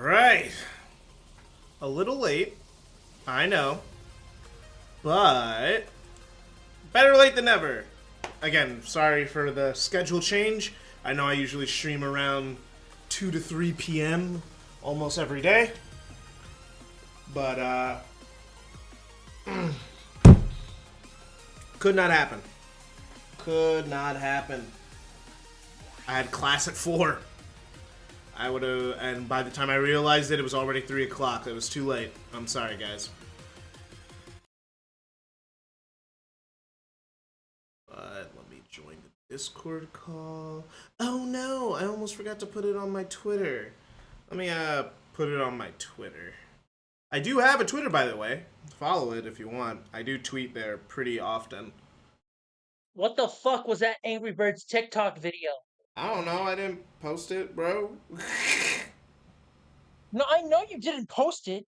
Alright. A little late, I know, but better late than never. Again, sorry for the schedule change. I know I usually stream around 2 to 3 p.m. almost every day, but could not happen. Could not happen. I had class at 4. I would have, and by the time I realized it was already 3 o'clock. It was too late. I'm sorry, guys. But let me join the Discord call. Oh no, I almost forgot to put it on my Twitter. Let me put it on my Twitter. I do have a Twitter, by the way. Follow it if you want. I do tweet there pretty often. What the fuck was that Angry Birds TikTok video? I don't know. I didn't post it, bro. No, I know you didn't post it.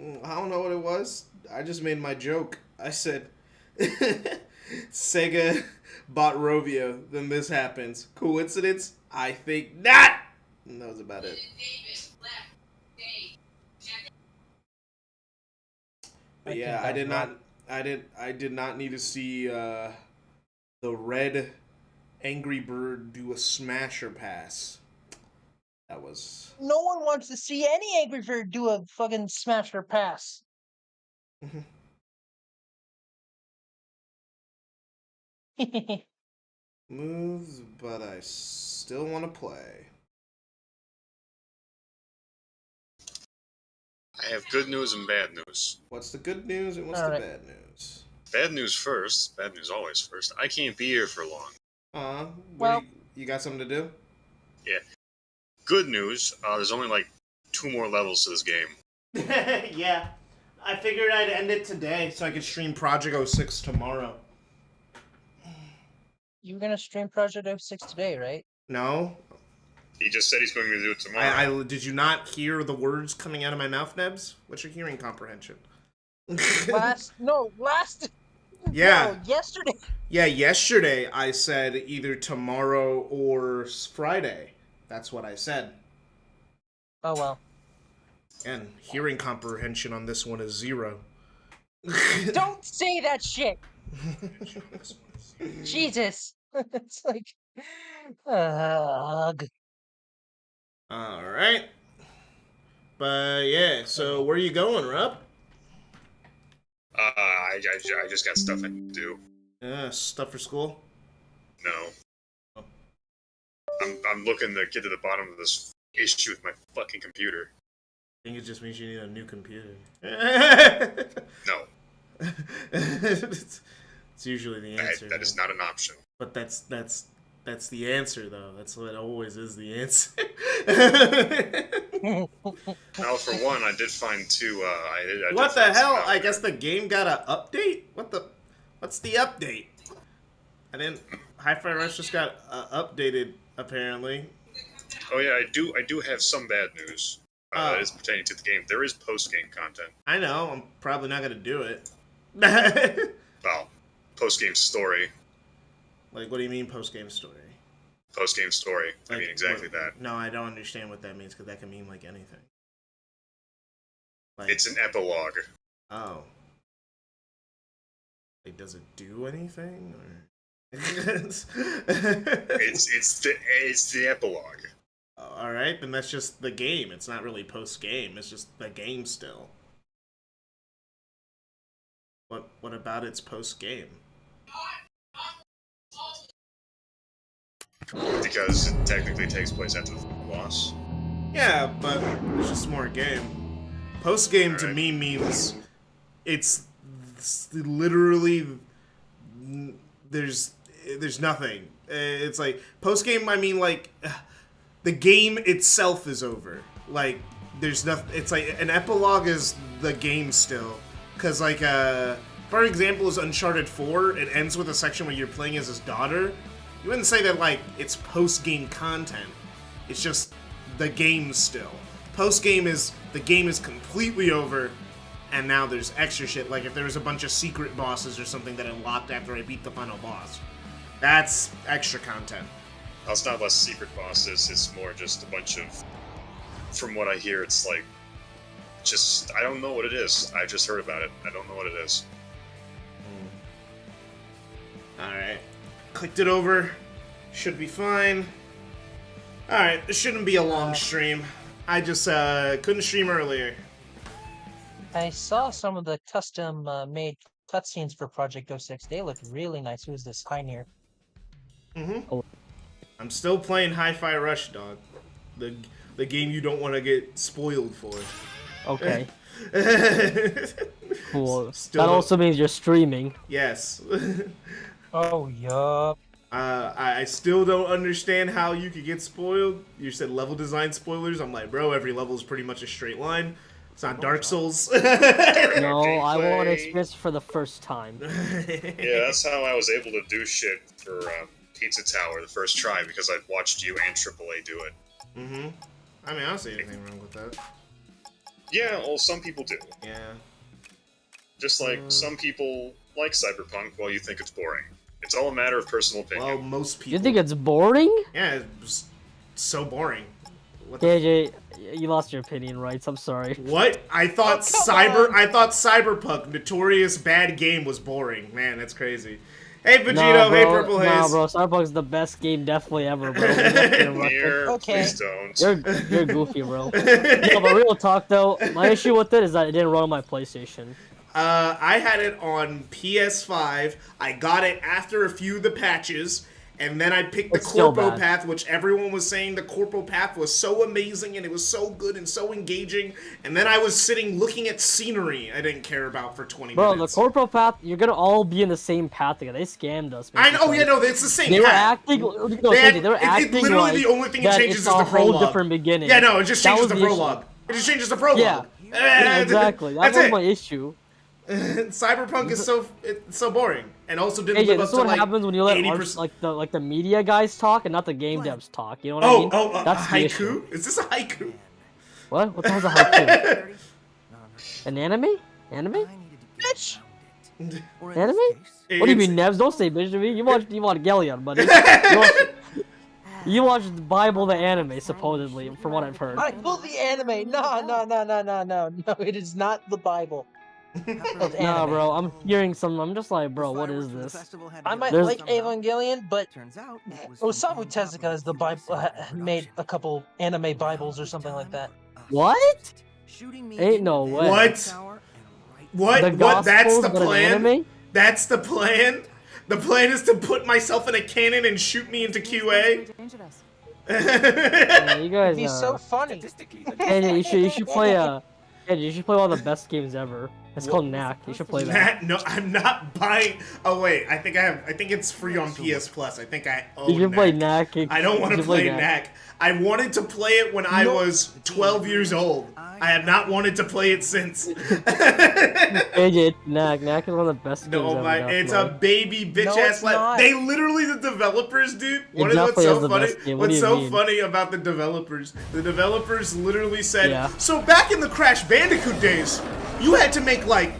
I don't know what it was. I just made my joke. I said, Sega bought Rovio, then this happens. Coincidence? I think not! And that was about it. But yeah, I did not need to see the red Angry Bird do a smasher pass. That was... No one wants to see any Angry Bird do a fucking smasher pass. Moves, but I still want to play. I have good news and bad news. What's the good news and what's the bad news? Bad news first. Bad news always first. I can't be here for long. Well, you got something to do? Yeah. Good news, there's only like 2 more levels to this game. Yeah. I figured I'd end it today so I could stream Project 06 tomorrow. You were gonna stream Project 06 today, right? No. He just said he's going to do it tomorrow. Did you not hear the words coming out of my mouth, Nebs? What's your hearing comprehension? Last. Yeah. No, yesterday. Yeah, yesterday I said either tomorrow or Friday. That's what I said. Oh, well. And hearing comprehension on this one is 0. Don't say that shit! Jesus! It's like... Ugh. Alright. But yeah, so where you going, Rob? I just got stuff I need to do. Stuff for school? No. I'm looking to get to the bottom of this issue with my fucking computer. I think it just means you need a new computer. No. It's usually the answer. That is not an option. But that's the answer, though. That's what always is the answer. Now, for one, I did find 2. What the hell? I guess the game got an update. What's the update? Hi-Fi Rush just got updated apparently. Oh yeah, I do have some bad news. That is pertaining to the game. There is post-game content. I know. I'm probably not gonna do it. Well, post-game story. Like, what do you mean post-game story? Post-game story. Like, I mean exactly that. No, I don't understand what that means, because that can mean, like, anything. Like, It's an epilogue. Oh. Like, does it do anything? Or... it's the epilogue. Alright, then that's just the game. It's not really post-game. It's just the game still. What about its post-game? Because it technically takes place after the boss. Yeah, but it's just more game. Post-game to me means it's literally there's nothing. It's like post-game. I mean, like the game itself is over. Like there's nothing. It's like an epilogue is the game still. Cause like for example, is Uncharted 4. It ends with a section where you're playing as his daughter. You wouldn't say that, like, it's post-game content. It's just the game still. Post-game is, the game is completely over, and now there's extra shit. Like, if there was a bunch of secret bosses or something that unlocked after I beat the final boss. That's extra content. It's not less secret bosses, it's more just a bunch of from what I hear, it's like just I don't know what it is. I just heard about it. I don't know what it is. Alright. Clicked it over. Should be fine. Alright, this shouldn't be a long stream. I just couldn't stream earlier. I saw some of the custom made cutscenes for Project 06. They look really nice. Who's this? Pioneer. Mm-hmm. I'm still playing Hi-Fi Rush, dog. The game you don't want to get spoiled for. Okay. Cool. Still That also means you're streaming. Yes. Oh, yup. I still don't understand how you could get spoiled. You said level design spoilers. I'm like, bro, every level is pretty much a straight line. It's not Dark Souls. No, I want to experience it for the first time. Yeah, that's how I was able to do shit for Pizza Tower the first try, because I'd watched you and AAA do it. Mm-hmm. I mean, I don't see anything wrong with that. Yeah, well, some people do. Yeah. Just like some people like Cyberpunk while you think it's boring. It's all a matter of personal opinion. Well, most people. You think it's boring? Yeah, it's so boring. What? JJ, you lost your opinion rights. I'm sorry. What? I thought I thought Cyberpunk, notorious bad game, was boring. Man, that's crazy. Hey Vegito, Nah, hey bro, Purple Haze. Nah, bro, Cyberpunk's the best game definitely ever, bro. Here, Okay. please don't. You're goofy, bro. Yeah, but real talk though, my issue with it is that it didn't run on my PlayStation. I had it on PS5. I got it after a few of the patches, and then I picked the It's still Corpo bad. Path, which everyone was saying the Corpo Path was so amazing and it was so good and so engaging. And then I was sitting looking at scenery I didn't care about for 20 Bro, the minutes. corporal path, you're gonna all be in the same path together. They scammed us. I know, basically. yeah, no, it's the same They were path. acting. No, They had- they were acting literally like the only thing it that changes it's is the a whole prologue. different beginning. Yeah, no, it just That changes was the the issue. prologue. It just changes the prologue. Yeah. Yeah, exactly. That That's was it. my issue. Cyberpunk is so boring, and also didn't AJ, live this up is to what like happens when you let 80%. like the media guys talk and not the game devs talk. You know what I mean? That's the issue. haiku? Is this a haiku? What? What the hell's a haiku? An anime? Anime? Bitch! Anime? What do you mean, Nevs? Don't say bitch to me. You watch Evangelion, buddy. You watched the Bible the anime, supposedly, from what I've heard. Bible the anime. No. It is not the Bible. It's Nah, anime. bro, I'm hearing some. I'm just like, bro, what is this? I might There's- like Evangelion, but Osamu Tezuka has the Bible made a couple anime Bibles or something like that. What? Ain't no way. What? The What? That's Gospels, the but an plan? anime? That's the plan? The plan is to put myself in a cannon and shoot me into QA? Yeah, you guys. He's so funny. Hey, you should play you should play one of the best games ever. It's called Knack. You should play that. Matt, no, I'm not buying. Oh wait, I think it's free on PS Plus. I think I own You should play Knack. Knack. I don't want to play Knack. I wanted to play it when I was 12 years old. I have not wanted to play it since. AJ, Knack. Knack is one of the best games No, ever. my, it's a baby bitch No, ass it's life. not. They literally, the developers, dude. It What's definitely so is the funny? best game. What do What's you so mean? funny about the developers? The developers literally said, Yeah. so back in the Crash Bandicoot days, you had to make like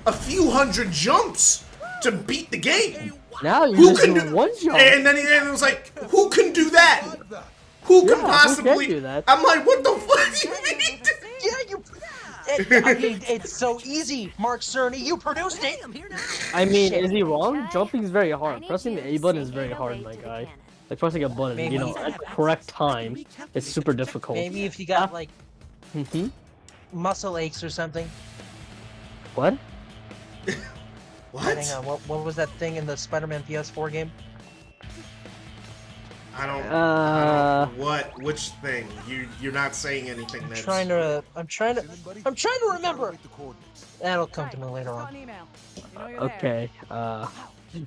a few hundred jumps to beat the game. Now you Who just can do do? one jump. And then it was like, who can do that? Who can Yeah, who can possibly do that? I'm like, what the fuck do you mean? Yeah, I mean, it's so easy, Mark Cerny. You produced it. I mean, is he wrong? Jumping is very hard. Pressing the A button is very hard, my guy. Like pressing a button, you know, at the correct time, it's super difficult. Maybe if you got like Mm-hmm. muscle aches or something. What? What? Hang on, what was that thing in the Spider-Man PS4 game? I don't. What? Which thing? You're not saying anything. I'm That's trying to remember. That'll come to me later on. Okay.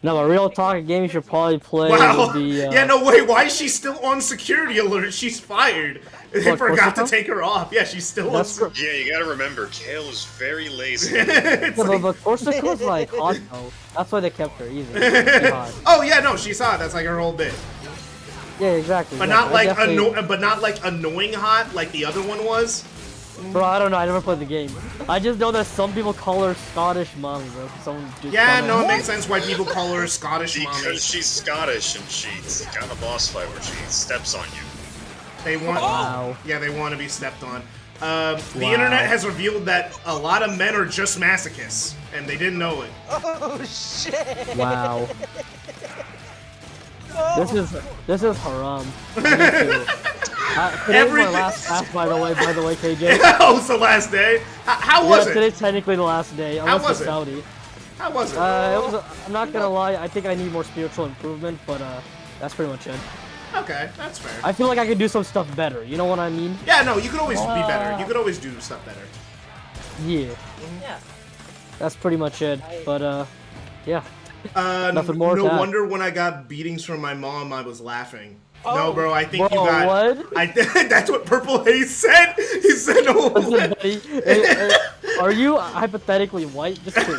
No, but real talk, a game you should probably play Wow. would be. Yeah, no, wait, why is she still on security alert? She's fired. They What, forgot to Corsica? take her off. Yeah, she's still on That's security. Yeah, you gotta remember, Kale is very lazy. It's Yeah, like- but Corsica's like hot though. That's why they kept her easy. She's hot. oh yeah, no, she's hot. That's like her whole bit. Yeah, exactly. But exactly. not like Definitely- but not like annoying hot like the other one was. Bro, I don't know. I never played the game. I just know that some people call her Scottish mommy, bro. Someone just Yeah, comment. no, it makes sense why people call her a Scottish mommy. Because she's Scottish and she got a boss fight where she steps on you. They want. Wow. Yeah, they want to be stepped on. The internet has revealed that a lot of men are just masochists, and they didn't know it. Oh shit! Wow. This is haram. Me too. Today's my last class, by the way, KJ. Oh, it's the last day? How was Yeah, it? today's technically the last day. How Unless was it's it? Saudi. How was it? I'm not gonna lie, I think I need more spiritual improvement, but that's pretty much it. Okay, that's fair. I feel like I could do some stuff better, you know what I mean? Yeah, no, you could always be better. You could always do stuff better. Yeah, Yeah. that's pretty much it. But yeah. Nothing more No to add. wonder when I got beatings from my mom, I was laughing. No, Oh. bro, I think Bro, you got. what? That's what Purple Haze said. He said, "No." Listen, buddy, are you hypothetically white? Just kidding.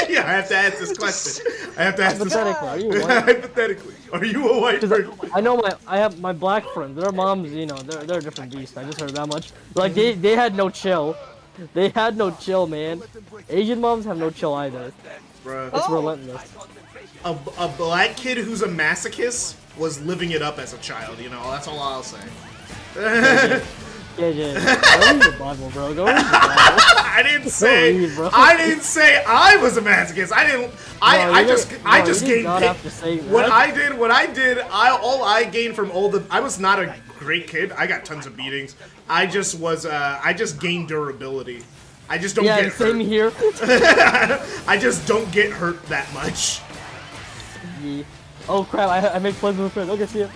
Yeah, I have to ask this question. I have to ask this. Hypothetically, are you white? Hypothetically, are you a white person? I know I have my black friends. Their moms, you know, they're a different beast. I just heard that much. Like they had no chill. They had no chill, man. Asian moms have no chill either. Bruh. It's relentless. A black kid who's a masochist was living it up as a child. You know, that's all I'll say. Yeah. Go read your Bible, bro. Go read your Bible. I didn't say. read, bro. I didn't say I was a masochist. I didn't. I just you did gained. not have to say that. What I did. All I gained from all the. I was not a great kid. I got tons of beatings. I just was. I just gained durability. I just don't Yeah, get same hurt. here. I just don't get hurt that much. Yeah. Oh crap! I made plays with a friend. Okay, see ya.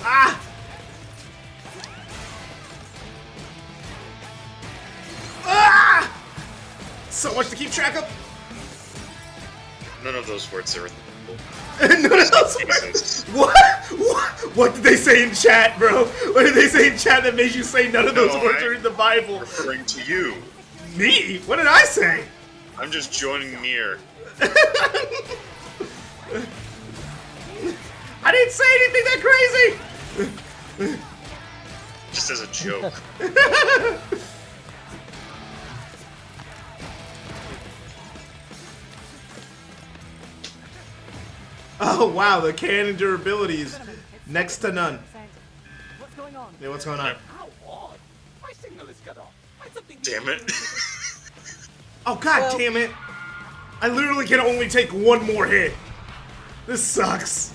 Ah! Ah! So much to keep track of. None of those words are. None of those words. What did they say in chat, bro? What did they say in chat that made you say none of those No, words are in the Bible? Referring to you. Me? What did I say? I'm just joining near. I didn't say anything that crazy. Just as a joke. Oh wow, the cannon durability is next to none. What's going on? Yeah, what's going on? Damn it. Oh god damn it! I literally can only take one more hit. This sucks.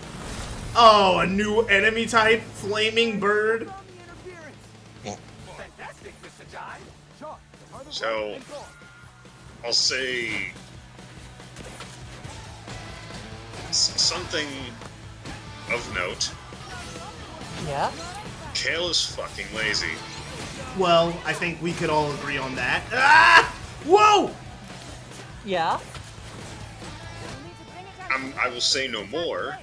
Oh, a new enemy type, flaming bird. So, I'll say something of note. Yeah. Kale is fucking lazy. Well, I think we could all agree on that. Ah! Whoa! Yeah. I will say no more,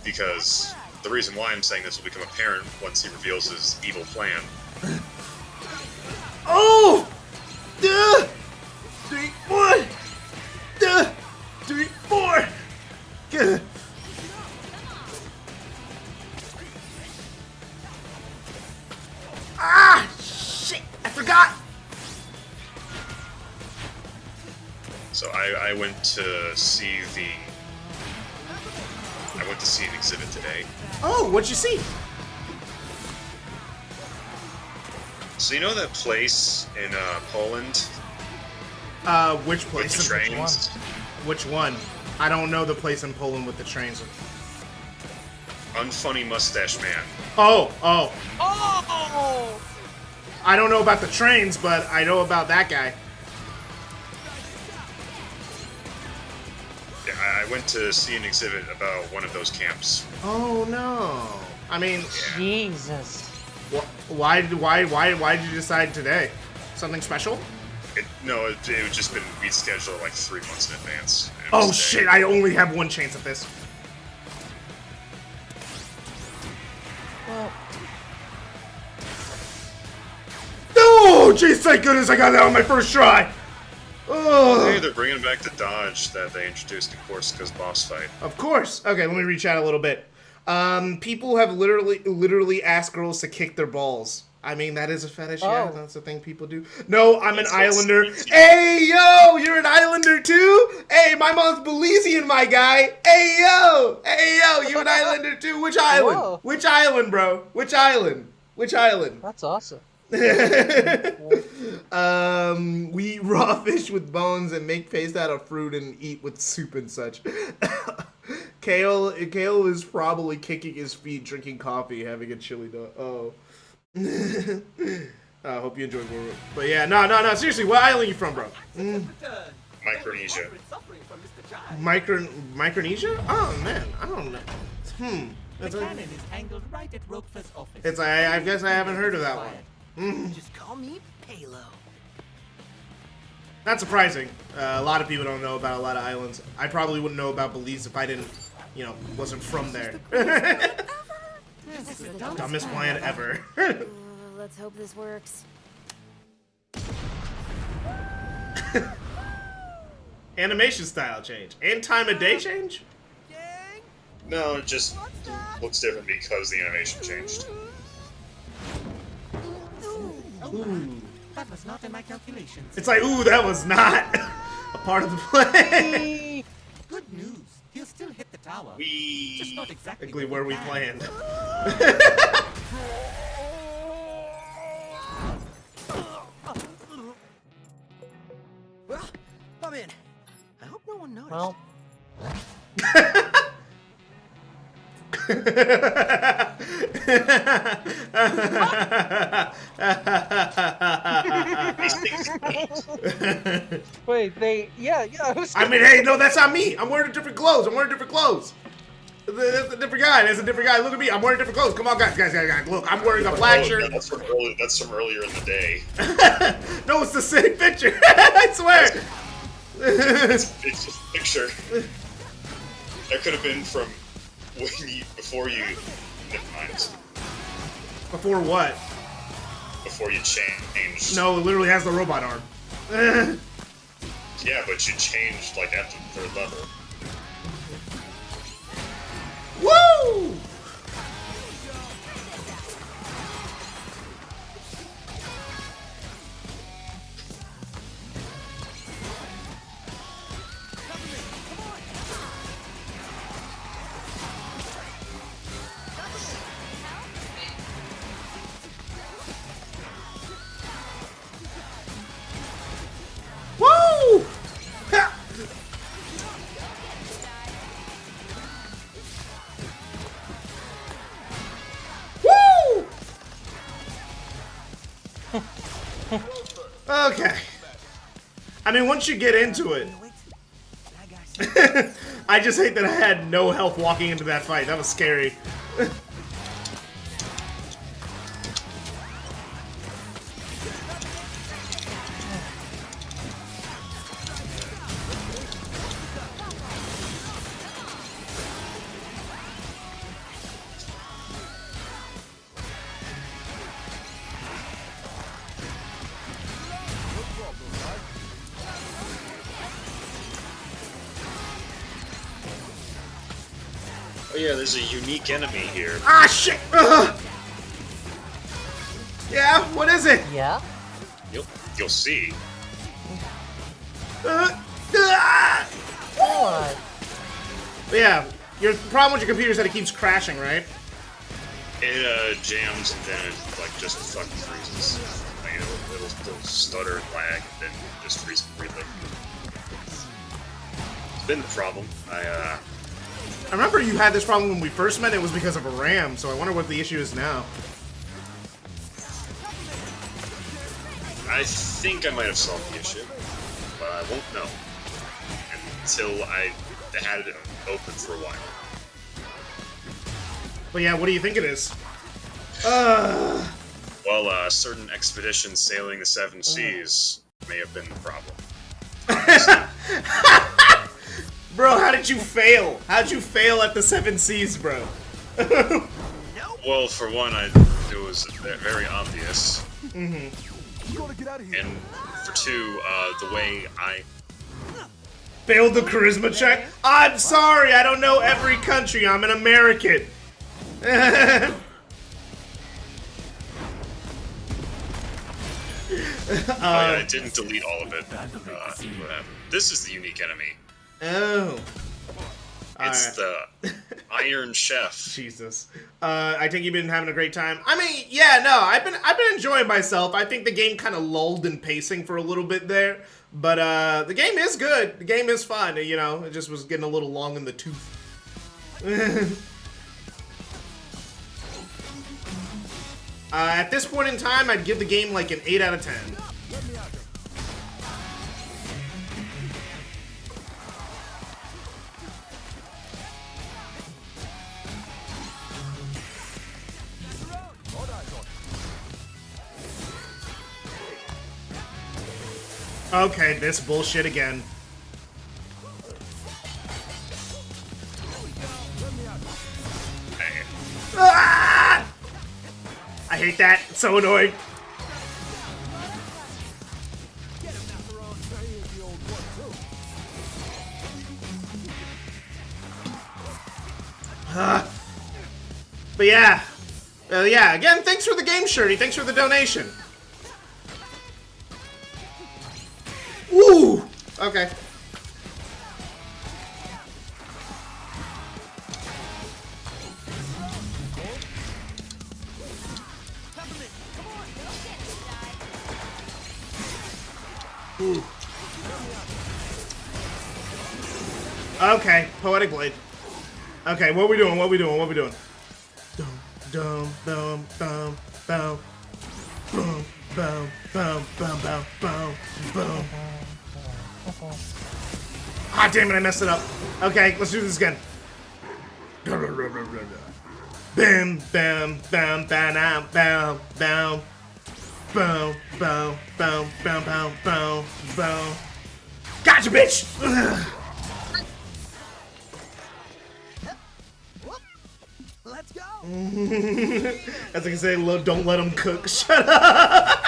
because the reason why I'm saying this will become apparent once he reveals his evil plan. Oh! Duh! 3, 1! Duh! 3, 4! Gah. Ah! Shit! I forgot! So I went to see an exhibit today. Oh, what'd you see? So you know that place in Poland Which with place? the trains? Which one? I don't know the place in Poland with the trains. Unfunny Mustache Man. Oh! Oh! I don't know about the trains, but I know about that guy. Yeah, I went to see an exhibit about one of those camps. Oh no! I mean, Jesus. why did you decide today? Something special? It had just been rescheduled like 3 months in advance. and it Oh was shit! today. I only have one chance at this. Well, Oh, jeez! Thank goodness I got that on my first try. Hey, Oh, they're bringing back the dodge that they introduced in Corsica's boss fight. of course. Okay, let me reach out a little bit. People have literally asked girls to kick their balls. I mean, that is a fetish, yeah. Oh. That's a thing people do. No, I'm an It's Islander. it's- Hey, yo! You're an Islander, too? Hey, my mom's Belizean, my guy. Hey, yo! Hey, yo! You an Islander, too? Which island? Whoa. Which island, bro? Which island? Which island? That's awesome. We eat raw fish with bones and make paste out of fruit and eat with soup and such. Kale is probably kicking his feet, drinking coffee, having a chili dog. Oh. I hope you enjoyed World. But yeah, no, seriously, what island you from, bro? Micronesia. Micronesia? Oh man, I don't know. That's Cannon is angled right at Roquefort's office. it's I guess I haven't heard of that one. Just call me Palo. Not surprising. A lot of people don't know about a lot of islands. I probably wouldn't know about Belize if I didn't, wasn't from there. This is the Dumbest plan ever. Let's hope this works. Animation style change and time of day change. No, it just looks different because the animation changed. That was not in my calculations. It's like, ooh, that was not a part of the plan. Good news. He'll still hit the tower. Just We not exactly Exactly where we planned. Well, I'm in. I hope no one noticed. Well, wait, yeah, I was. I mean, hey, no, that's not me. I'm wearing different clothes. That's a different guy. Look at me. I'm wearing different clothes. Come on, guys. Look, I'm wearing a black shirt. That's from earlier in the day. No, it's the same picture. I swear. It's just a picture. That could have been from before you. Never mind. Before what? Before you changed. No, it literally has the robot arm. Yeah, but you changed like after the third level. Woo! Woo! Ha! Woo! Okay. I mean, once you get into it, I just hate that I had no health walking into that fight. That was scary. Oh yeah, there's a unique enemy here. Ah, shit! Ugh. Yeah, what is it? Yeah. You'll see. Ah! What? Yeah, your problem with your computer is that it keeps crashing, right? It jams and then it like just fucking freezes. Like it'll stutter and lag and then just freeze completely. It's been the problem. I remember you had this problem when we first met. It was because of a RAM, so I wonder what the issue is now. I think I might have solved the issue, but I won't know until I had it open for a while. But yeah, what do you think it is? Well, a certain expedition sailing the seven seas may have been the problem. Bro, how did you fail? How'd you fail at the 7 Seas, bro? Well, for one, it was very obvious. Mm-hmm. And for two, the way I... Failed the charisma check? I'm sorry, I don't know every country. I'm an American. Oh yeah, I didn't delete all of it. Whatever. This is the unique enemy. Oh. It's the Iron Chef. Jesus. I think you've been having a great time. I mean, yeah, no, I've been enjoying myself. I think the game kind of lulled in pacing for a little bit there, but the game is good. The game is fun. You know, it just was getting a little long in the tooth. At this point in time, I'd give the game like an 8 out of 10. Okay, this bullshit again. Ah! I hate that. It's so annoying. But yeah. Yeah, again, thanks for the game, Shirty. Thanks for the donation. Woo! Okay. Ooh. Okay, Poetic Blade. Okay, what we doing? What we doing? What we doing? Dum dum dum dum dum. Boom, boom, boom, boom, boom, boom, boom. Ah, damn it, I messed it up. Okay, let's do this again. Bam, bam, bam, bam, bam, bam. Boom, boom, boom, boom, boom, boom, boom. Gotcha, bitch! Let's go. As I can say, don't let them cook. Shut up!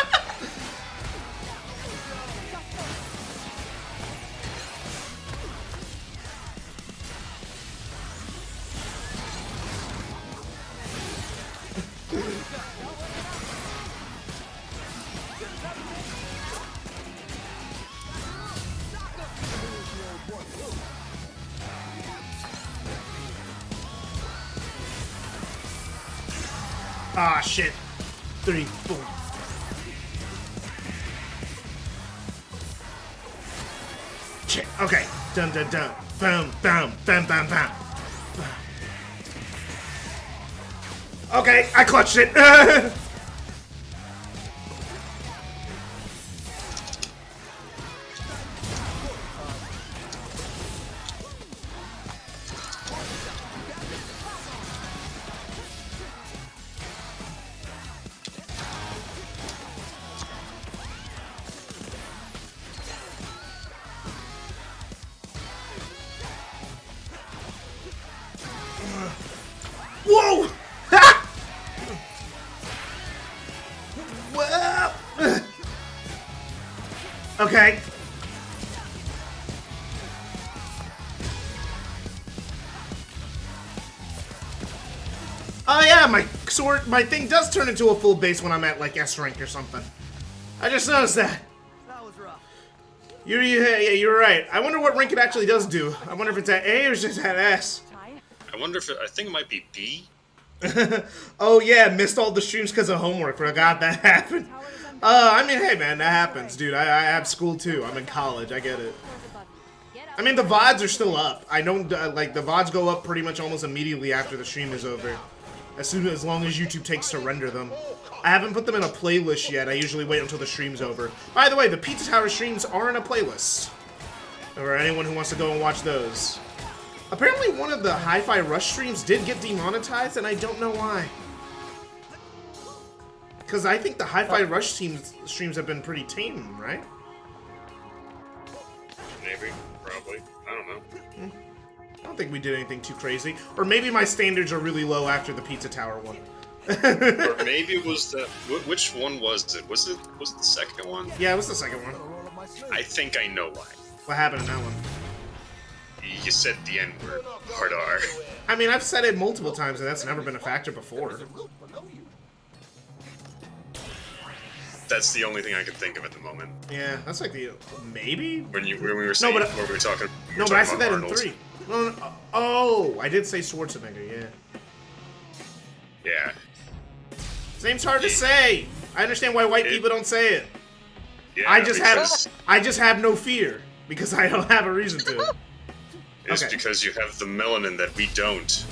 Ah, shit. 3, 4. Shit. Okay. Dun dun dun. Boom, boom, bam, bam, bam. Okay, I clutched it. Whoa! Ha! Whoa! Okay. Oh yeah, my sword, my thing does turn into a full base when I'm at like S rank or something. I just noticed that. That was rough. You're right. I wonder what rank it actually does do. I wonder if it's at A or it's just at S. I wonder if I think it might be B. Oh yeah, missed all the streams because of homework. Forgot that happened. I mean, hey man, that happens, dude. I have school too. I'm in college. I get it. I mean, the VODs are still up. I don't like the VODs go up pretty much almost immediately after the stream is over. As long as YouTube takes to render them. I haven't put them in a playlist yet. I usually wait until the stream's over. By the way, the Pizza Tower streams are in a playlist. For anyone who wants to go and watch those. Apparently one of the Hi-Fi Rush streams did get demonetized, and I don't know why. Because I think the Hi-Fi Rush streams have been pretty tame, right? Maybe. Probably. I don't know. I don't think we did anything too crazy. Or maybe my standards are really low after the Pizza Tower one. Or maybe it was the... Which one was it? Was it the second one? Yeah, it was the second one. I think I know why. What happened in that one? You said the N-word. Hard R. I mean, I've said it multiple times, and that's never been a factor before. That's the only thing I can think of at the moment. Yeah, that's like the maybe. When we were saying, but when we were talking. No, but I said about that Arnold. in 3. No, no, oh, I did say Schwarzenegger. Yeah. Yeah. His name's hard to say. I understand why white people don't say it. Yeah. I just because- have no fear because I don't have a reason to. It's Okay. because you have the melanin that we don't.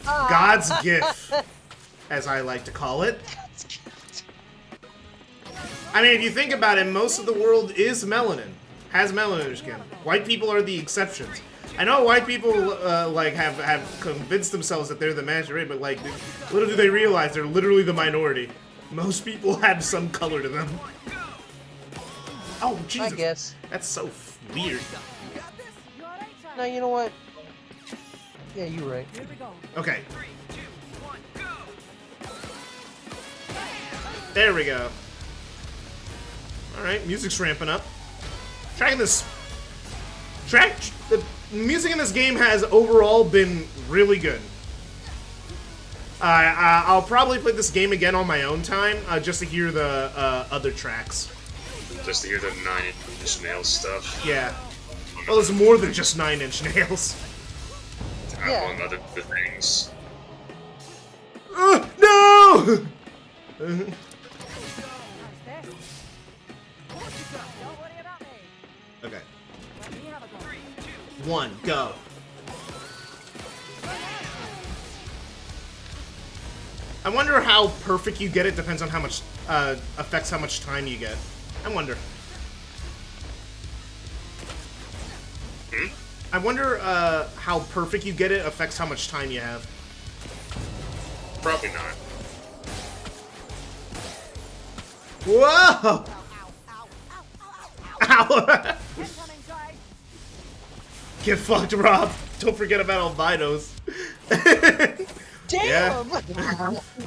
God's gift, as I like to call it. I mean, if you think about it, most of the world is melanin, has melanin in their skin. White people are the exceptions. I know white people like have convinced themselves that they're the majority, but like, little do they realize they're literally the minority. Most people have some color to them. Oh Jesus! I guess. That's so weird. No, you know what? Yeah, you're right. Here we go. Okay. There we go. Alright, music's ramping up. The music in this game has overall been really good. I'll probably play this game again on my own time, just to hear the other tracks. Just to hear the 9-inch nails stuff. Yeah. Well, there's more than just 9-inch nails. Yeah. Among other things. No! Nice there. Don't worry about me. Okay. Let me have a go. 1, go. I wonder how perfect you get it depends on how much, affects how much time you get. I wonder. I wonder, how perfect you get it affects how much time you have. Probably not. Whoa! Ow! Incoming, guys. Get fucked, Rob. Don't forget about albinos. Damn!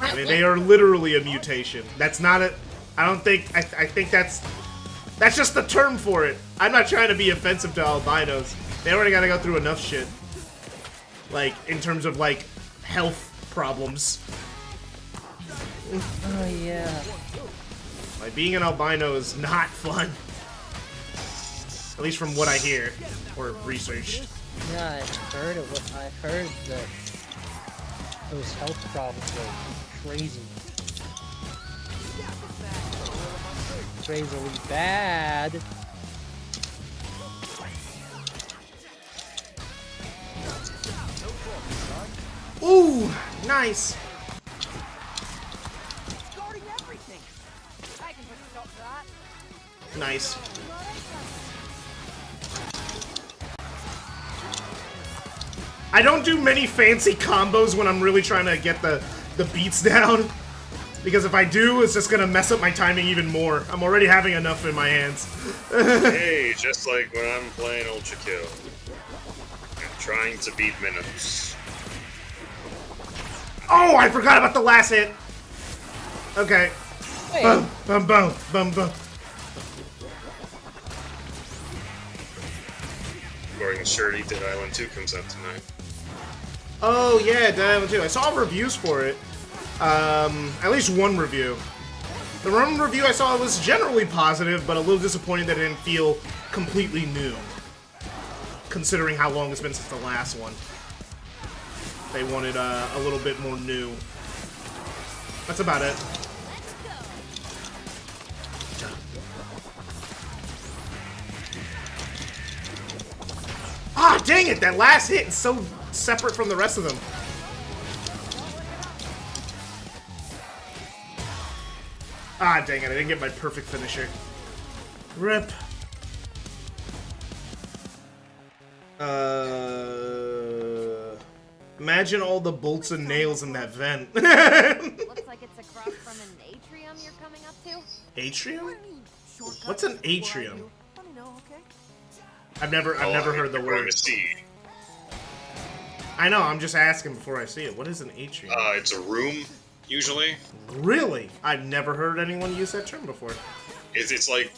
I mean, they are literally a mutation. That's not a... I don't think... I think that's just the term for it. I'm not trying to be offensive to albinos. They already gotta go through enough shit. Like, in terms of, like, health problems. Oh, yeah. Like, being an albino is not fun. At least from what I hear. Or researched. Yeah, I heard it. I heard that those health problems were crazy. Crazily bad. Ooh! Nice! Guarding everything. I can put a stop to that. Nice. I don't do many fancy combos when I'm really trying to get the beats down. Because if I do, it's just gonna mess up my timing even more. I'm already having enough in my hands. Hey, just like when I'm playing Ultra Kill. I'm trying to beat Minos. Oh, I forgot about the last hit! Okay. Wait, Boom, boom, boom, boom, boom. According to Shirley, Dead Island 2 comes out tonight. Oh yeah, Dead Island 2. I saw reviews for it. At least one review. The one review I saw was generally positive, but a little disappointing that it didn't feel completely new. Considering how long it's been since the last one. They wanted a little bit more new. That's about it. Ah, dang it! That last hit is so separate from the rest of them. Ah, dang it! I didn't get my perfect finisher. Rip. Imagine all the bolts and nails in that vent. Looks like it's across from an atrium you're coming up to. Atrium? Shortcut. What's an Where are atrium? you? Let me know, okay? I've never heard the You're going word. to see. I know. I'm just asking before I see it. What is an atrium? It's a room, usually. Really? I've never heard anyone use that term before. It's like...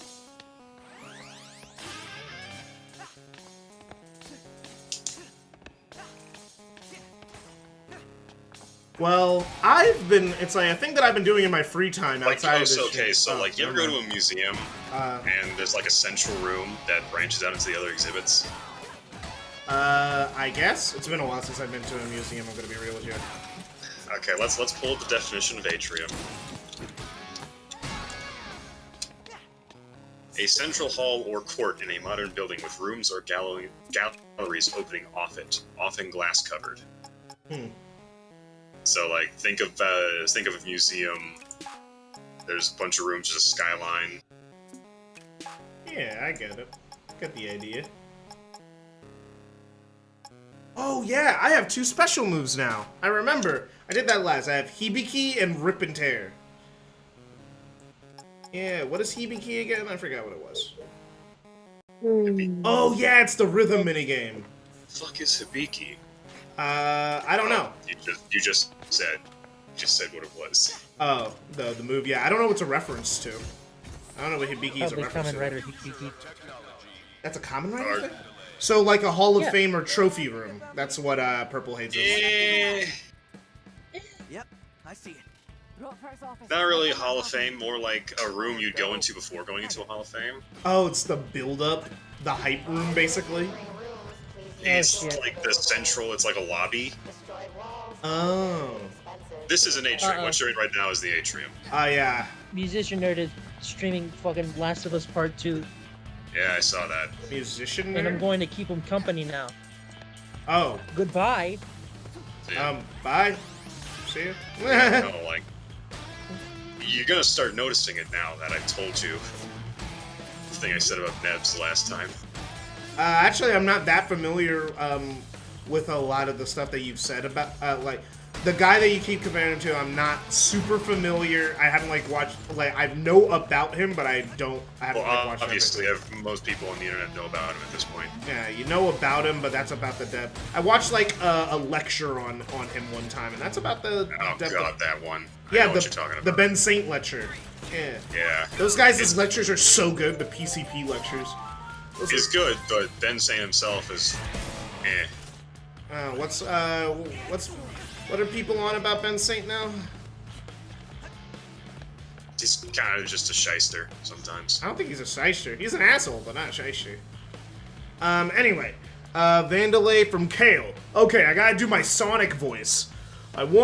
Well, I've been. It's like a thing that I've been doing in my free time Like, outside of this. okay, shit. so Oh, like, you ever never go to mind. a museum and there's like a central room that branches out into the other exhibits? I guess it's been a while since I've been to a museum. I'm gonna be real with you. Okay, let's pull up the definition of atrium. A central hall or court in a modern building with rooms or galleries opening off it, often glass covered. So, like, think of a museum. There's a bunch of rooms, just a skyline. Yeah, I get it. Get the idea. Oh yeah, I have 2 special moves now. I remember. I did that last. I have Hibiki and Rip and Tear. Yeah, what is Hibiki again? I forgot what it was. Oh yeah, it's the rhythm minigame. Fuck is Hibiki? I don't know. You just said what it was. Oh, the move. Yeah, I don't know what it's a reference to. I don't know what Hibiki is a Probably reference Kamen to. Rider Hikiki. That's a Kamen Rider thing? So like a Hall of Yeah. Fame or trophy room. That's what Purple Hates is. Yep, I see it. Not really a Hall of Fame, more like a room you'd go into before going into a Hall of Fame. Oh, it's the build-up, the hype room, basically. It's shit. like the central, it's like a lobby. Oh. This is an atrium. Uh-oh. What you're in right now is the atrium. Yeah. Musician Nerd is streaming fucking Last of Us Part 2, Yeah, I saw that. Musician and I'm nerd? going to keep him company now. Oh. Goodbye. Yeah. Bye. See ya. No, like, you're gonna start noticing it now that I've told you the thing I said about Nebs last time. Actually, I'm not that familiar with a lot of the stuff that you've said about, like, the guy that you keep comparing him to, I'm not super familiar. I haven't, like, watched, like, I know about him, but I haven't, Well, like, watched obviously, everything. most people on the internet know about him at this point. Yeah, you know about him, but that's about the depth. I watched, like, a lecture on him one time, and that's about the Oh depth god, of, that one. I yeah, know what you're talking the about. Ben Saint lecture. Yeah. Yeah. Those guys' lectures are so good, the PCP lectures. Those It's good, but Ben Saint himself is... eh. What are people on about Ben Saint now? He's kind of just a shyster sometimes. I don't think he's a shyster. He's an asshole, but not a shyster. Anyway, Vandalay from Kale. Okay, I gotta do my Sonic voice. Okay.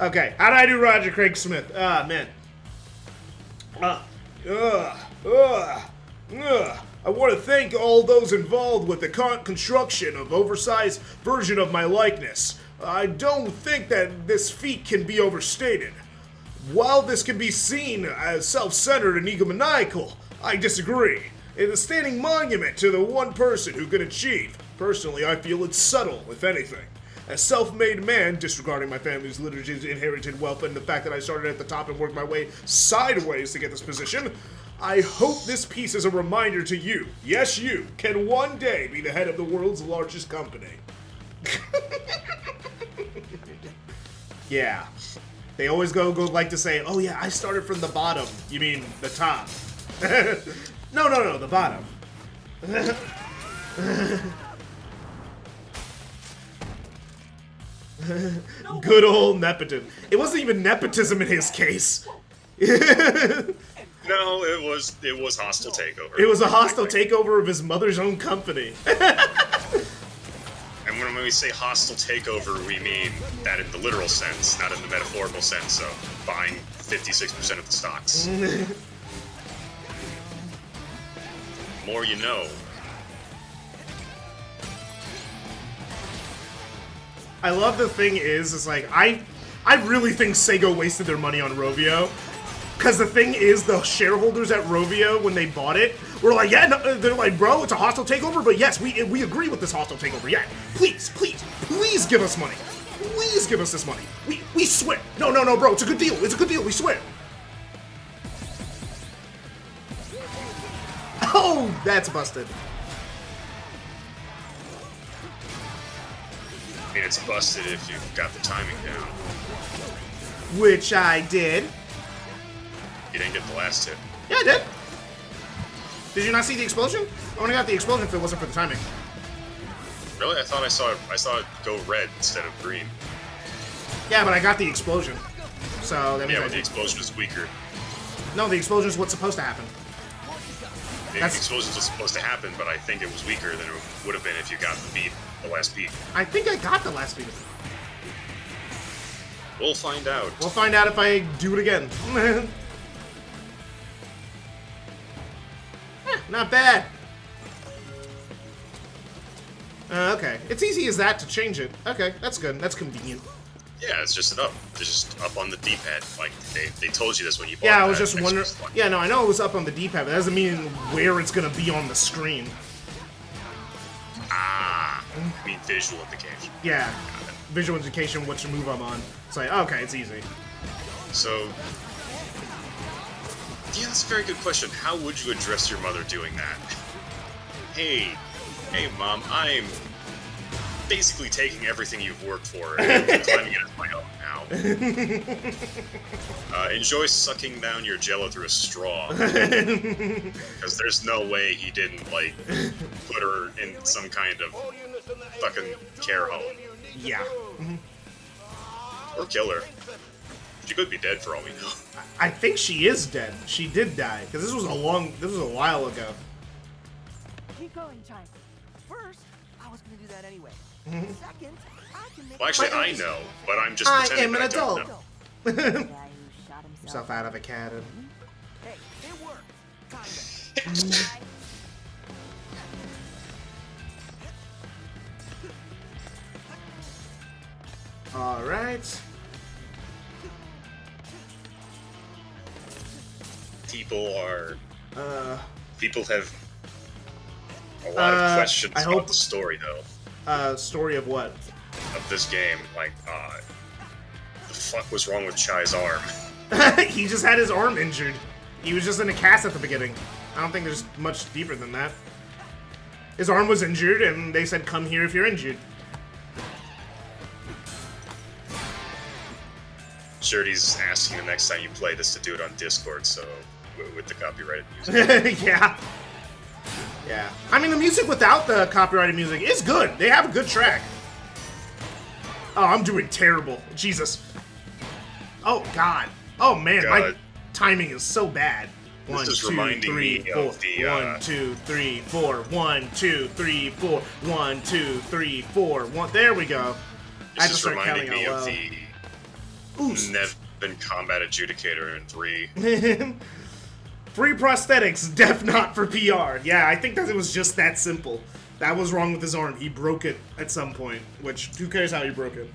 Okay, how do I do Roger Craig Smith? Man. I want to thank all those involved with the construction of oversized version of my likeness. I don't think that this feat can be overstated. While this can be seen as self-centered and egomaniacal, I disagree. It is a standing monument to the one person who can achieve. Personally, I feel it's subtle, if anything. As self-made man, disregarding my family's lineage's inherited wealth and the fact that I started at the top and worked my way sideways to get this position, I hope this piece is a reminder to you, yes you, can one day be the head of the world's largest company. Yeah. They always go like to say, oh yeah, I started from the bottom. You mean the top. No, the bottom. Good old nepotism. It wasn't even nepotism in his case. No, it was hostile takeover. It was a hostile takeover of his mother's own company. And when we say hostile takeover, we mean that in the literal sense, not in the metaphorical sense of buying 56% of the stocks. More you know. I love the thing is like, I really think Sega wasted their money on Rovio. Because the thing is, the shareholders at Rovio, when they bought it, were like, yeah, no, they're like, bro, it's a hostile takeover, but yes, we agree with this hostile takeover. Yeah, please give us money. Please give us this money. We swear. No, bro, it's a good deal. It's a good deal, we swear. Oh, that's busted. I mean, it's busted if you've got the timing down. Which I did. You didn't get the last hit. Yeah, I did. Did you not see the explosion? I only got the explosion if it wasn't for the timing. Really? I thought I saw it go red instead of green. Yeah, but I got the explosion. So that means Yeah, I but the did. explosion was weaker. No, the explosion is what's supposed to happen. The That's- explosion was supposed to happen, but I think it was weaker than it would have been if you got the last beat. I think I got the last beat. We'll find out. We'll find out if I do it again. Not bad. Okay, it's easy as that to change it. Okay, that's good. That's convenient. Yeah, it's just just up on the D-pad. Like they told you this when you bought. Yeah, I was that just wondering. Xbox One. Yeah, no, I know it was up on the D-pad, but that doesn't mean where it's gonna be on the screen. Ah, I mean visual indication. Yeah, visual indication, which move I'm on. It's like, okay, it's easy. So, yeah, that's a very good question. How would you address your mother doing that? Hey, Mom, I'm basically taking everything you've worked for and claiming it as my own now. Enjoy sucking down your Jello through a straw, because there's no way he didn't like put her in some kind of fucking care home Yeah. or kill her. She could be dead for all we know. I think she is dead. She did die because this was a while ago. Keep going, Chime. First, I was gonna do that anyway. Second, I can make Well, actually, I know, but I'm just I pretending am an that I don't adult. know. the guy who shot himself. Himself out of a cannon. Hey, it worked. Kinda. All right. People have a lot of questions I about hope- the story, though, Story of what? of this game. Like, the fuck was wrong with Chai's arm? He just had his arm injured. He was just in a cast at the beginning. I don't think there's much deeper than that. His arm was injured, and they said, "Come here if you're injured." Shirty's asking the next time you play this to do it on Discord, so with the copyrighted music. Yeah. Yeah. I mean, the music without the copyrighted music is good. They have a good track. Oh, I'm doing terrible. Jesus. Oh, God. Oh, man. My God. timing is so bad. This 1, is 2, reminding 3, me 4. of the, 1, 2, 3, 4. 1, 2, 3, 4. 1, 2, 3, 4. 1. There we go. I This just is start reminding counting me out of loud. the Nevin Combat Adjudicator in 3. Free prosthetics, deaf not for PR. Yeah, I think that it was just that simple. That was wrong with his arm. He broke it at some point, which, who cares how he broke it?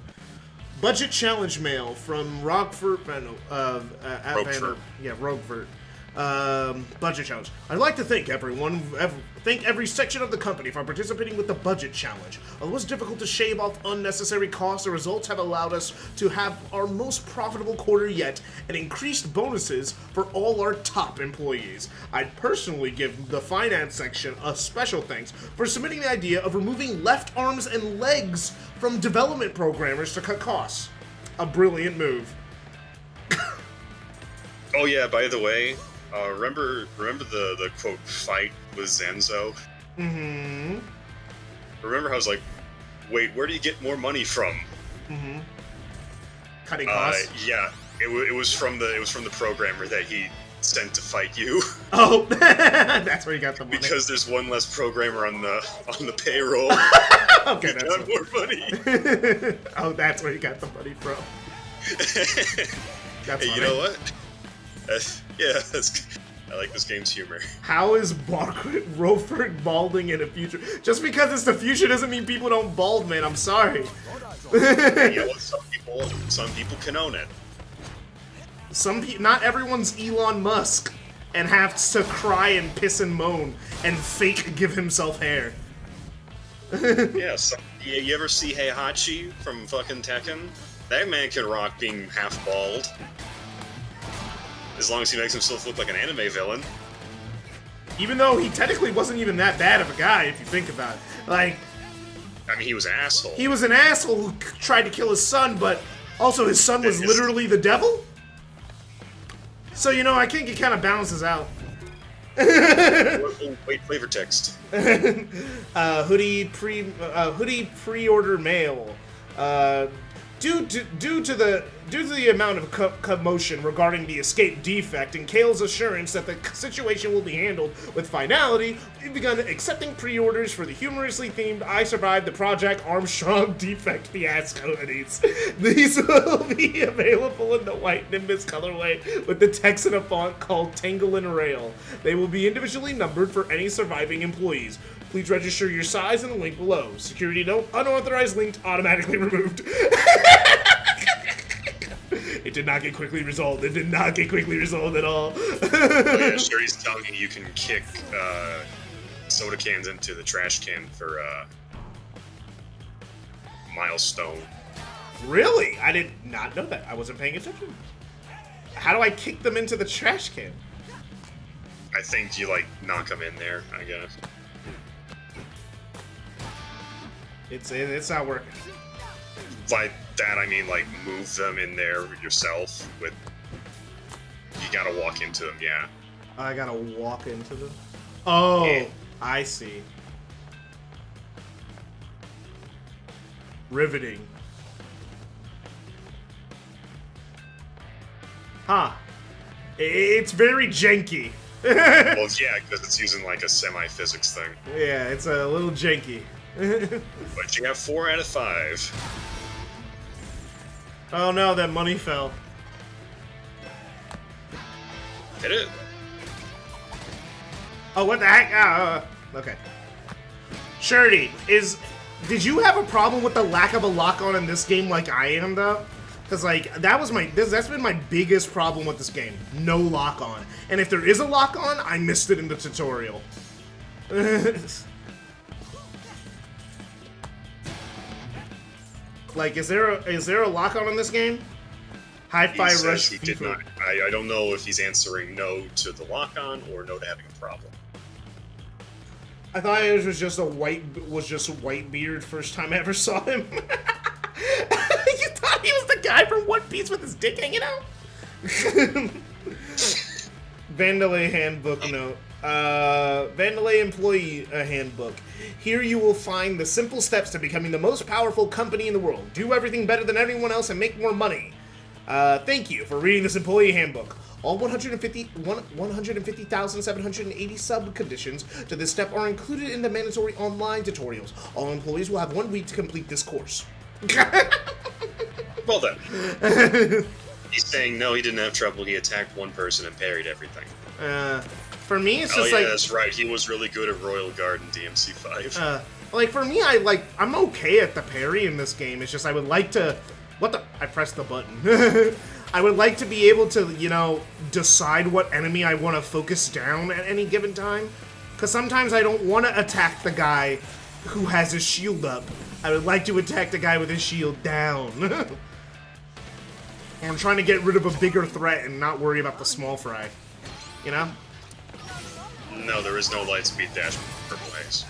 Budget challenge mail from Rockford, Roquefort. Yeah, Roquefort. Budget challenge. I'd like to thank every section of the company for participating with the budget challenge. Although it was difficult to shave off unnecessary costs, the results have allowed us to have our most profitable quarter yet and increased bonuses for all our top employees. I'd personally give the finance section a special thanks for submitting the idea of removing left arms and legs from development programmers to cut costs. A brilliant move. Oh yeah, by the way, remember the quote fight with Zenzo? Mm-hmm. Remember how I was like, wait, where do you get more money from? Mm-hmm. Cutting costs. Yeah, it was from the programmer that he sent to fight you. Oh, that's where you got the money. Because there's one less programmer on the payroll. Okay, You got more money. Oh, that's where you got the money from. That's Hey, you funny. know what? I like this game's humor. How is Roquefort balding in the future? Just because it's the future doesn't mean people don't bald, man. I'm sorry. You know what? Some people can own it. Not everyone's Elon Musk and has to cry and piss and moan and fake give himself hair. Yeah, you ever see Heihachi from fucking Tekken? That man can rock being half bald. As long as he makes himself look like an anime villain. Even though he technically wasn't even that bad of a guy, if you think about it. Like, I mean, he was an asshole. he was an asshole who tried to kill his son, but also his son was literally the devil? So, I think it kind of balances out. Wait, flavor text. Hoodie pre-order mail. Due to the amount of commotion regarding the escape defect and Kale's assurance that the situation will be handled with finality, we've begun accepting pre-orders for the humorously themed I Survived the Project Armstrong defect fiasco hoodies. These will be available in the white Nimbus colorway with the text in a font called Tangle and Rail. They will be individually numbered for any surviving employees. Please register your size in the link below. Security note, unauthorized link automatically removed. It did not get quickly resolved. It did not get quickly resolved at all. Oh, yeah, sure, he's telling you can kick soda cans into the trash can for milestone. Really? I did not know that. I wasn't paying attention. How do I kick them into the trash can? I think you, like, knock them in there, I guess. It's not working. By that, I mean, like, move them in there yourself with... You gotta walk into them, yeah. I gotta walk into them? Oh, Yeah. I see. Riveting. Huh. It's very janky. Well, yeah, because it's using, like, a semi-physics thing. Yeah, it's a little janky. But you have 4 out of 5. Oh no, that money fell. Hit it. Oh, what the heck? Okay. Shirty, did you have a problem with the lack of a lock-on in this game like I am, though? Because, like, that's been my biggest problem with this game. No lock-on. And if there is a lock-on, I missed it in the tutorial. Like, is there a lock-on in this game? Hi-Fi He Rush says he did FIFA. not. I don't know if he's answering no to the lock-on or no to having a problem. I thought it was just white beard first time I ever saw him. You thought he was the guy from One Piece with his dick hanging out? Vandalay Handbook note. Vandalay Employee Handbook. Here you will find the simple steps to becoming the most powerful company in the world. Do everything better than everyone else and make more money. Thank you for reading this employee handbook. All 150,780 sub-conditions to this step are included in the mandatory online tutorials. All employees will have 1 week to complete this course. Well then. He's saying no, he didn't have trouble. He attacked one person and parried everything. For me, it's Oh just yeah, like... that's right. He was really good at Royal Guard and DMC5. Like, for me, I'm okay at the parry in this game. It's just I would like to... What the... I pressed the button. I would like to be able to, you know, decide what enemy I want to focus down at any given time. Because sometimes I don't want to attack the guy who has his shield up. I would like to attack the guy with his shield down. I'm trying to get rid of a bigger threat and not worry about the small fry. You know? No, there is no light speed dash for Purple Haze.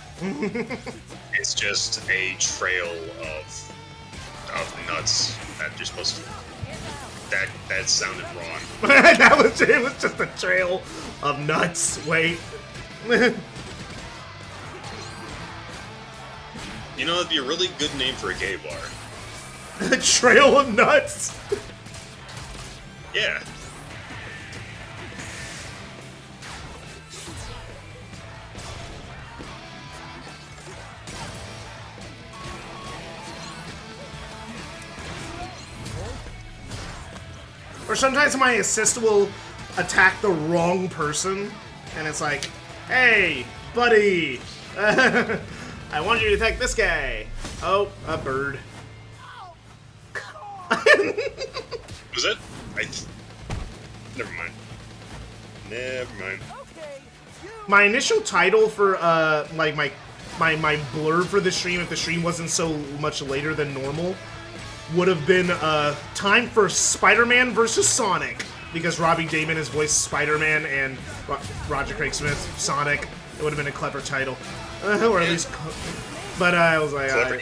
It's just a trail of nuts that you're supposed to... That sounded wrong. It was just a trail of nuts. Wait. You know, that'd be a really good name for a gay bar. A trail of nuts? Yeah. Or sometimes my assist will attack the wrong person, and it's like, hey, buddy, I want you to attack this guy. Oh, a bird. Was it? Never mind. Never mind. My initial title for, like, my blurb for the stream, if the stream wasn't so much later than normal, would have been time for Spider-Man versus Sonic, because Robbie Damon has voiced Spider-Man and Roger Craig Smith Sonic. It would have been a clever title, or at least. But I was like, Clever,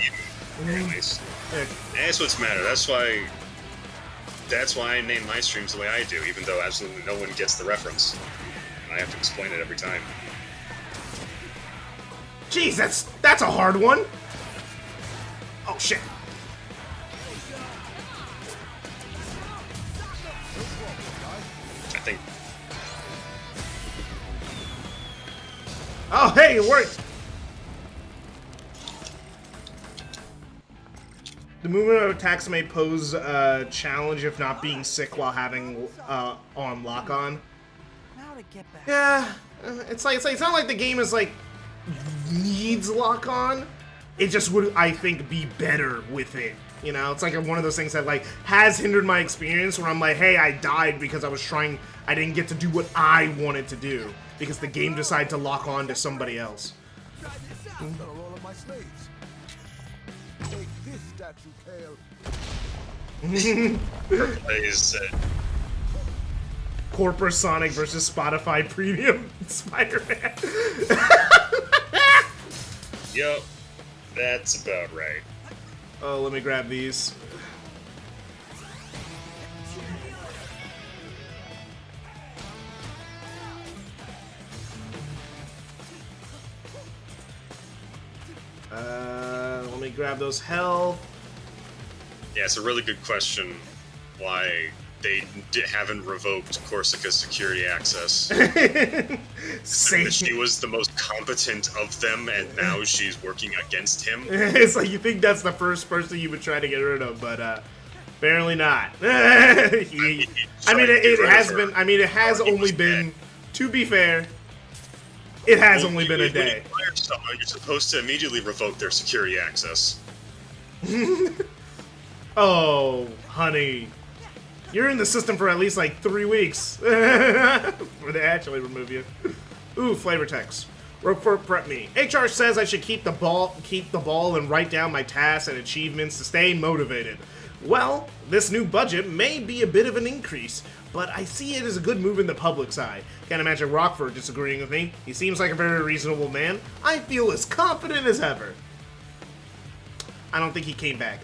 very nice. That's what's matter. That's why I name my streams the way I do, even though absolutely no one gets the reference. I I have to explain it every time. Jeez, that's a hard one. Oh shit. I think. Oh hey, it worked. The movement of attacks may pose a challenge if not being sick while having on lock-on. Now to get back. Yeah, it's not like the game is like needs lock-on. It just would, I think, be better with it. You know, it's like one of those things that like has hindered my experience where I'm like, hey, I died because I didn't get to do what I wanted to do because the game decided to lock on to somebody else. Try this out. They're all of my slaves. Take this statue, Kale. Plays Corporate Sonic versus Spotify Premium Spider-Man. Yup, that's about right. Oh, let me grab these. Let me grab those health. Yeah, it's a really good question why they haven't revoked Corsica's security access. That she was the most competent of them, and now she's working against him. It's like you think that's the first person you would try to get rid of, but apparently not. It has been. I mean, it has only been. To be fair, it has only been a day. When you fire someone, you're supposed to immediately revoke their security access. Oh, honey. You're in the system for at least like 3 weeks before they actually remove you. Ooh, flavor text. Roquefort prep me. HR says I should keep the ball and write down my tasks and achievements to stay motivated. Well, this new budget may be a bit of an increase, but I see it as a good move in the public's eye. Can't imagine Roquefort disagreeing with me. He seems like a very reasonable man. I feel as confident as ever. I don't think he came back.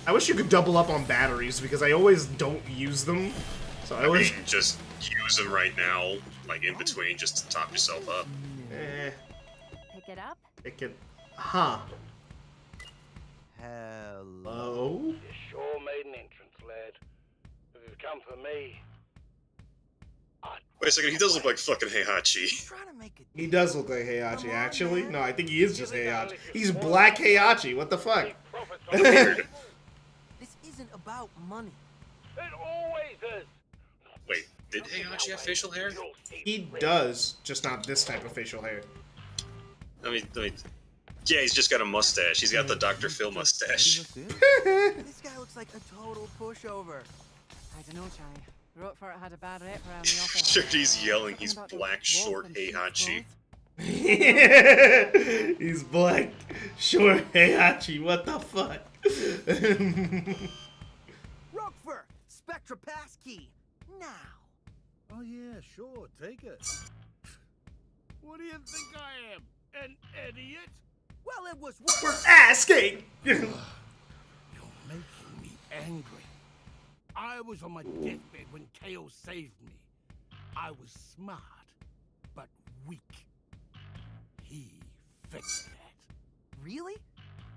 I wish you could double up on batteries because I always don't use them. So I always just use them right now, like in between, just to top yourself up. Pick it up? It can, huh? Hello. You sure made an entrance, lad. If you've come for me, Wait a second, he does look like fucking Heihachi. Trying to make it. He does look like Heihachi, actually. No, I think he is just Heihachi. He's Black Heihachi. What the fuck? This isn't about money. It always is. Wait, did Heihachi have facial hair? He does, just not this type of facial hair. I mean, yeah, he's just got a mustache. He's got the Dr. Phil mustache. This guy looks like a total pushover. I don't know, Charlie. Roquefort had a bad rep around the office. Sure, he's yelling. He's black, short Heihachi. He's black, short Heihachi. What the fuck? Roquefort, Spectra passkey, now. Oh yeah, sure, take it. What do you think I am? An idiot? Well, it was We're asking. You're making me angry. I was on my deathbed when Kale saved me. I was smart, but weak. He fixed that. Really?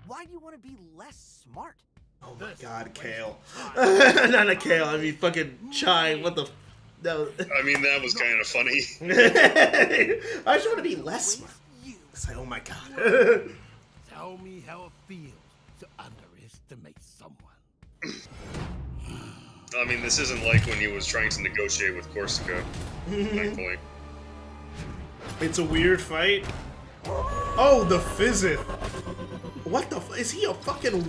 Why do you want to be less smart? Oh my god, Kale. Not a Kale, I mean fucking Chai. What the... No. I mean, that was kind of funny. I just want to be less smart. It's like, oh my god. Tell me how it feels to underestimate someone. I mean, this isn't like when he was trying to negotiate with Corsica, thankfully. It's a weird fight. Oh, the Fizzith. What the is he a fucking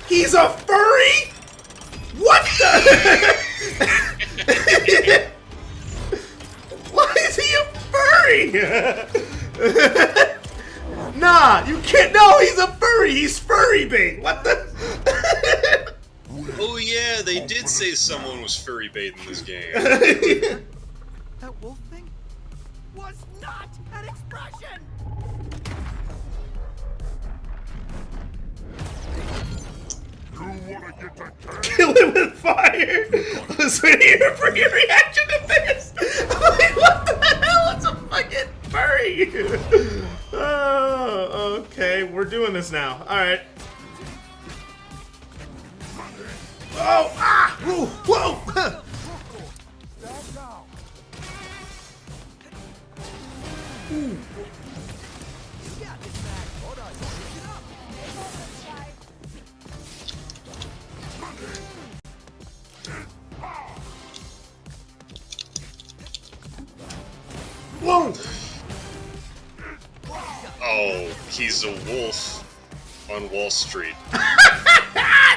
he's a furry? What the? Why is he a furry? Nah, you can't. No, he's a furry. He's furry bait. What the? Oh yeah, they did say someone was furry bait in this game. That wolf thing was not an expression! Kill him with fire! I was waiting for your reaction to this! I'm like, what the hell? It's a fucking furry! Oh, okay, we're doing this now. Alright. Oh! Ah! Whoa! Whoa! Ooh. Whoa! Oh, he's a wolf on Wall Street.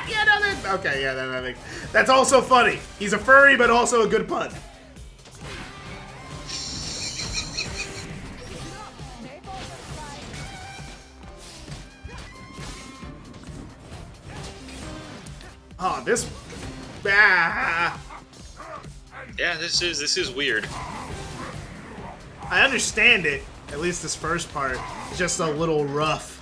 Yeah, no, okay, yeah, that's also funny. He's a furry, but also a good pun. Oh, this. Ah. Yeah, this is weird. I understand it. At least this first part. It's just a little rough.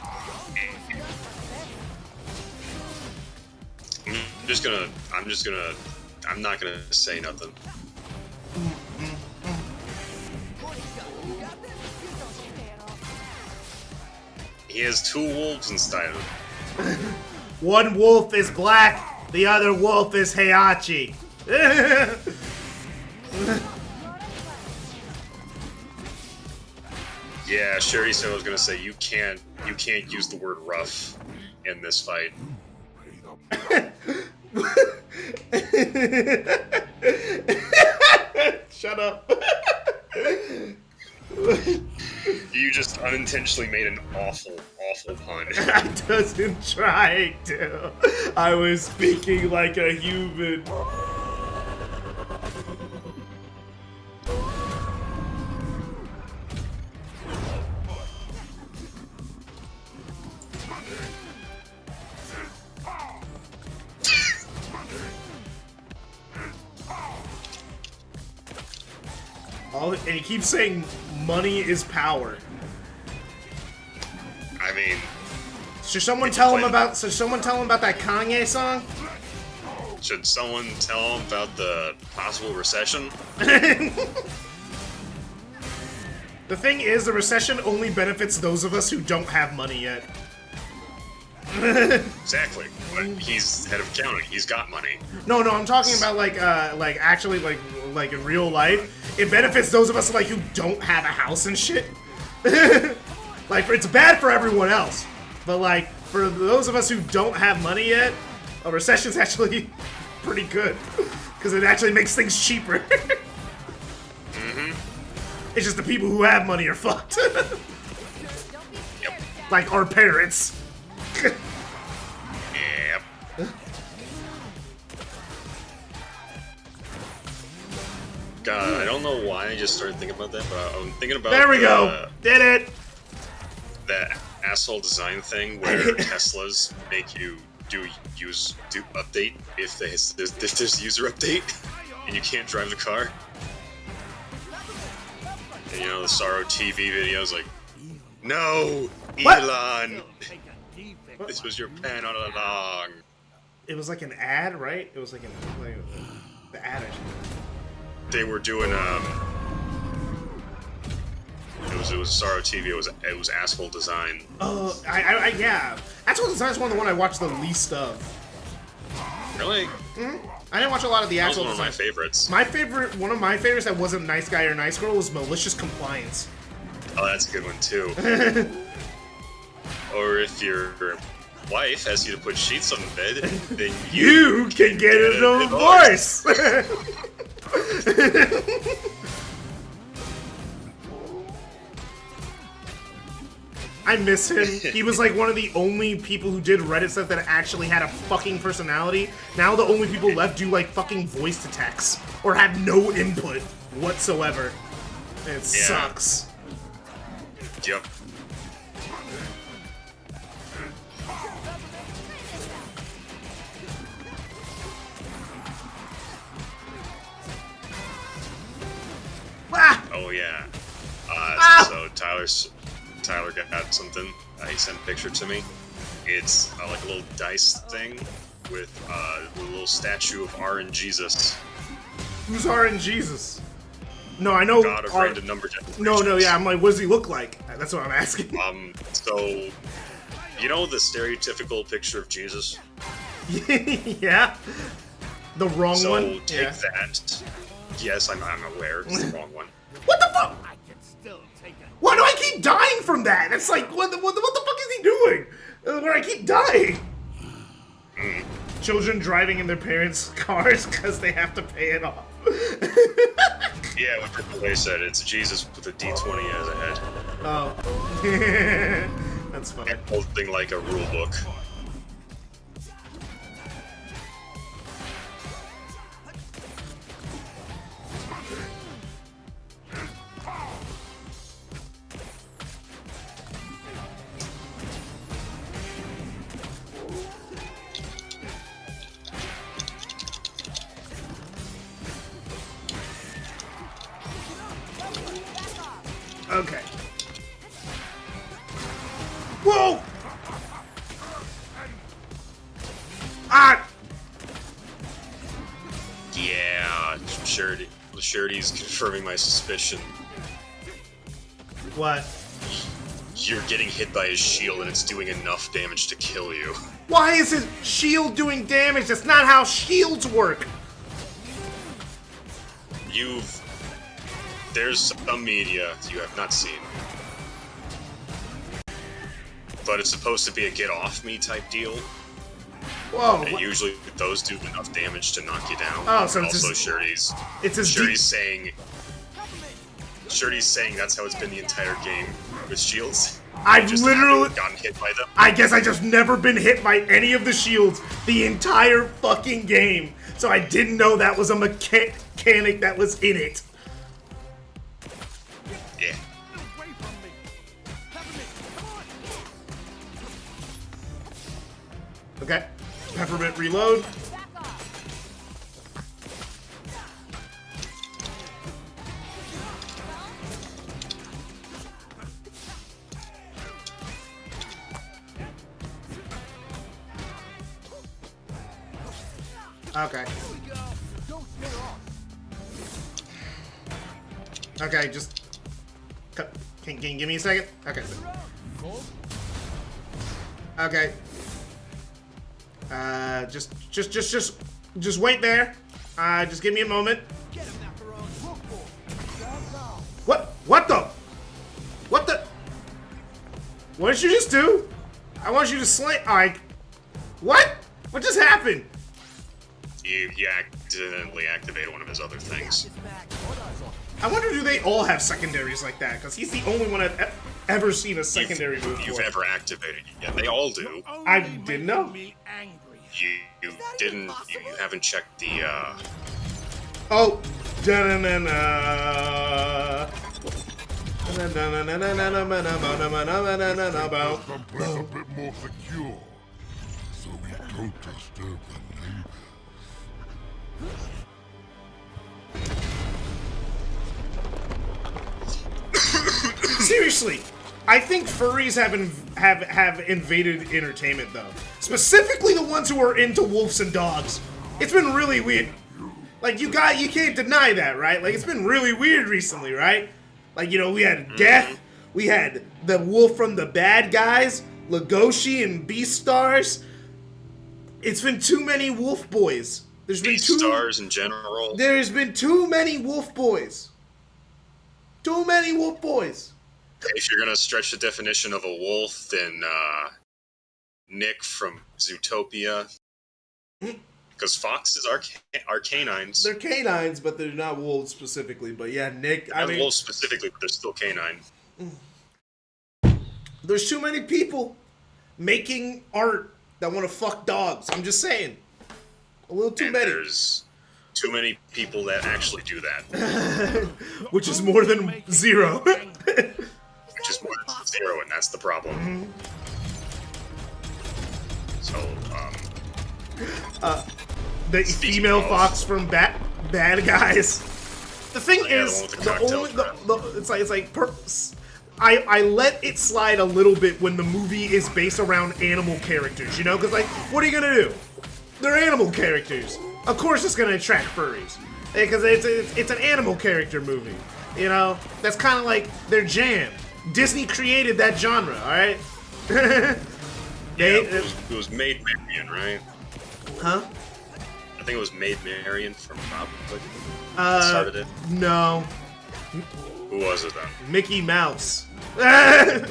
I'm not gonna say nothing. He has two wolves inside him. One wolf is black, the other wolf is Heihachi. Yeah, Sherry said I was gonna say you can't use the word rough in this fight. Shut up. You just unintentionally made an awful pun. I wasn't trying to. I was speaking like a human. And he keeps saying money is power. I mean, should someone tell him about that Kanye song? Should someone tell him about the possible recession? The thing is, the recession only benefits those of us who don't have money yet. Exactly. But he's head of accounting. He's got money. No, I'm talking about like actually like in real life. It benefits those of us like who don't have a house and shit. Like it's bad for everyone else, but like for those of us who don't have money yet, a recession's actually pretty good because it actually makes things cheaper. It's just the people who have money are fucked. Yep. Like our parents. Yep. God, I don't know why I just started thinking about that, but I'm thinking about. There we go. Did it. That asshole design thing where Teslas make you do update if there's user update and you can't drive the car. And, you know, the Sorrow TV videos like, no, What? Elon, this was your plan all along. It was like an ad, right? It was like the ad. They were doing It was Sorrow TV. It was Asshole Design. Oh, yeah. Asshole Design is one of the ones I watched the least of. Really? I didn't watch a lot of the That was Asshole one of my Design. favorites. One of my favorites that wasn't Nice Guy or Nice Girl was Malicious Compliance. Oh, that's a good one too. Or if your wife asks you to put sheets on the bed, then You can get a divorce. I miss him. He was like one of the only people who did Reddit stuff that actually had a fucking personality. Now the only people left do like fucking voice to text or have no input whatsoever. And it sucks. Yep. Ah! Oh yeah. So Tyler got something. He sent a picture to me. It's like a little dice thing with a little statue of R and Jesus. Who's RN Jesus? No, I know. God of random number generations. No, yeah. I'm like, what does he look like? That's what I'm asking. So, you know the stereotypical picture of Jesus? Yeah. The wrong So one. take that. Yes, I'm aware. It's the wrong one. What the fuck? I can still take it. Why do I keep dying from that? It's like, what the fuck is he doing? Where I keep dying? Children driving in their parents' cars because they have to pay it off. Yeah, what Triple A said, it's Jesus with a D20 as a head. Oh. That's funny. And holding like a rule book. Okay. Whoa! Ah! Yeah, Surety's confirming my suspicion. What? You're getting hit by his shield and it's doing enough damage to kill you. Why is his shield doing damage? That's not how shields work. There's some media you have not seen. But it's supposed to be a get off me type deal. Whoa. And usually those do enough damage to knock you down. Oh, so it's also his, Surety's it's his Surety's saying that's how it's been the entire game with shields. I've Just literally haven't gotten hit by them. I guess I just never been hit by any of the shields the entire fucking game. So I didn't know that was a mechanic that was in it. Yeah. Away from me. Peppermint, come on. Okay. Peppermint reload. Okay. Okay, just... Can you give me a second? Okay. Okay. Just wait there. Just give me a moment. What? What the? What the? What did you just do? I want you to slay. Alright. What? What just happened? You accidentally activated one of his other things. I wonder, do they all have secondaries like that? Because he's the only one I've ever seen a secondary move You've for. ever activated. Yeah, they all do. I didn't know. You didn't. You haven't checked the. Oh. Da-na-na-na. Da-na-na-na-na-na-na-na-na-na-na-na-na-na-na. Someplace a bit more secure, so we don't disturb the neighbors. Seriously, I think furries have invaded entertainment though. Specifically the ones who are into wolves and dogs. It's been really weird. Like you can't deny that, right? Like it's been really weird recently, right? Like, you know, we had Death, we had the wolf from the Bad Guys, Legoshi and Beastars. It's been too many wolf boys. There's been Beastars in general. There's been too many wolf boys. Too many wolf boys. If you're gonna stretch the definition of a wolf, then Nick from Zootopia. Because foxes are canines. They're canines, but they're not wolves specifically. But yeah, Nick. I mean, wolves specifically, but they're still canine. There's too many people making art that want to fuck dogs. I'm just saying. A little too many. There's too many people that actually do that. Which is more than zero. Which is more than zero, and that's the problem. So, the female fox from Bad Guys. The thing is, it's like I let it slide a little bit when the movie is based around animal characters, you know? Because, like, what are you gonna do? They're animal characters. Of course it's gonna attract furries. Because it's an animal character movie. You know? That's kind of like their jam. Disney created that genre, alright? It was Maid Marian, right? Huh? I think it was Maid Marian from Robin Hood. Started it. No. Who was it then? Mickey Mouse. I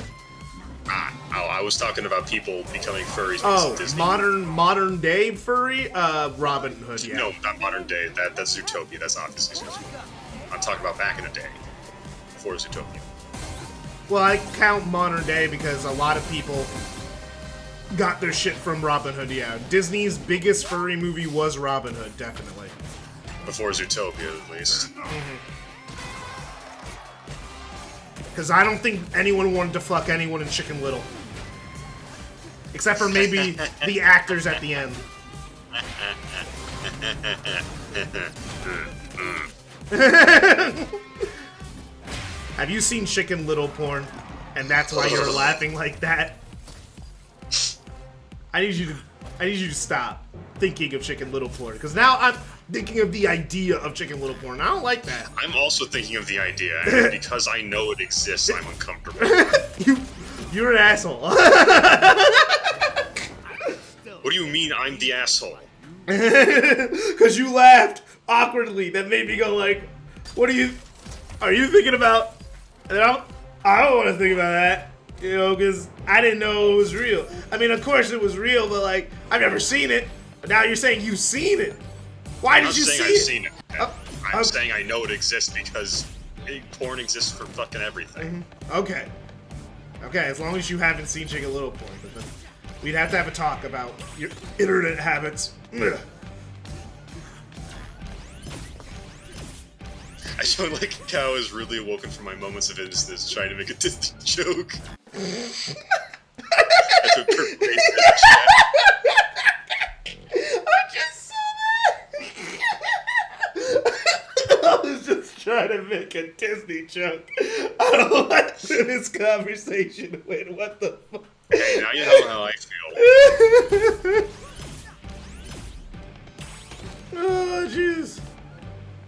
was talking about people becoming furries. Oh, Disney. modern day furry? Robin Hood, yeah. No, not modern day. That's Zootopia. That's obviously Zootopia. I'm talking about back in the day, before Zootopia. Well, I count modern day because a lot of people got their shit from Robin Hood, yeah. Disney's biggest furry movie was Robin Hood, definitely. Before Zootopia, at least. Because I don't think anyone wanted to fuck anyone in Chicken Little. Except for maybe the actors at the end. Have you seen Chicken Little porn? And that's why you're laughing like that? I need you to stop thinking of Chicken Little porn. Because now I'm thinking of the idea of Chicken Little porn. I don't like that. I'm also thinking of the idea, and because I know it exists, I'm uncomfortable. You're an asshole. What do you mean I'm the asshole? Because you laughed awkwardly. That made me go like, are you thinking about? And I don't want to think about that. You know, because I didn't know it was real. I mean, of course it was real, but like, I've never seen it. But now you're saying you've seen it. Why did you see it? I'm saying I've seen it. I'm saying I know it exists because porn exists for fucking everything. Okay. Okay, as long as you haven't seen Chicken Little porn, but then we'd have to have a talk about your internet habits. Ugh. I don't like how I was really awoken from my moments of innocence trying to make a Disney joke. That's what Purple Haze said in chat. I just saw that! I was just trying to make a Disney joke. I don't like this conversation. Wait, what the fuck? Hey, now you know how I feel. Oh, jeez.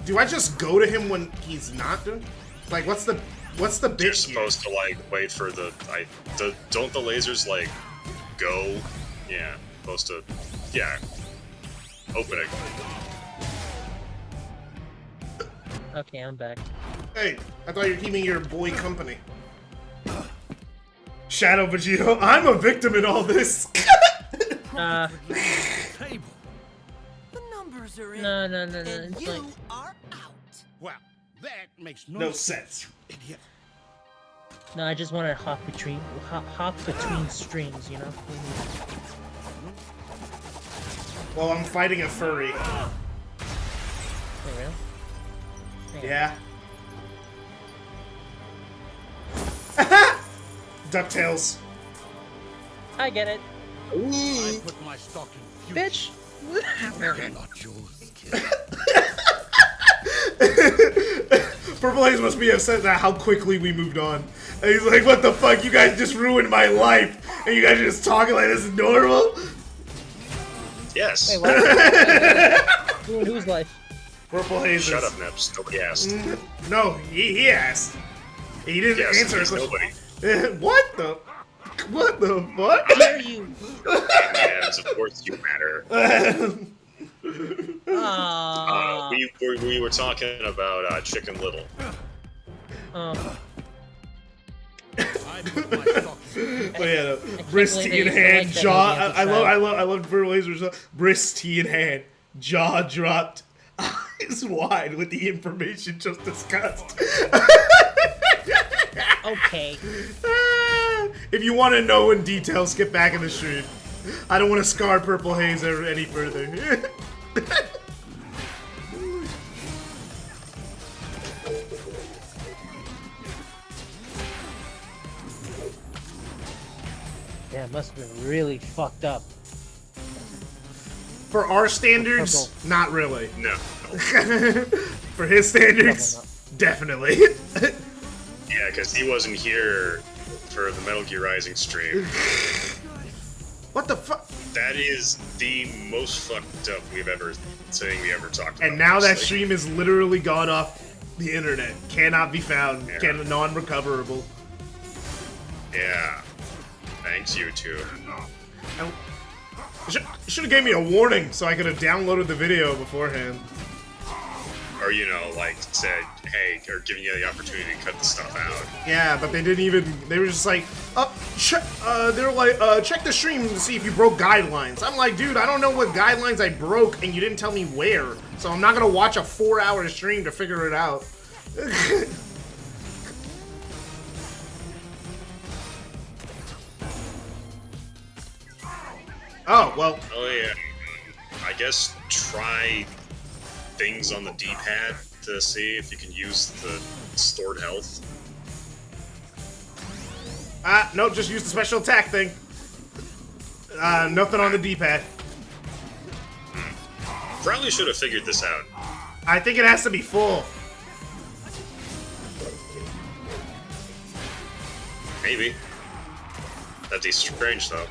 Do I just go to him when he's not doing? Like, what's the bit? You're supposed to like wait for don't the lasers like go? Yeah, supposed to. Yeah, open it. Okay, I'm back. Hey, I thought you were keeping your boy company. Shadow Vegito, I'm a victim in all this. The numbers are in. No. And It's you like, are out. Well, that makes No sense. Idiot. no, I just wanted to hop between strings, you know. Well, I'm fighting a furry. Oh, really? Yeah. DuckTales. I get it, I put my stock in bitch. They're not yours, kid. Purple Haze must be upset at how quickly we moved on. And he's like, what the fuck? You guys just ruined my life. And you guys are just talking like this is normal? Yes. Wait, what? Whose life? Purple Haze. Shut up, Neps. Nobody asked. No, he asked. He didn't Yes, answer a he's question. nobody. What the fuck? How dare you? Yes, of course you matter. Aww. We were talking about Chicken Little. Oh. I put my stock in Oh yeah, no. believe Bristy that in you hand, like that jaw. movie as a I love Purple Haze. Bristy in hand, jaw dropped, eyes wide with the information just discussed. Okay. If you want to know in detail, skip back in the stream. I don't want to scar Purple Haze any further. Yeah, it must have been really fucked up. For our standards, Purple. not really. No. For his standards, Probably definitely. Yeah, because he wasn't here for the Metal Gear Rising stream. What the fuck? That is the most fucked up thing we ever talked about. And now that honestly. stream is literally gone off the internet. Cannot be found. Yeah. Non-recoverable. Yeah. Thanks, YouTube. Should have gave me a warning so I could have downloaded the video beforehand. Or, you know, like, said, hey, or giving you the opportunity to cut the stuff out. Yeah, but they didn't even. They were just like, they're like, check the stream to see if you broke guidelines. I'm like, dude, I don't know what guidelines I broke, and you didn't tell me where. So I'm not gonna watch a 4-hour stream to figure it out. Oh, well. Oh, yeah. I guess try things on the D-pad to see if you can use the stored health. No, just use the special attack thing. Nothing on the D-pad. Probably should have figured this out. I think it has to be full. Maybe. That'd be strange, though.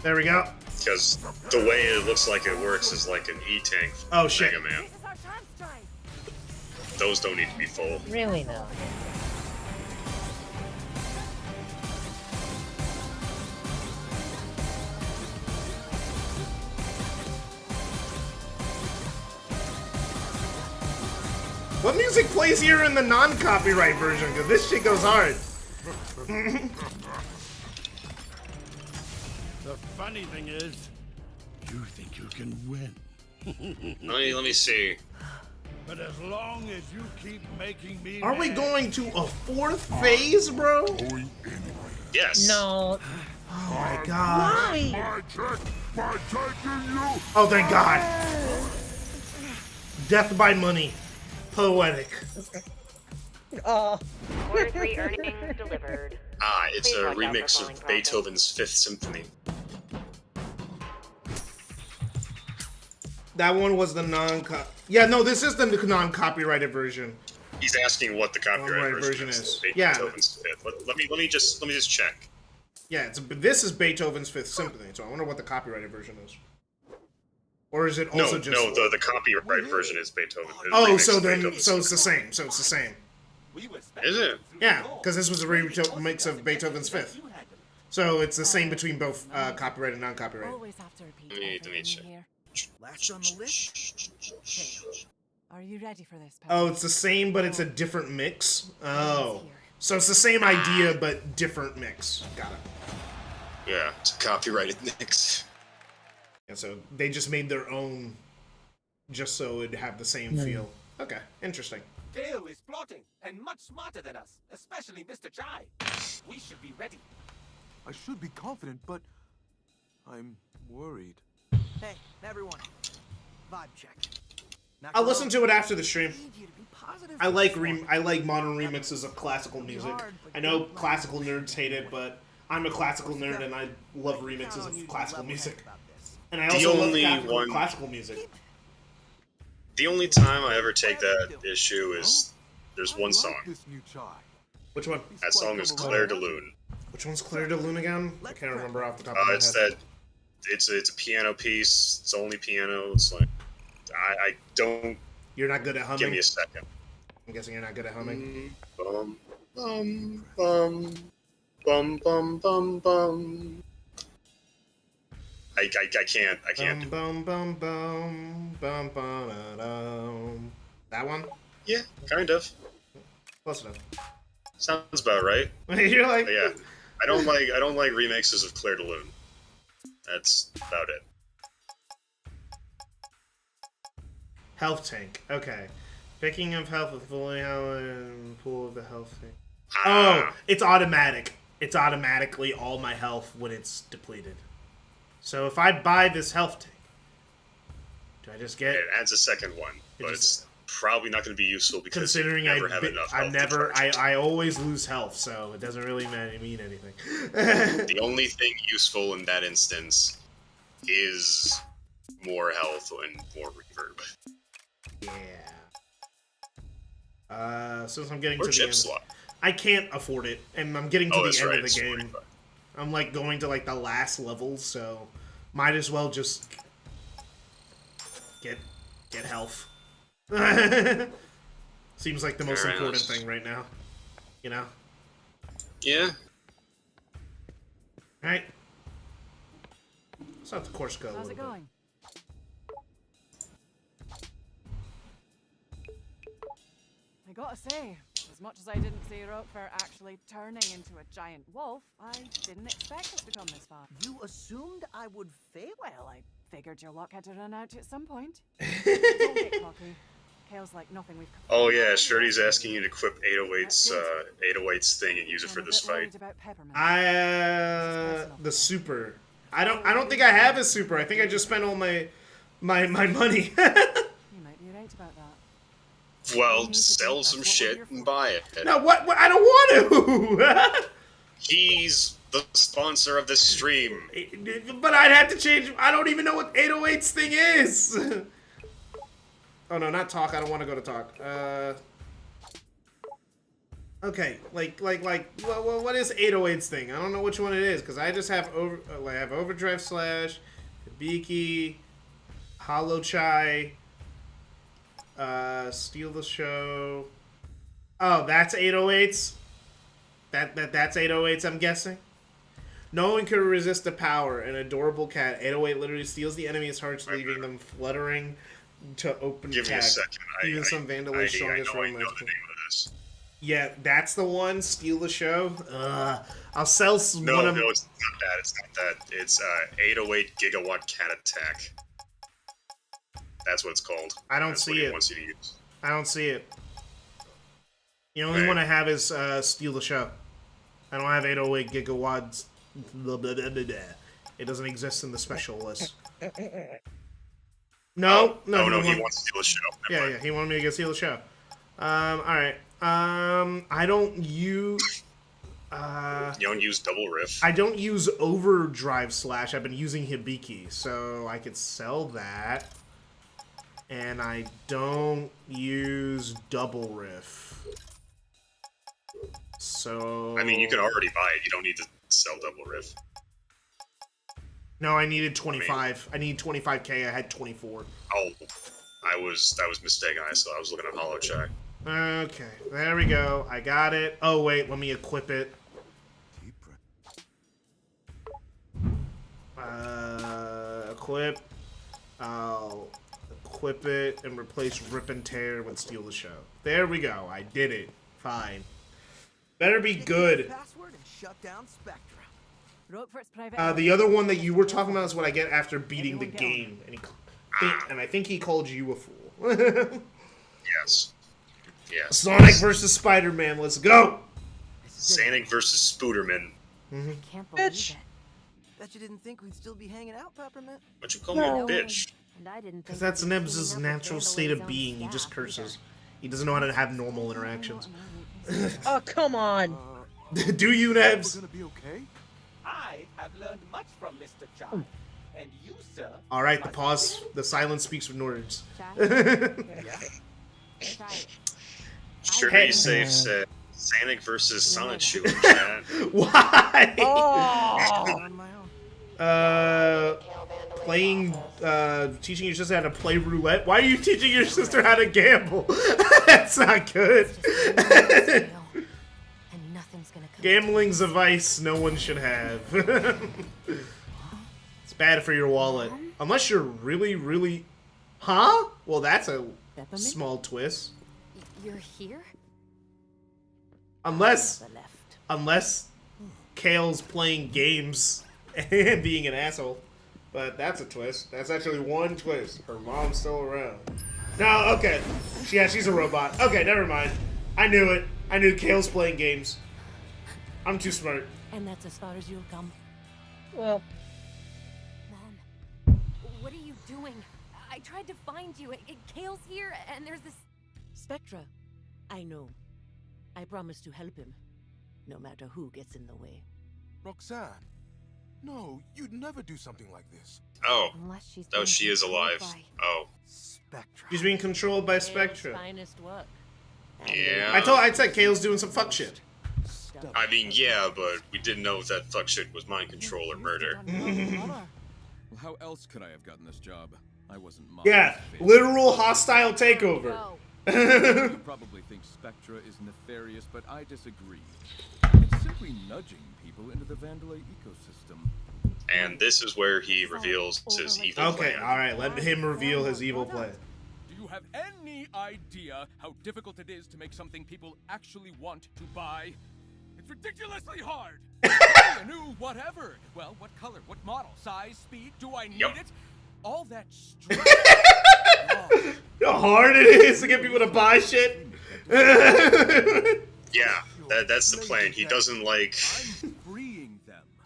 There we go. Because the way it looks like it works is like an E-tank from Oh, shit. Mega Man. Those don't need to be full. Really now. What music plays here in the non-copyright version? Because this shit goes hard. The funny thing is, you think you can win. Let me see. But as long as you keep making me Are we mad, going to a 4th phase, bro? Yes. No. Oh my god. Why? Oh, thank god. Death by money. Poetic. Quarter 3 earnings delivered. Ah, it's Please a watch out for remix falling of Beethoven's Fifth Symphony. That one was the Yeah, no, this is the non-copyrighted version. He's asking what the copyright Right, version is. Yeah. Beethoven's Fifth. Let me just check. Yeah, this is Beethoven's Fifth Symphony, so I wonder what the copyrighted version is. Or is it also just... No, the copyright version is Beethoven. Oh, remix so of then, Beethoven's so it's the Fifth. same. So it's the same. Is it? Yeah, because this was a remix of Beethoven's Fifth. So it's the same between both copyright and non-copyright. Let me check. Last on the list. Are you ready for this? Oh, it's the same, but it's a different mix. Oh, so it's the same idea, but different mix. Got it. Yeah, it's a copyrighted mix. And so they just made their own, just so it'd have the same feel. Okay, interesting. Dale is plotting, and much smarter than us, especially Mr. Chai. We should be ready. I should be confident, but I'm worried. Hey, everyone. Vibe check. I'll listen to it after the stream. I like modern remixes of classical music. I know classical nerds hate it, but I'm a classical nerd and I love remixes of classical music. And I also love classical music. The only time I ever take that issue is there's one song. Which one? That song is Claire de Lune. Which one's Claire de Lune again? I can't remember off the top of my It's head. that. It's a piano piece. It's only piano. It's like I don't. You're not good at humming? Give me a second. I'm guessing you're not good at humming. Bum bum bum bum bum bum bum. I can't. Bum bum bum bum bum bum. That one? Yeah, kind of. Close enough. Sounds about right. You're like, But yeah, I don't like remixes of Claire de Lune. That's about it. Health tank. Okay. Picking of health with fully health and pool of the health tank. Ah. Oh, it's automatic. It's automatically all my health when it's depleted. So if I buy this health tank, do I just get? It adds a second one, but it's probably not going to be useful because considering you never have enough health. I always lose health, so it doesn't really mean anything. The only thing useful in that instance is more health and more reverb. Yeah. Since I'm getting Or to the chip end, slot. I can't afford it, and I'm getting to the end of the game. I'm like going to like the last level, so might as well just get health. Seems like the most important thing right now. You know? Yeah. Alright. Let's let the course go a How's little it bit. going? I gotta say, as much as I didn't see Rockford actually turning into a giant wolf, I didn't expect us to come this far. You assumed I would fail? Well, I figured your luck had to run out at some point. Don't get cocky. Kale's like nothing we've... Oh yeah, Shirley's asking you to equip 808's thing and use it for this fight. The super. I don't think I have a super. I think I just spent all my money. You might be right about that. Well, sell some shit and buy it. No, what? I don't want to. He's the sponsor of this stream. But I'd have to change. I don't even know what 808's thing is. Oh no, not talk. I don't want to go to talk. Okay, like, what is 808's thing? I don't know which one it is because I just have Overdrive Slash, Hibiki, Hollow Chai, Steal the Show. Oh, that's 808's. That's 808's. I'm guessing. No one can resist the power. An adorable cat. 808 literally steals the enemy's hearts, leaving them fluttering to open Give me a second. Even some vandalism strongest I know the name romance. of this. Yeah, that's the one. Steal the Show. I'll sell No, one of. no, it's not that. It's not that. It's 808 Gigawatt Cat Attack. That's what it's called. I don't That's see what he it. wants you to use. I don't see it. The only one I have is Steal the Show. I don't have 808 gigawatts. Blah, blah, blah, blah, blah. It doesn't exist in the special list. No, he wants to steal the show. Yeah, he wanted me to get Steal the Show. Alright. I don't use... you don't use Double Riff? I don't use Overdrive Slash. I've been using Hibiki, so I could sell that. And I don't use Double Riff. So... I mean, you can already buy it. You don't need to sell Double Riff. No, I needed 25. I need 25k. I had 24. Oh, that was mistaken. I was looking at Hollow Chai. Okay, there we go. I got it. Oh wait, let me equip it. Equip. I'll equip it and replace Rip and Tear with Steal the Show. There we go. I did it. Fine. Better be good. Password and shut down Spectra. The other one that you were talking about is what I get after beating the game, and I think he called you a fool. Yes. Yes. Sonic versus Spider-Man. Let's go. Sonic versus Spooderman. Can't believe it. Bet you didn't think we'd still be hanging out, Peppermint. Why'd you call me a bitch? Because that's Nebs' natural state of being. He just curses. He doesn't know how to have normal interactions. Oh, come on. Do you, Nebs? Gonna be okay? I have learned much from Mr. Chai. And you, sir. Alright, the pause. The silence speaks with words. Shirley Safe said Sonic versus Sonic Shoe in chat. Why? Oh. Playing, teaching your sister how to play roulette? Why are you teaching your sister how to gamble? That's not good. Gambling's a vice no one should have. It's bad for your wallet. Unless you're really, really... Huh? Well, that's a small twist. You're here? Unless Kale's playing games and being an asshole. But that's a twist. That's actually one twist. Her mom's still around. No, okay. Yeah, she's a robot. Okay, never mind. I knew it. I knew Kale's playing games. I'm too smart. And that's as far as you'll come. Well, Mom, what are you doing? I tried to find you. Kale's here, and there's this... Spectra. I know. I promise to help him, no matter who gets in the way. Roxanne, no, you'd never do something like this. Oh, Unless she's oh, she is alive. Oh, Spectra. She's being controlled by Spectra. Finest work. yeah. I said Kale's doing some fuck shit. I mean, yeah, but we didn't know if that fuck shit was mind control or murder. Well, how else could I have gotten this job? I wasn't Mom's Yeah, favorite. literal hostile takeover. You probably think Spectra is nefarious, but I disagree. It's simply nudging people into the Vandalay ecosystem. And this is where he reveals his evil Okay, plan. alright, let him reveal his evil plan. Do you have any idea how difficult it is to make something people actually want to buy? It's ridiculously hard. A new whatever. Well, what color, what model, size, speed? Do I need it? All that stress. You know how hard it is to get people to buy shit? Yeah, that's the plan. He doesn't like...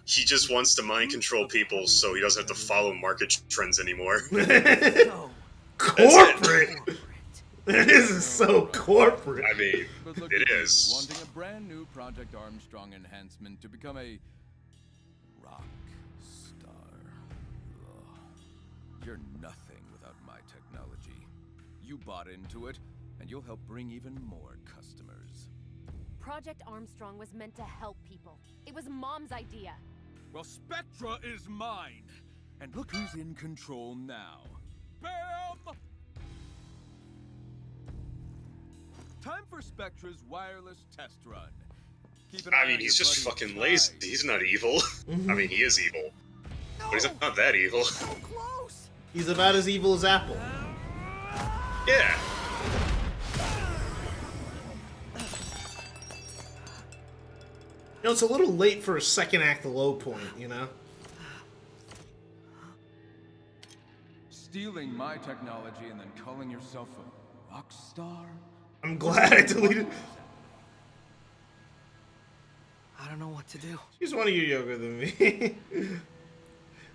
He just wants to mind control people so he doesn't have to follow market trends anymore. Corporate! This is so corporate. I mean, it is. Wanting a brand new Project Armstrong enhancement to become a rock star. Ugh. You're nothing without my technology. You bought into it, and you'll help bring even more customers. Project Armstrong was meant to help people. It was Mom's idea. Well, Spectra is mine, and look who's in control now. Bam! Time for Spectra's wireless test run. Keep an eye I on mean, your he's just buddy's fucking lazy. eyes. He's not evil. I mean, he is evil. But he's not that evil. He's about as evil as Apple. Yeah. You know, it's a little late for a second act low point, you know? Stealing my technology and then calling yourself a rock star? I'm glad I deleted. I don't know what to do. She's 1 year younger than me.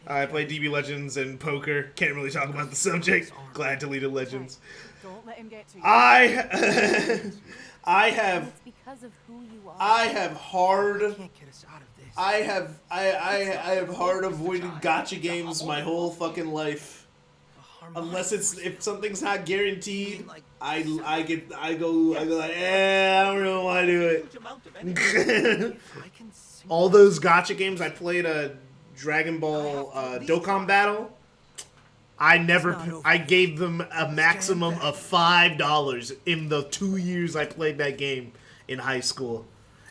I play DB Legends and poker. Can't really talk about the subject. Glad deleted Legends. Don't let him get to you. I have It's because of who you are. I have hard Can't get us out of this. I have hard avoided gotcha games my whole fucking life. Unless if something's not guaranteed, I go like, I don't really want to do it. All those gotcha games I played Dragon Ball Dokkan Battle. I gave them a maximum of $5 in the 2 years I played that game in high school.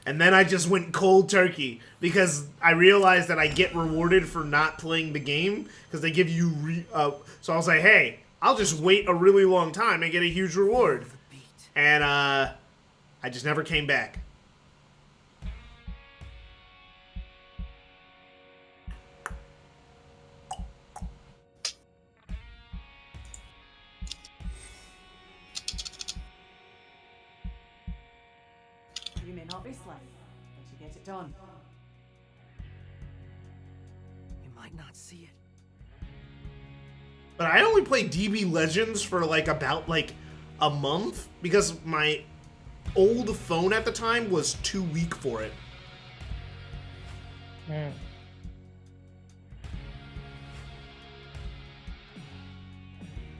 And then I just went cold turkey because I realized that I get rewarded for not playing the game because they give you so I was like, hey, I'll just wait a really long time and get a huge reward. And I just never came back. You may not be slim, but you get it done. You might not see it. But I only played DB Legends for like about a month because my old phone at the time was too weak for it.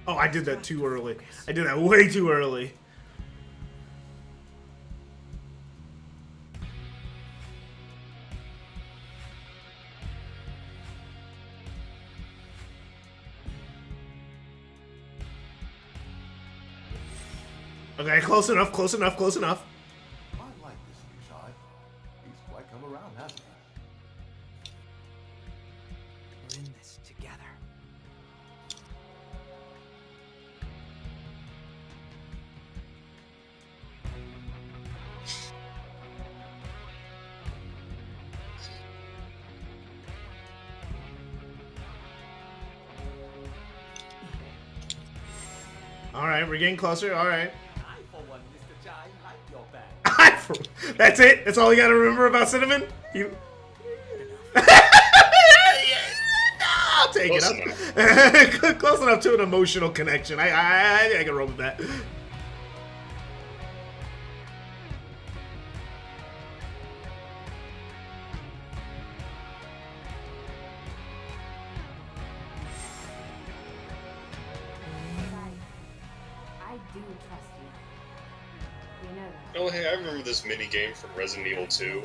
Oh, I did that too early. I did that way too early. Okay, close enough, close enough, close enough. I like this new side. He's quite come around, hasn't he? We're in this together. All right, we're getting closer. All right. I, for one, Mr. Chai, like your bag. That's it. That's all you gotta remember about Cinnamon. You. I'll take Close it up. Close enough to an emotional connection. I can roll with that. I do trust you. You know that. Oh, hey, I remember this mini game from Resident Evil 2.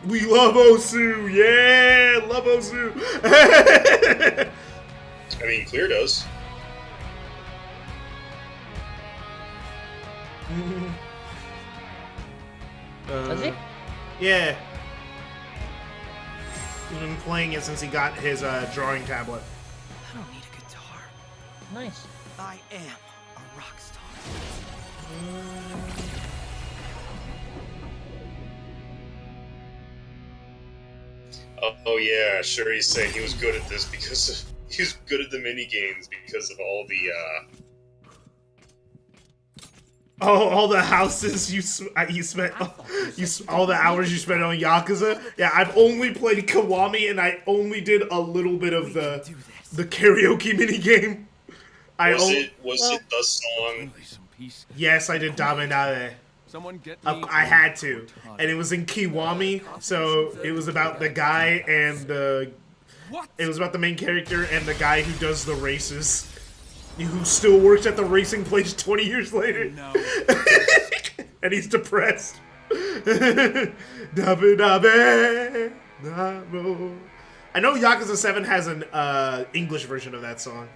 We love Osu! Yeah! Love Osu! I mean, Clear does. Does he? Yeah. He's been playing it since he got his drawing tablet. I don't need a guitar. Nice. I am a rock star. Oh yeah, sure. He's saying he was good at this because he was good at the mini games because of all the Oh, all the houses you spent, all the hours you spent on Yakuza. Yeah, I've only played Kiwami, and I only did a little bit of the karaoke mini game. Was it the song? Yes, I did Daminare. Someone get I had to, and it was in Kiwami, so it was about the guy and the. It was about the main character and the guy who does the races, who still works at the racing place 20 years later. No. And he's depressed. I know Yakuza 7 has an English version of that song.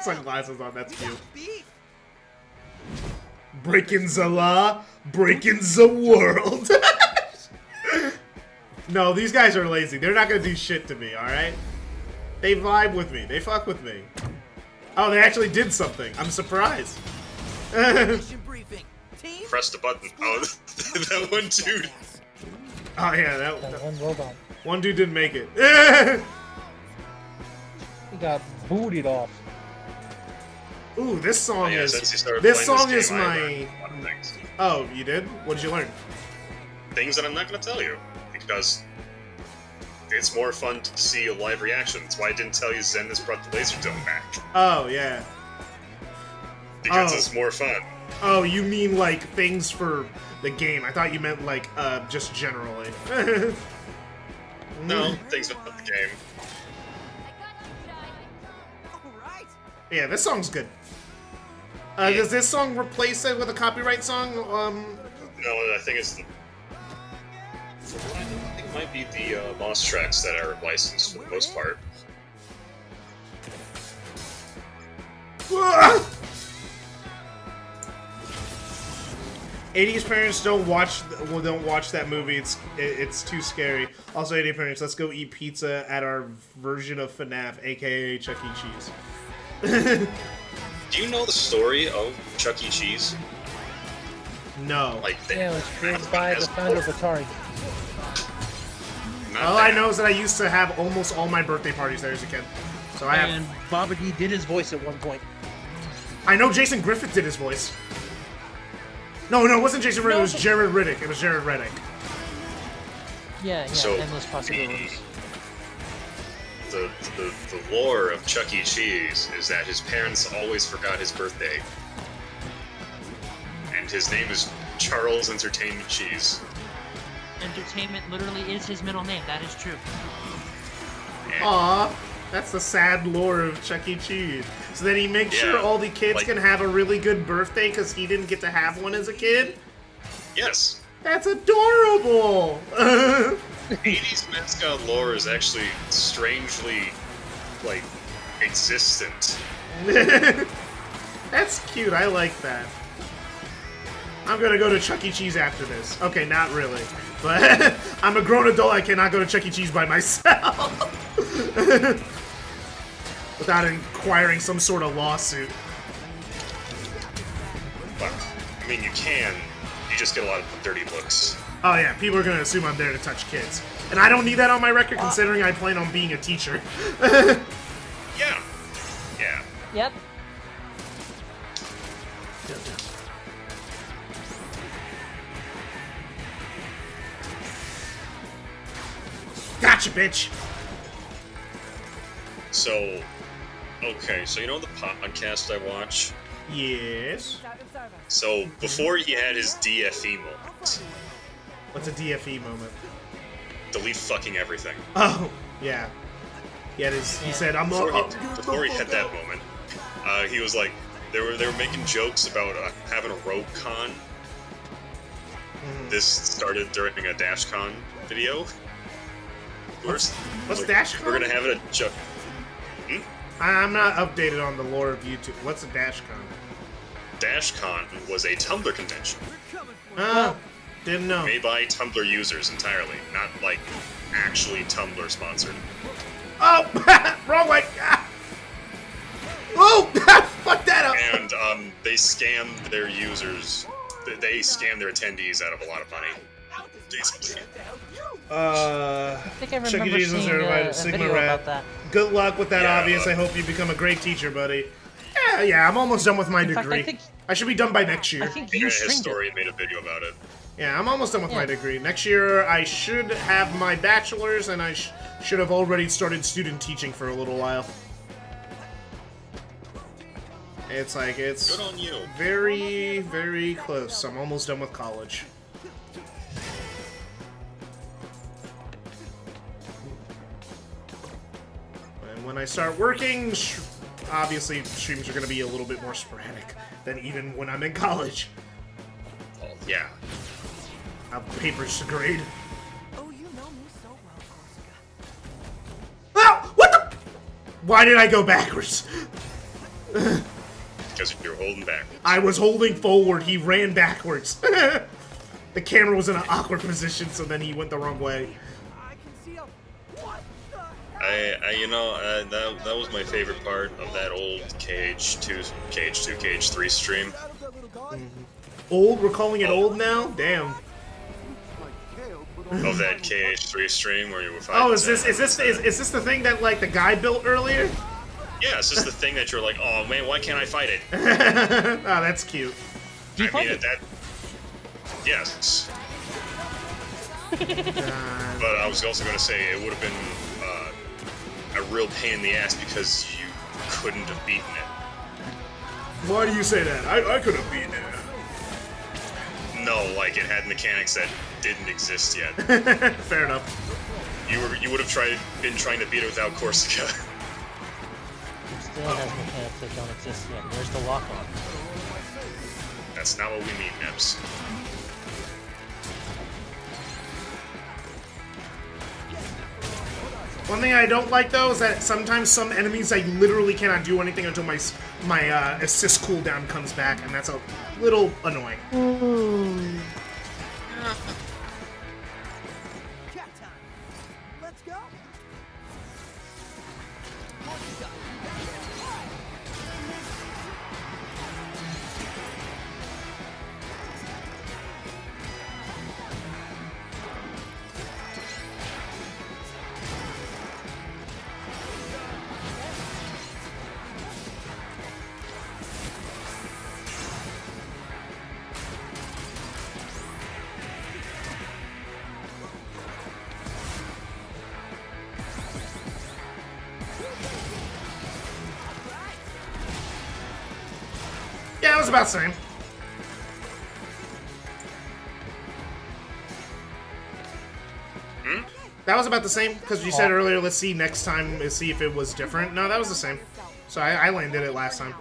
Sunglasses on, that's cute. Breaking the law, breaking the world. No, these guys are lazy. They're not gonna do shit to me, alright? They vibe with me. They fuck with me. Oh, they actually did something. I'm surprised. Press the button. Oh, that one dude. Oh yeah, that one robot. One dude didn't make it. He got booted off. Ooh, this song yeah, is. This song game, is I my. learned a lot of things. Oh, you did? What did you learn? Things that I'm not going to tell you because it's more fun to see a live reaction. That's why I didn't tell you Zen has brought the laser dome back. Oh yeah. Because it's more fun. Oh, you mean like things for the game? I thought you meant like just generally. No, things about the game. Yeah, this song's good. Does this song replace it with a copyright song? No, I think it's the. I think it might be the Lost tracks that are licensed for the most part. 80s parents don't watch that movie. It's too scary. Also, 80s parents, let's go eat pizza at our version of FNAF, aka Chuck E. Cheese. Do you know the story of Chuck E. Cheese? No. Like yeah, it was created by the founder of Atari. All I know is that I used to have almost all my birthday parties there as a kid. So I have. And Baba D did his voice at one point. I know Jason Griffith did his voice. No, it wasn't Jason Riddick. It was Jared Riddick. It was Jared Riddick. Yeah, So, endless possibilities. The lore of Chuck E. Cheese is that his parents always forgot his birthday. And his name is Charles Entertainment Cheese. Entertainment literally is his middle name. That is true. Aw, that's the sad lore of Chuck E. Cheese. So then he makes sure all the kids can have a really good birthday because he didn't get to have one as a kid? Yes. That's adorable! 80s mascot lore is actually strangely, like, existent. That's cute, I like that. I'm gonna go to Chuck E. Cheese after this. Okay, not really. But I'm a grown adult, I cannot go to Chuck E. Cheese by myself. Without inquiring some sort of lawsuit. But, I mean, you can. You just get a lot of dirty looks. Oh yeah, people are gonna assume I'm there to touch kids. And I don't need that on my record considering I plan on being a teacher. Yeah. Yeah. Yep. Gotcha, bitch! So, okay, so you know the podcast I watch? Yes. So, before he had his DFE moment. What's a DFE moment? Delete fucking everything. Oh, yeah. He said, "I'm before he had that moment, he was like, they were making jokes about having a Rogue Con. This started during a DashCon video. Of course, what's like, DashCon? We're gonna have it at I'm not updated on the lore of YouTube. What's a DashCon? DashCon was a Tumblr convention. Didn't know. Made by Tumblr users entirely, not like actually Tumblr sponsored. Oh, wrong way. Oh, fuck that up. And they scammed their users. They scammed their attendees out of a lot of money. Basically. I think I remember seeing a video about that. Good luck with that, Obvious. I hope you become a great teacher, buddy. Yeah, I'm almost done with my degree. I should be done by next year. I think you streamed Historian made a video about it. Yeah, I'm almost done with my degree. Next year, I should have my bachelor's, and I should have already started student teaching for a little while. It's like, it's good on you. Very, very close. I'm almost done with college. And when I start working, obviously streams are going to be a little bit more sporadic than even when I'm in college. Oh, yeah. I have papers to grade. Oh, you know me so well, Corsica. Oh, what the? Why did I go backwards? Because you're holding back. I was holding forward. He ran backwards. The camera was in an awkward position, so then he went the wrong way. That was my favorite part of that old KH2, KH3 stream. Old? We're calling it old now? Damn. Of that KH3 stream where you were fighting. Oh, is this the thing that like the guy built earlier? Yeah, it's just the thing that you're like, oh man, why can't I fight it? Oh, that's cute. I mean, yes. But I was also going to say it would have been a real pain in the ass because you couldn't have beaten it. Why do you say that? I could have beaten it. No, like it had mechanics that didn't exist yet. Fair enough. You would have been trying to beat it without Corsica. Still has mechanics that don't exist yet. Where's the lock-on? That's not what we mean, Nebs. One thing I don't like though is that sometimes some enemies I literally cannot do anything until my assist cooldown comes back, and that's a little annoying. Let's go. Yeah, it was about the same. That was about the same, because you said earlier, let's see next time, let's see if it was different. No, that was the same. So I landed it last time.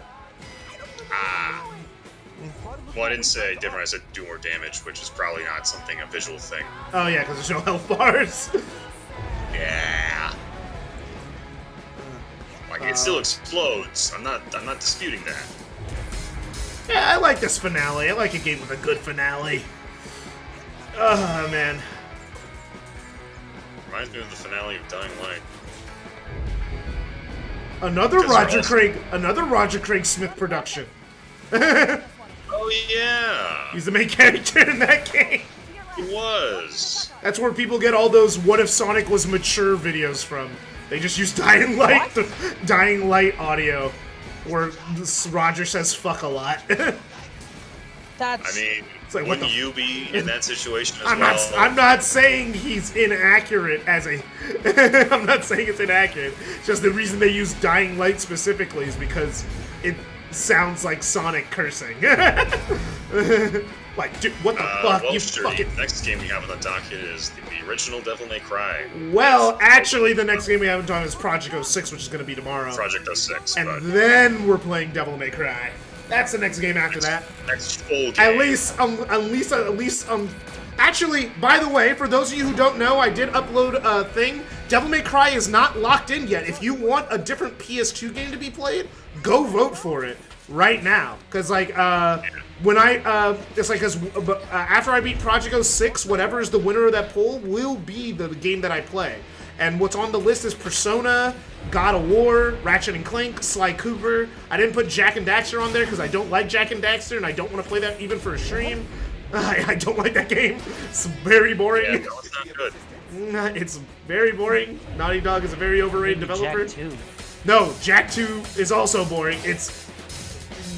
Well, I didn't say different, I said do more damage, which is probably not something, a visual thing. Oh yeah, because there's no health bars. Yeah. Like, it still explodes. I'm not disputing that. Yeah, I like this finale. I like a game with a good finale. Oh, man. Reminds me of the finale of Dying Light. Another Roger Craig Smith production. Oh yeah! He's the main character in that game. He was. That's where people get all those "What if Sonic was mature" videos from. They just use Dying Light audio, where Roger says "fuck" a lot. That's. I mean, like, wouldn't you be in that situation as well? I'm not saying he's inaccurate as a. I'm not saying it's inaccurate. Just the reason they use Dying Light specifically is because it sounds like Sonic cursing. Like, dude, what the fuck? Well, You sure, fucking... the next game we have on the docket is the original Devil May Cry. Well, actually, the next game we haven't done is Project 06, which is going to be tomorrow. Project 06, And but then we're playing Devil May Cry. That's the next game after that. next full game. At least, actually, by the way, for those of you who don't know, I did upload a thing. Devil May Cry is not locked in yet. If you want a different PS2 game to be played, go vote for it right now. Because, like, when it's like, after I beat Project 06, whatever is the winner of that poll will be the game that I play. And what's on the list is Persona, God of War, Ratchet and Clank, Sly Cooper. I didn't put Jak and Daxter on there because I don't like Jak and Daxter and I don't want to play that even for a stream. I don't like that game. It's very boring. Yeah, no, it's not good. It's very boring. Naughty Dog is a very overrated developer. Jak 2. No, Jak 2 is also boring. It's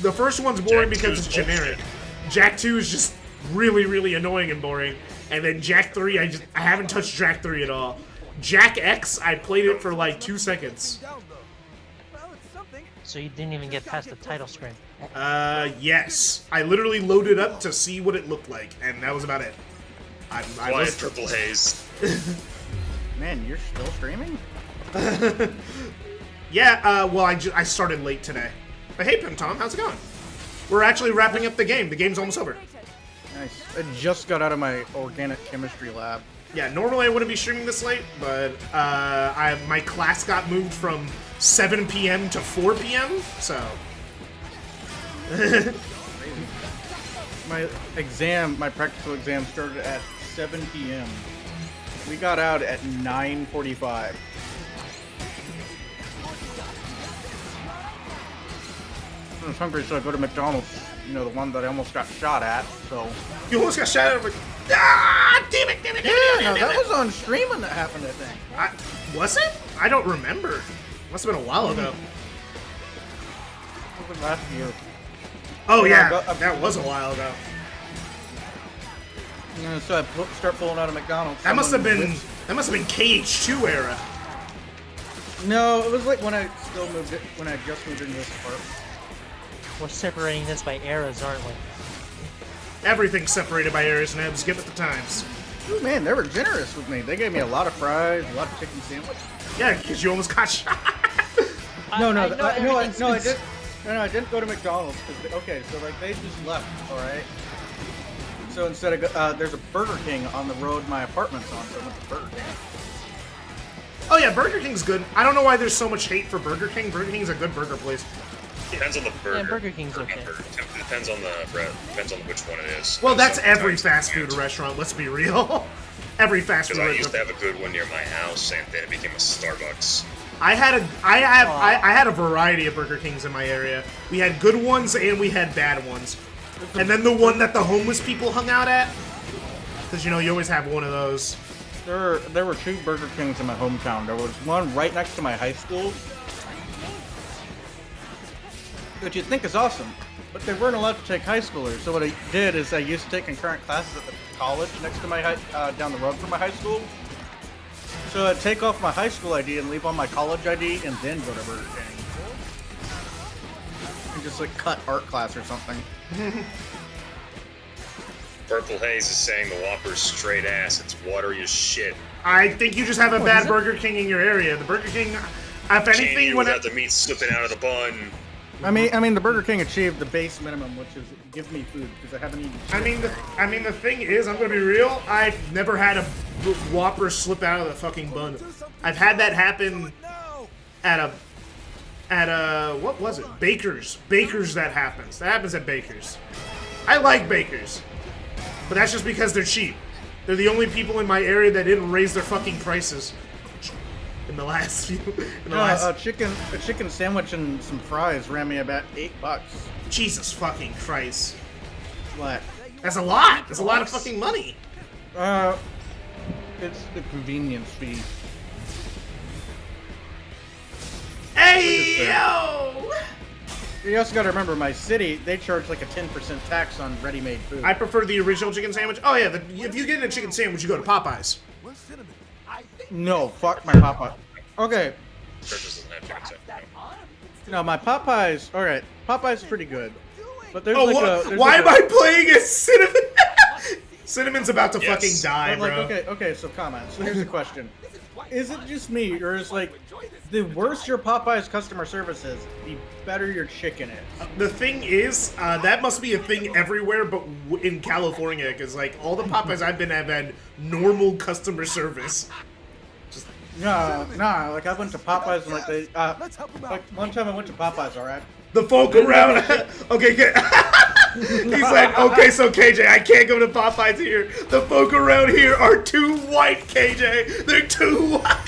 the first one's boring Jak 2 because is it's generic. Jak 2 is just really, really annoying and boring. And then Jak 3, I haven't touched Jak 3 at all. Jak X, I played it for like 2 seconds. So you didn't even get past the title screen. Yes. I literally loaded up to see what it looked like, and that was about it. Quiet Purple Haze. Man, you're still streaming? Yeah, well, I started late today. But hey, Pim Tom, how's it going? We're actually wrapping up the game. The game's almost over. Nice. I just got out of my organic chemistry lab. Yeah, normally I wouldn't be streaming this late, but my class got moved from 7 p.m. to 4 p.m., so... my practical exam started at 7 p.m. We got out at 9:45. I was hungry, so I go to McDonald's. You know, the one that I almost got shot at, so... You almost got shot at, like... Ah! Damn it! Yeah, that was on stream when that happened, I think. Was it? I don't remember. Must have been a while ago. It was last year. Oh, yeah. That was a while ago. Yeah, so I start pulling out of McDonald's. That must have been KH2 era. No, it was like when I just moved into this apartment. We're separating this by eras, aren't we? Everything's separated by eras, Nebs. Get with the times. Ooh, man, they were generous with me. They gave me a lot of fries, a lot of chicken sandwich. Yeah, because you almost got shot. I didn't go to McDonald's. Okay, so like they just left, all right. So instead of there's a Burger King on the road my apartment's on, so I went to Burger King. Oh yeah, Burger King's good. I don't know why there's so much hate for Burger King. Burger King's a good burger place. Depends on the burger. Yeah, Burger King's okay. Depends on the bread. Depends on which one it is. Well, that's every fast food restaurant. Let's be real. Every fast food Because I restaurant. used to have a good one near my house, and then it became a Starbucks. I had a variety of Burger Kings in my area. We had good ones and we had bad ones. And then the one that the homeless people hung out at, because you know you always have one of those. There were two Burger Kings in my hometown. There was one right next to my high school, which you'd think is awesome, but they weren't allowed to take high schoolers. So what I did is I used to take concurrent classes at the college next to my down the road from my high school. So I'd take off my high school ID and leave on my college ID, and then go to Burger King. And just like cut art class or something. Purple Haze is saying the Whopper's straight ass. It's watery as shit. I think you just have a bad Burger King in your area. The Burger King, if anything, without the meat slipping out of the bun. I mean, the Burger King achieved the base minimum, which is give me food because I haven't eaten. I mean, the thing is, I'm gonna be real. I've never had a Whopper slip out of the fucking bun. I've had that happen at a what was it? Baker's. Baker's that happens. That happens at Baker's. I like Baker's, but that's just because they're cheap. They're the only people in my area that didn't raise their fucking prices in the last few. A chicken sandwich and some fries ran me about $8. Jesus fucking Christ! What? That's a lot. That's a lot of fucking money. It's the convenience fee. Hey yo! You also got to remember, my city, they charge like a 10% tax on ready-made food. I prefer the original chicken sandwich. Oh yeah, if you get a chicken sandwich, you go to Popeyes. No, fuck my Popeye. Okay. No, my Popeyes. All right, Popeyes is pretty good, but there's why am I playing as Cinnamon? Cinnamon's about to fucking die, But, bro. okay, so comment. So here's the question. Is it just me, or is, like, the worse your Popeyes customer service is, the better your chicken is? The thing is, that must be a thing everywhere, but in California, because like all the Popeyes I've been at have had normal customer service. Nah, like I went to Popeyes and like they, like one time I went to Popeyes, alright? The folk around, okay, he's like, okay, so KJ, I can't go to Popeyes here. The folk around here are too white, KJ. They're too white.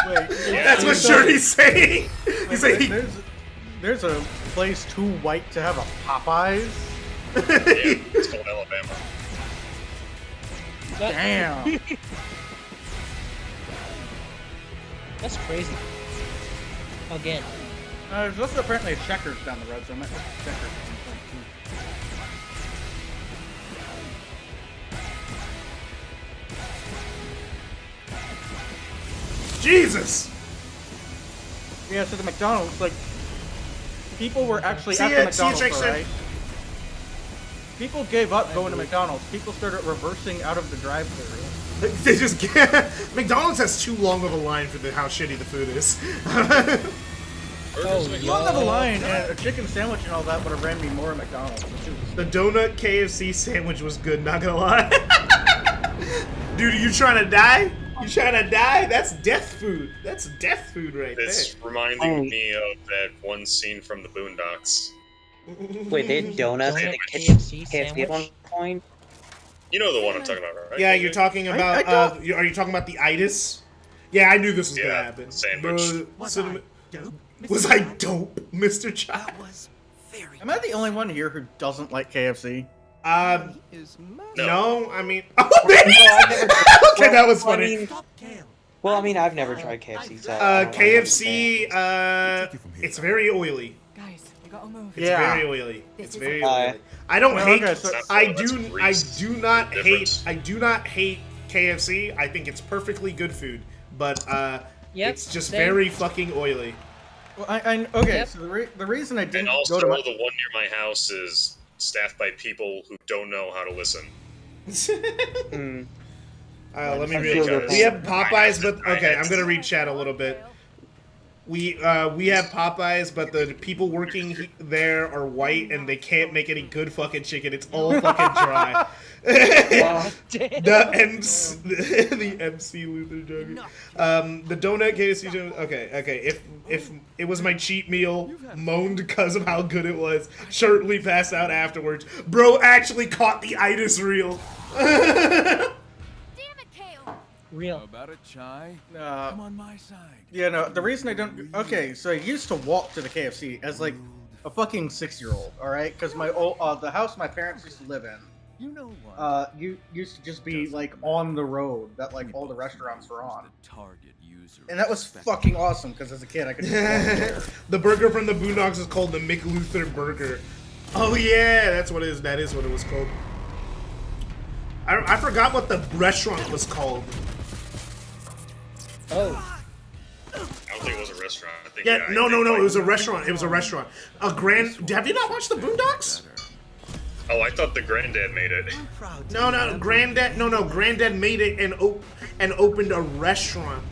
Wait, that's what Shirley's saying. He's like, there's a place too white to have a Popeyes? Yeah, it's called Alabama. Damn. That's crazy. Again. There's also apparently a Checkers down the road, so I might look at Checkers. Jesus! Yeah, so the McDonald's, like, people were actually at the McDonald's, right? People gave up going to McDonald's. People started reversing out of the drive-thru. They just can't. McDonald's has too long of a line for how shitty the food is. Long of a line, and a chicken sandwich and all that would have ran me more at McDonald's. The donut KFC sandwich was good, not gonna lie. Dude, are you trying to die? You trying to die? That's death food. That's death food right It's there. reminding me of that one scene from the Boondocks. Wait, they had donuts at the KFC KFC at one point? You know the one I'm talking about, right? Yeah, you're talking about. Are you talking about the itis? Yeah, I knew this was gonna happen. Sandwich. Was I dope, Mr. Chai? Am I the only one here who doesn't like KFC? No, I mean, okay, that was funny. Well, I mean, I've never tried KFC. So KFC, it's very oily. Guys, we gotta move. It's very oily. It's very oily. I don't hate. I do not hate KFC. I think it's perfectly good food, but it's just very fucking oily. Well, okay. So the reason I didn't And also, go to my... the one near my house is staffed by people who don't know how to listen. Let me read. We have Popeyes, but okay, I'm gonna read chat a little bit. We have Popeyes, but the people working there are white and they can't make any good fucking chicken. It's all fucking dry. The MC Luther joke. The donut KFC joke. Okay. If it was my cheat meal, moaned because of how good it was, shortly passed out afterwards. Bro actually caught the itis reel. Real. About a chai? Come on my side. Yeah, no, the reason I don't... Okay, so I used to walk to the KFC as, like, a fucking 6-year-old, alright? Because my the house my parents used to live in, you know what? You used to just be, like, on the road that, like, all the restaurants were on. Target user. And that was fucking awesome, because as a kid I could just walk there. The burger from the Boondocks is called the McLuther Burger. Oh yeah, that's what it is. That is what it was called. I forgot what the restaurant was called. Oh. I don't think it was a restaurant. I think, Yeah, no, it was a restaurant. It was a restaurant. A grand. Have you not watched the Boondocks? Oh, I thought the granddad made it. Granddad made it and opened a restaurant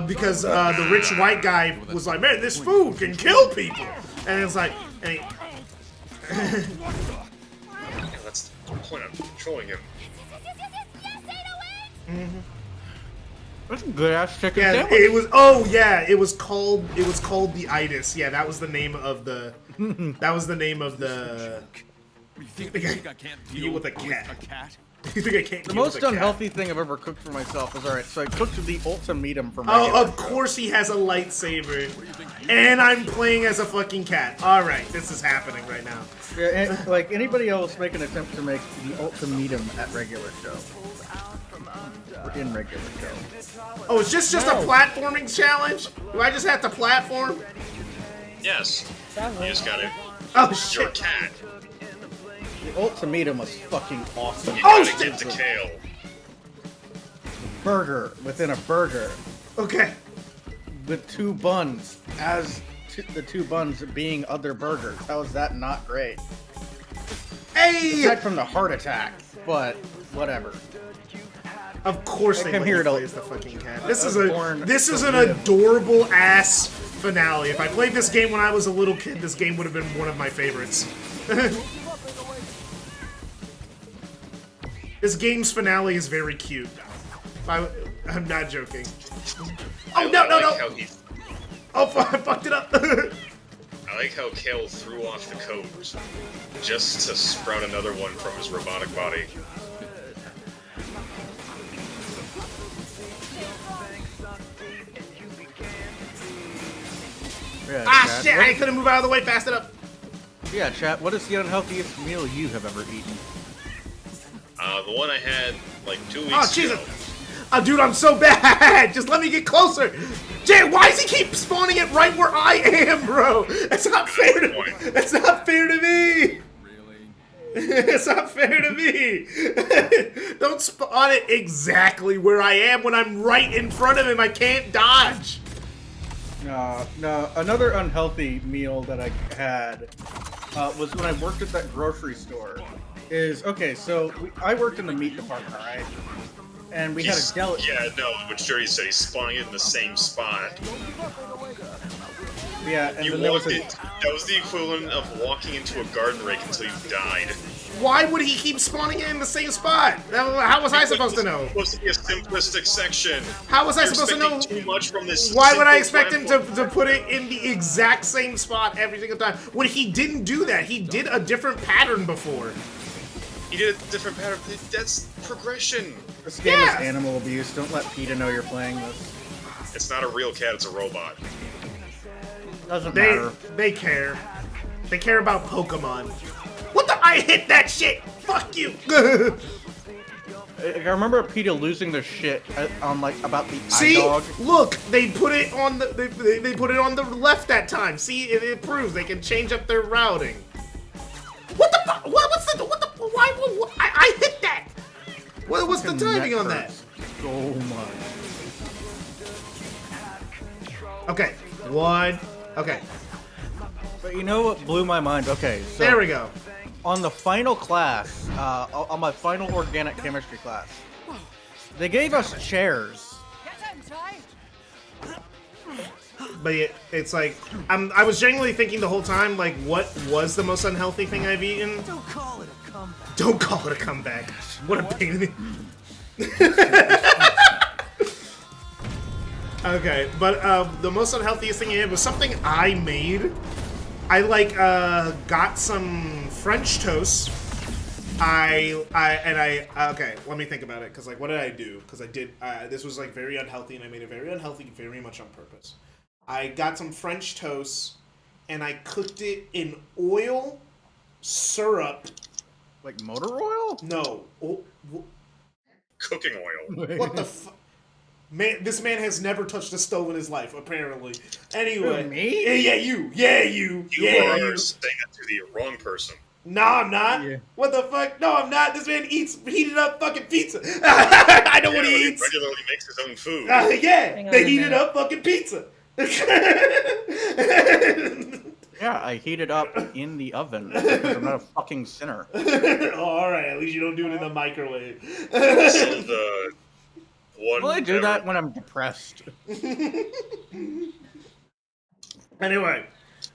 because the rich white guy was like, man, this food can kill people, and it's like, Yeah, that's the point. I'm controlling him. That's a good ass chicken yeah, sandwich. it was. Oh yeah, it was called the itis. Yeah, that was the name of the. That was the name of the. You think I can't deal with a cat? You think I can't? The deal with most a cat? unhealthy thing I've ever cooked for myself is alright. So I cooked the ultimatum for my. Oh, of course he has a lightsaber, and I'm playing as a fucking cat. All right, this is happening right now. Yeah, like anybody else make an attempt to make the ultimatum at regular show. Or in regular show. Oh, it's just a platforming challenge? Do I just have to platform? Yes. You just gotta. Oh shit! You're a cat. The ultimatum was fucking awesome. You gotta get the kale. Burger within a burger. Okay. With 2 buns, as the 2 buns being other burgers. How is that not great? Hey! Aside from the heart attack, but whatever. Of course I they come let here you to- play as the fucking cat. This I is was a born this is to an live. adorable ass finale. If I played this game when I was a little kid, this game would have been one of my favorites. This game's finale is very cute. I'm not joking. Oh no no no! Oh fuck! I fucked it up. I like how Kale threw off the coat just to sprout another one from his robotic body. Yeah, Ah chat, shit! what- I couldn't move out of the way fast enough. Yeah, chat. What is the unhealthiest meal you have ever eaten? The one I had like 2 weeks Oh ago. Jesus! Oh dude, I'm so bad. Just let me get closer. Jay, why does he keep spawning it right where I am, bro? That's not fair to. That's not fair to me. It's not fair to me. Don't spawn it exactly where I am when I'm right in front of him. I can't dodge. No. Another unhealthy meal that I had was when I worked at that grocery store. I worked in the meat department, right? And we had a deli. Yeah, no, what Jody said, he's spawning it in the same spot. Yeah, and You then there was walked a, it. That was the equivalent of walking into a garden rake until you died. Why would he keep spawning it in the same spot? How was I supposed to know? It's supposed to be a simplistic section. How was I You're supposed to know? expecting too much from this. Why would I simple expect him platform. to put it in the exact same spot every single time? When he didn't do that, he did a different pattern before. He did a different pattern. That's progression. This game is animal abuse. Don't let PETA know you're playing this. It's not a real cat. It's a robot. Doesn't matter. They care. They care about Pokemon. What the? I hit that shit. Fuck you. I remember PETA losing their shit on about the See, iDog. look, they put it on the they put it on the left that time. See, it proves they can change up their routing. What the fuck? What's the why? I hit that. What's the Fucking timing neck on that? hurts so much. Okay, one. Okay, But you know what blew my mind? Okay, so there we go. On the final class, on my final organic chemistry class, they gave us chairs. But it's like I was genuinely thinking the whole time, like, what was the most unhealthy thing I've eaten? Don't call it a comeback. Don't call it a comeback. What a pain in the... Okay, but the most unhealthiest thing I had was something I made. I got some French toast. Okay, let me think about it, because what did I do? Because I did this was very unhealthy, and I made it very unhealthy very much on purpose. I got some French toast and I cooked it in oil, syrup. Like motor oil? No. Cooking oil. What the fuck? Man, this man has never touched a stove in his life, apparently. Anyway. Who, me? Yeah, you. Yeah, you. You Yeah, are you. saying that to the wrong person. No, I'm not. Yeah. What the fuck? No, I'm not. This man eats heated up fucking pizza. I know what he eats. Regularly makes his own food. Yeah, they heated up fucking pizza. Yeah, I heat it up in the oven because I'm not a fucking sinner. Oh, all right, at least you don't do it in the microwave. So the one. Well, I do that when I'm depressed. Anyway,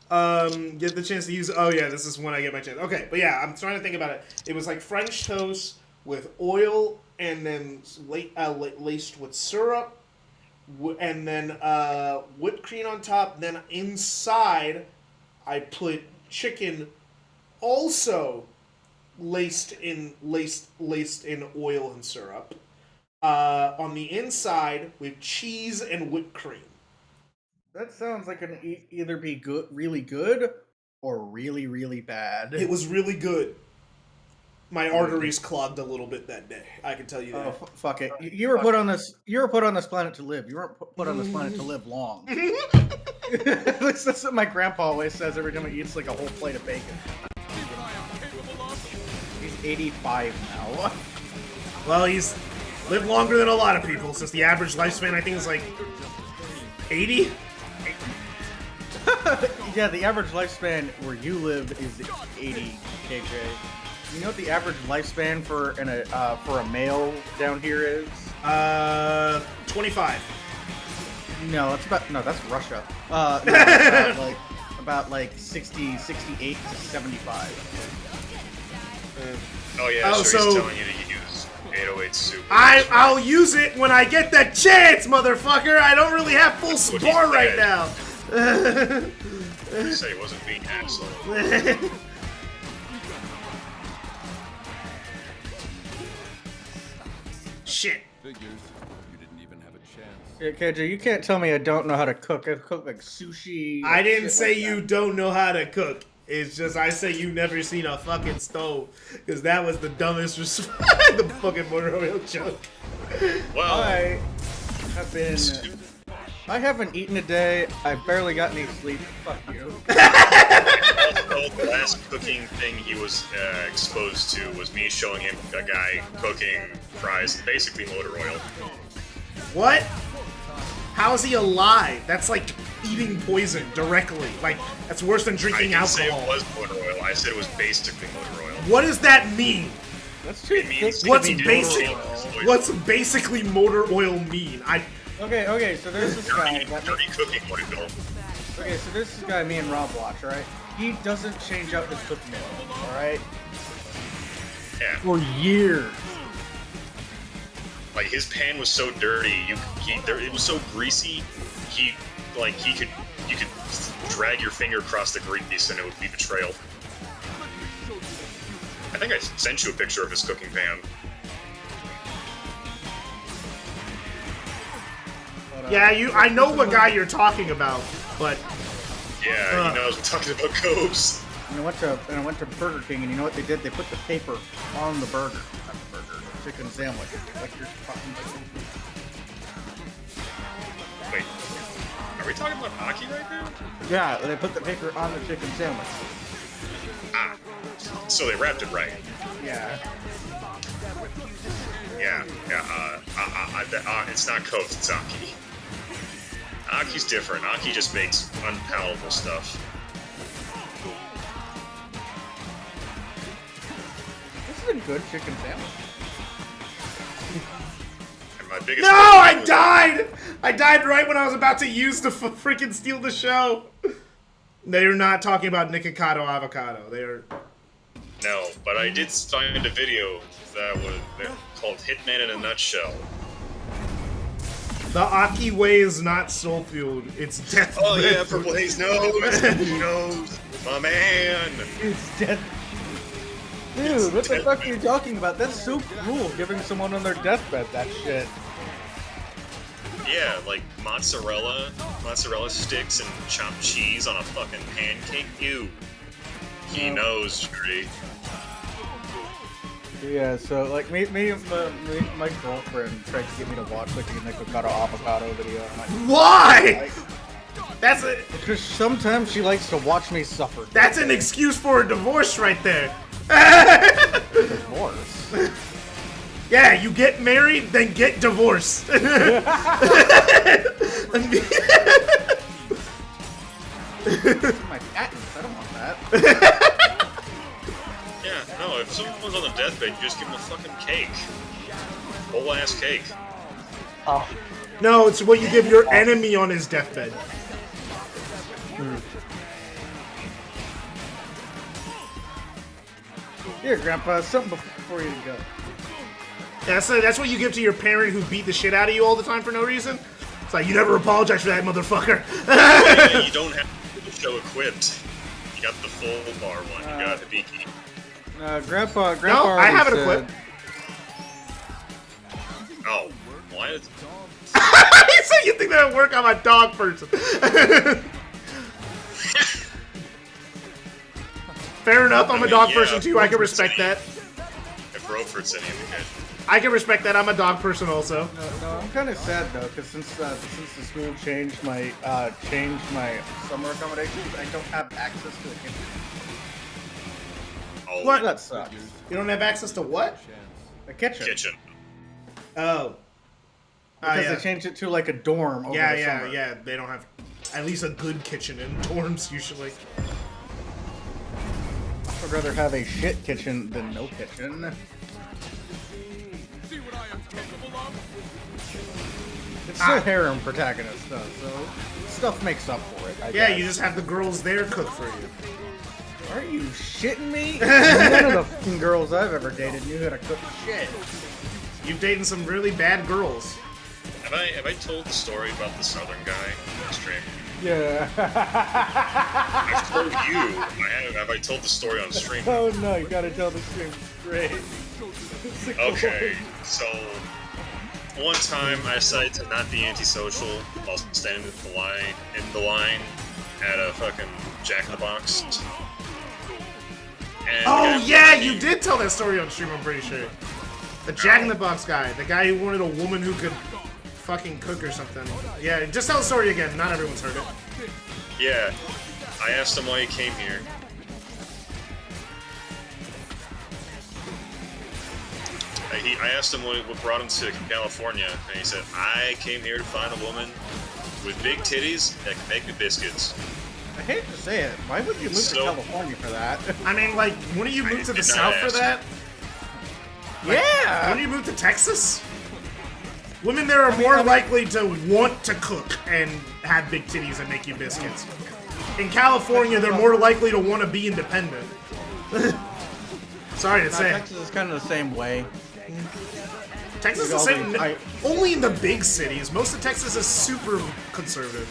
get the chance to use. Oh yeah, this is when I get my chance. Okay, but yeah, I'm trying to think about it. It was like French toast with oil and then laced with syrup, and then whipped cream on top. Then inside, I put chicken, also laced in oil and syrup. On the inside with cheese and whipped cream. That sounds like it can either be good, really good, or really, really bad. It was really good. My arteries clogged a little bit that day. I can tell you that. Oh, fuck it! You were put on this. You were put on this planet to live. You weren't put on this planet to live long. That's what my grandpa always says every time he eats like a whole plate of bacon. He's 85 now. Well, he's lived longer than a lot of people, since the average lifespan I think is like 80. Yeah, the average lifespan where you live is 80, KJ. You know what the average lifespan for a male down here is? 25. No, that's Russia. No, it's about like 60, 68 to 75. Oh yeah, Oh, sure, so- he's telling you to use 808 Super. I'll use it when I get the chance, motherfucker. I don't really have full That's what he spar right said. now. He said he wasn't being an asshole. Shit. Figures. You didn't even have a chance. Yeah, KJ, you can't tell me I don't know how to cook. I cook like sushi. I didn't shit say like you that. don't know how to cook. It's just I say you never seen a fucking stove, because that was the dumbest response. The fucking motor oil joke. Well, I haven't eaten a day. I barely got any sleep. Fuck you. also, the last cooking thing he was exposed to was me showing him a guy cooking fries in basically motor oil. What? How is he alive? That's like eating poison directly. Like, that's worse than drinking I didn't say alcohol. it was motor oil. I said it was basically motor oil. What does that mean? That's too means What's to be basic? motor oil. What's basically motor oil mean? Okay, so there's this guy. Dirty cooking oil. Okay, so there's this guy me and Rob watch, right? He doesn't change out his cooking oil, alright? Yeah. For years. Like his pan was so dirty, it was so greasy. You could drag your finger across the grease and it would be betrayal. I think I sent you a picture of his cooking pan. Yeah, I know what guy you're talking about, but Yeah, he knows we're talking about Cobes. And I went to Burger King, and you know what they did? They put the paper on the burger. Not the burger, the chicken sandwich. Like you're fucking. Wait, are we talking about Aki right now? Yeah, they put the paper on the chicken sandwich. Ah, so they wrapped it right. Yeah. Yeah. It's not Cobes, it's Aki. Aki's different. Aki just makes unpalatable stuff. This is a good chicken sandwich. And my biggest no, I died. I died right when I was about to use the freaking steal the show. They're not talking about Nikocado avocado. They're No, but I did find a video that was called Hitman in a Nutshell. the Aki way is not soul fueled. It's death. Oh yeah, for Blaze knows. He knows. My man. It's dead. Dude, what the fuck are you talking about? That's so cruel, giving someone on their deathbed that shit. Yeah, like mozzarella sticks and chopped cheese on a fucking pancake. Ew. He knows, Shuri. Yeah, so like me and my girlfriend tried to get me to watch like a Nikocado avocado video. And I'm like, why? That's it. Because sometimes she likes to watch me suffer. That's an excuse for a divorce right there. Divorce. Yeah, you get married, then get divorced. My patents, I don't want that. Yeah, no, if someone's on the deathbed, you just give them a fucking cake. Whole ass cake. Oh. No, it's what you give your enemy on his deathbed. Here, Grandpa, something before you go. That's what you give to your parent who beat the shit out of you all the time for no reason. It's like, you never apologize for that, motherfucker. Yeah, you don't have the show equipped. You got the full bar one. You got Hibiki. Grandpa. No, I have it equipped. Oh, why is... You said you think that would work? I'm a dog person. Fair enough, I'm a dog person too. I can respect that. If Roford's any indication. I can respect that. I'm a dog person also. No, I'm kind of sad though, because since the school changed my summer accommodations, I don't have access to a kitchen. Oh, What? That sucks. You don't have access to what? A kitchen. Oh. Because yeah. they changed it to like a dorm over the summer. Yeah. They don't have at least a good kitchen in dorms usually. would rather have a shit kitchen than no kitchen. See what I am capable of? It's still harem protagonist though, so stuff makes up for it. I Yeah, guess. you just have the girls there cook for you. Are you shitting me? None of the fucking girls I've ever dated knew how to cook shit. You've dated some really bad girls. Have I told the story about the southern guy on stream? Yeah. I've told you. Have I told the story on stream? Oh no, you gotta tell the stream straight. Okay, so one time I decided to not be antisocial while standing in the line at a fucking Jack in the Box. And Oh yeah, you did tell that story on stream, I'm pretty sure. The Jack in the Box guy, the guy who wanted a woman who could fucking cook or something. Yeah, just tell the story again, not everyone's heard it. Yeah, I asked him why he came here. I asked him what brought him to California, and he said, I came here to find a woman with big titties that can make me biscuits. I hate to say it, why would you move to California for that? I mean, like, wouldn't you move to the did not South for ask. that? Like, Yeah! Wouldn't you move to Texas? Women there are more likely to want to cook and have big titties and make you biscuits. In California, they're more likely to want to be independent. Sorry to say. Texas is kind of the same way. Texas is the same. Only in the big cities. Most of Texas is super conservative.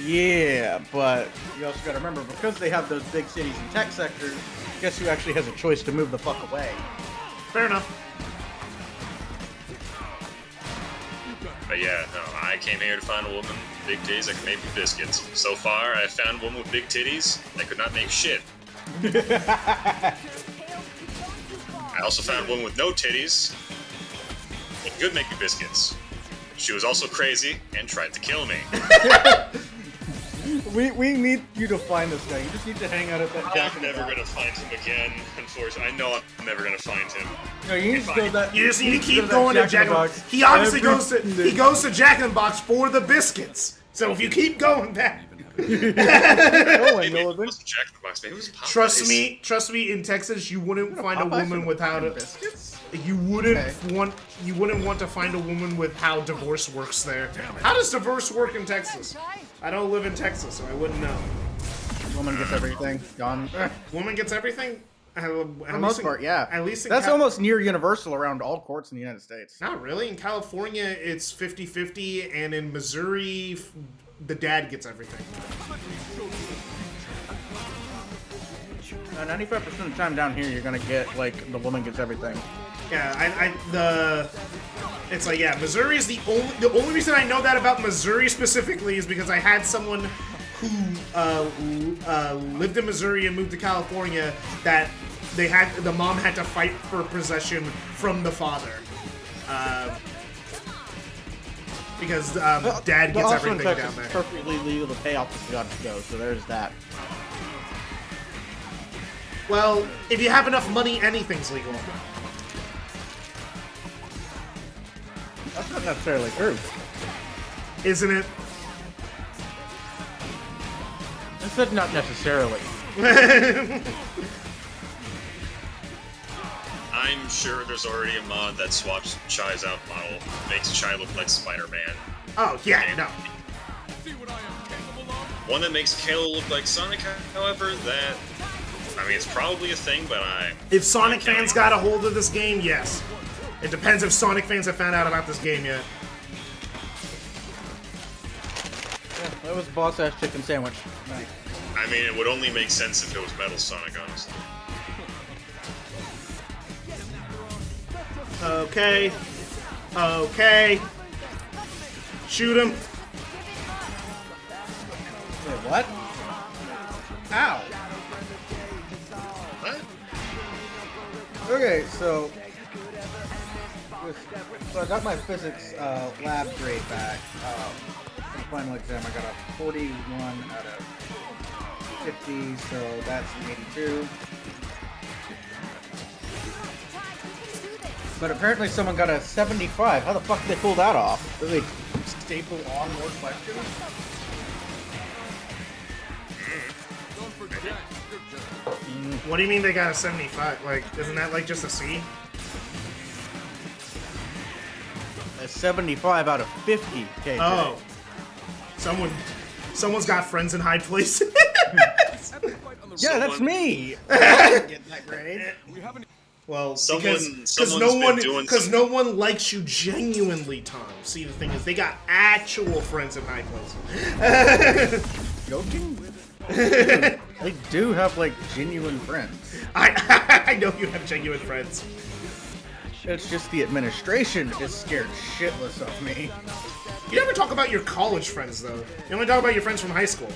Yeah, but you also gotta remember, because they have those big cities and tech sectors, guess who actually has a choice to move the fuck away? Fair enough. But yeah, no, I came here to find a woman with big titties that can make me biscuits. So far, I found a woman with big titties that could not make shit. I also found a woman with no titties that could make me biscuits. She was also crazy and tried to kill me. We need you to find this guy. You just need to hang out at that Jack I'm in the never Box. gonna find him again, unfortunately. I know I'm never gonna find him. No, you need to go that. You just need to go keep going to Jack in the Box. He obviously goes to Jack in the Box for the biscuits. So if you keep going back. Maybe it wasn't Jack in the Box, maybe it was Popeyes. Trust me. In Texas, you wouldn't find a Popeyes woman for with how to. biscuits? You wouldn't want to find a woman with how divorce works there. How does divorce work in Texas? I don't live in Texas, so I wouldn't know. Woman gets everything. Gone. Woman gets everything. For the most part, yeah. At least in that's almost near universal around all courts in the United States. Not really. In California, it's 50-50, and in Missouri, the dad gets everything. 95% of the time down here, you're gonna get like the woman gets everything. Yeah, it's like, yeah, Missouri is the only reason I know that about Missouri specifically is because I had someone who lived in Missouri and moved to California that the mom had to fight for possession from the father. Because dad gets also in everything Texas, down there. it's perfectly legal to pay off the gun to go, so there's that. Well, if you have enough money, anything's legal. That's not necessarily true. Isn't it? I said not necessarily. I'm sure there's already a mod that swaps Chai's out model, makes Chai look like Spider-Man. Oh, yeah, no. One that makes Kale look like Sonic, however, that... I mean, it's probably a thing, but If Sonic fans got a hold of this game, yes. It depends if Sonic fans have found out about this game yet. Yeah, that was boss-ass chicken sandwich. I mean, it would only make sense if it was Metal Sonic, honestly. Okay. Okay. Shoot him. Wait, what? Ow. What? Okay, so I got my physics lab grade back. For the final exam, I got a 41 out of 50, so that's an 82. But apparently someone got a 75. How the fuck did they pull that off? Did they staple on more questions? What do you mean they got a 75? Like, isn't that like just a C? A 75 out of 50. KJ. Oh, someone's got friends in high places. Yeah, that's me. I didn't get that grade. Well, Someone's because no one likes you genuinely, Tom. See, the thing is, they got actual friends in high places. Joking? They do have like genuine friends. I know you have genuine friends. It's just the administration is scared shitless of me. You never talk about your college friends, though. You only talk about your friends from high school.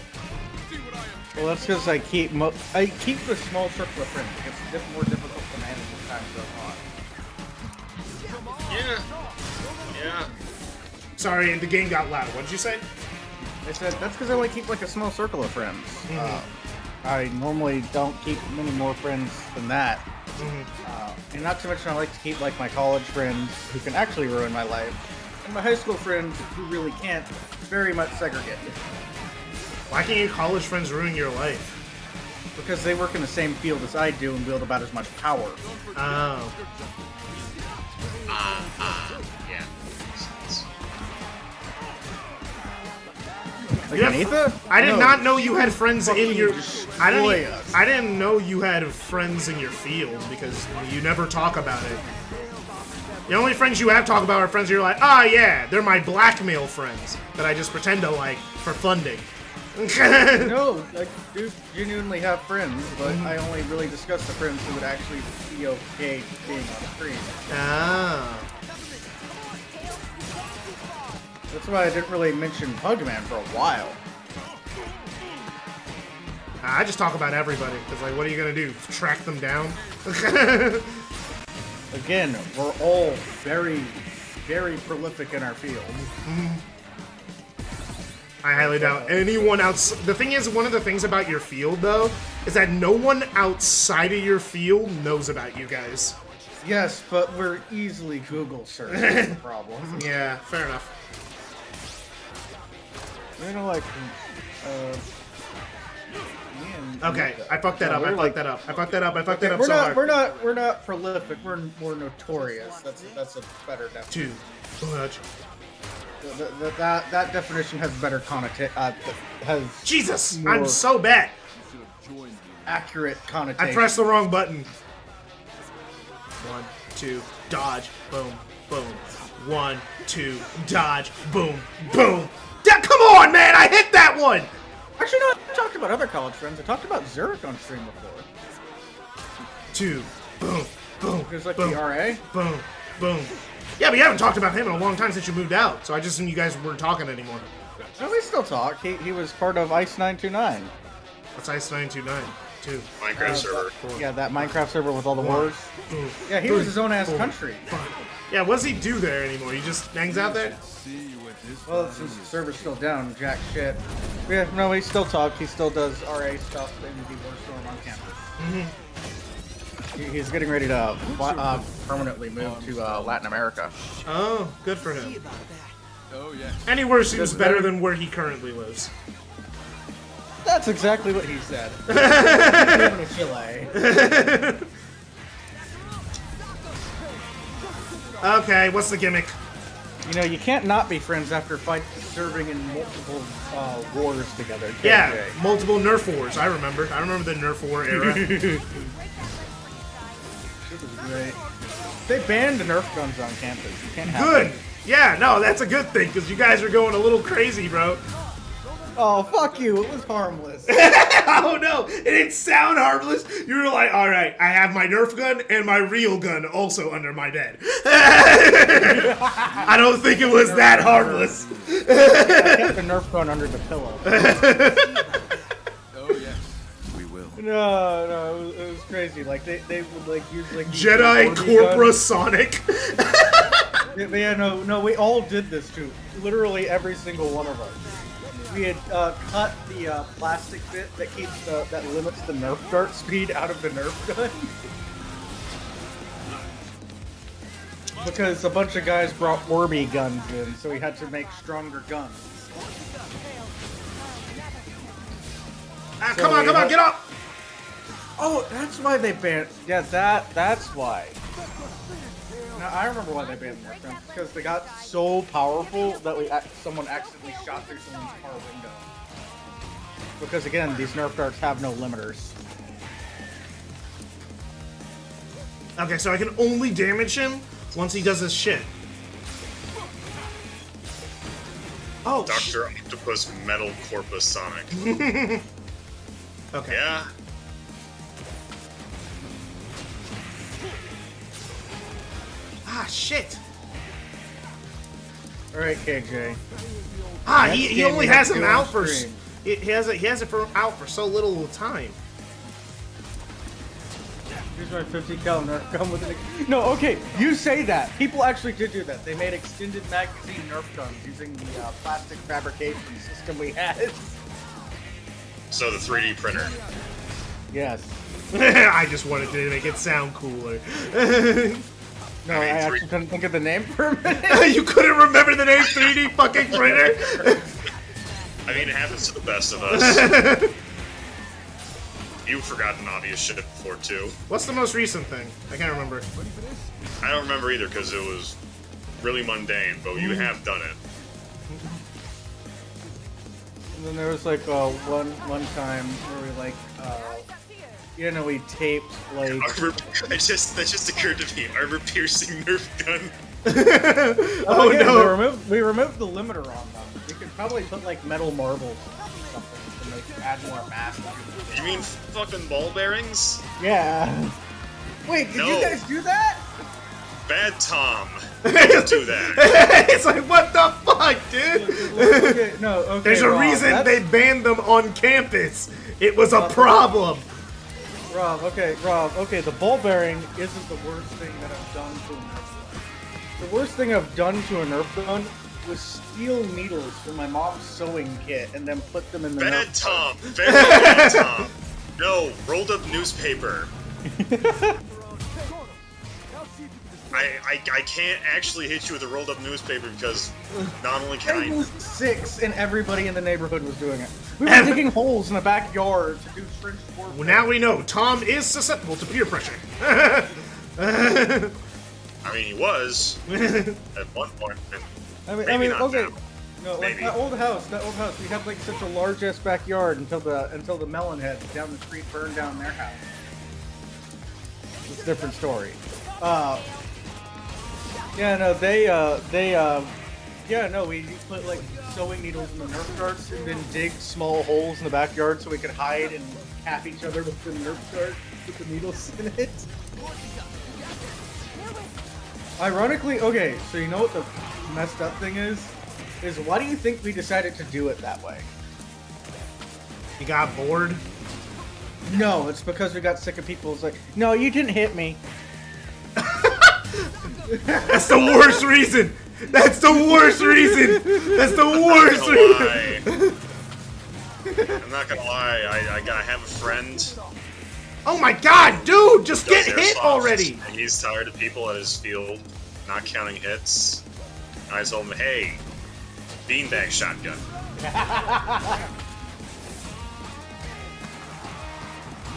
Well, that's because I keep the small circle of friends. It's more difficult to manage as time goes on. Yeah. Sorry, the game got loud. What did you say? I said that's because I only keep like a small circle of friends. I normally don't keep many more friends than that. And not too much. I like to keep like my college friends who can actually ruin my life, and my high school friends who really can't. Very much segregated. Why can't your college friends ruin your life? Because they work in the same field as I do and wield about as much power. Oh. Yeah. Like Anitha? I did No, not know you had friends in your. destroy us. I didn't know you had friends in your field because you never talk about it. The only friends you have talk about are friends you're like, ah, yeah, they're my blackmail friends that I just pretend to like for funding. No, I do genuinely have friends, but I only really discuss the friends who would actually be okay being on screen. Ah. That's why I didn't really mention Pugman for a while. I just talk about everybody because, like, what are you gonna do? Track them down? Again, we're all very, very prolific in our field. I highly doubt anyone else. The thing is, one of the things about your field, though, is that no one outside of your field knows about you guys. Yes, but we're easily Google searched. That's the problem. Yeah, fair enough. You know, like, Okay, I fucked that up. I fucked that up. I fucked that up. I fucked that up we're so not, hard. We're not prolific. We're more notorious. That's a better definition. Too much. That definition has better connotation. Has Jesus, more I'm so bad. accurate connotation. I pressed the wrong button. 1, 2, dodge, boom, boom. 1, 2, dodge, boom, boom. Come on, man! I hit that one. Actually, no. I talked about other college friends. I talked about Zurich on stream before. 2, boom, boom. There's like boom, the RA. Boom, boom. Yeah, but you haven't talked about him in a long time since you moved out, so I just assumed you guys weren't talking anymore. No, we still talk. He was part of Ice 929. What's Ice 929? 2. Minecraft server. Yeah, that Minecraft server with all the wars. Boom, Yeah, he boom, was his own ass boom. country. Yeah, what does he do there anymore? He just hangs out there? Well, since the server's still down, jack shit. Yeah, no, he still talks. He still does RA stuff in the Warstorm on campus. He's getting ready to permanently move to Latin America. Oh, good for him. Oh yeah. Anywhere seems better than where he currently lives. That's exactly what he said. Moving to Chile. Okay, what's the gimmick? You know, you can't not be friends after serving in multiple wars together. Yeah, KJ. multiple Nerf wars. I remember. I remember the Nerf war era. It was great. They banned the Nerf guns on campus. You can't have Good. them. Yeah, no, that's a good thing because you guys are going a little crazy, bro. Oh, fuck you. It was harmless. Oh no, it didn't sound harmless. You were like, all right, I have my Nerf gun and my real gun also under my bed. I don't think it was that harmless. I kept the Nerf gun under the pillow. Oh yes, we will. No, it was crazy. Like they would like use like Jedi Corpora Sonic. Yeah, no, we all did this too. Literally every single one of us. We had cut the plastic bit that keeps that limits the Nerf dart speed out of the Nerf gun. Because a bunch of guys brought Orby guns in, so we had to make stronger guns. Ah, come on, get up! Oh, that's why they banned. Yeah, that's why. Now, I remember why they banned Nerf guns. Because they got so powerful that someone accidentally shot through someone's car window. Because again, these Nerf darts have no limiters. Okay, so I can only damage him once he does his shit. Oh, Dr. Octopus Metal Corpus Sonic. Okay. Yeah. Ah, shit. Alright, KJ. Ah, he only has him out for... He has it out for so little time. Here's my 50 cal Nerf gun with an... No, okay, you say that. People actually did do that. They made extended magazine Nerf guns using the plastic fabrication system we had. So the 3D printer. Yes. I just wanted to make it sound cooler. No, I actually couldn't think of the name for a minute. You couldn't remember the name 3D fucking printer? I mean, it happens to the best of us. You've forgotten obvious shit before, too. What's the most recent thing? I can't remember. I don't remember either, because it was really mundane, but you have done it. And then there was like one time where we like you know, we taped like that just occurred to me. Armor piercing Nerf gun. Oh yeah, no! We removed the limiter on them. We could probably put like metal marbles or something to like add more mass. You mean fucking ball bearings? Yeah. Wait, did you guys do that? Bad Tom. Don't do that. It's like, what the fuck, dude? Okay, no, okay. There's a reason they banned them on campus. It was a problem. Rob, okay, the ball bearing isn't the worst thing that I've done to a Nerf gun. The worst thing I've done to a Nerf gun was steal needles from my mom's sewing kit and then put them in the Bad Nerf Tom. gun. Very bad Tom. No, rolled up newspaper. I can't actually hit you with a rolled up newspaper because not only can I I... was 6 and everybody in the neighborhood was doing it. We were digging holes in the backyard to do trench warfare. Well, now we know Tom is susceptible to peer pressure. I mean, he was at one point. I mean, not okay. now. No, like Maybe. that old house, we had like such a large ass backyard until the melon heads down the street burned down their house. It's a different story. Yeah, no, we put like sewing needles in the Nerf darts and then dig small holes in the backyard so we could hide and cap each other with the Nerf dart with the needles in it. Ironically, okay, so you know what the messed up thing is why do you think we decided to do it that way? You got bored? No, it's because we got sick of people's like, no, you didn't hit me. That's the worst reason. That's the worst reason. That's the worst reason. I'm not gonna lie. I have a friend. Oh my god, dude! Just get does hit airsoft, already. And he's tired of people at his field not counting hits. I told him, hey, beanbag shotgun.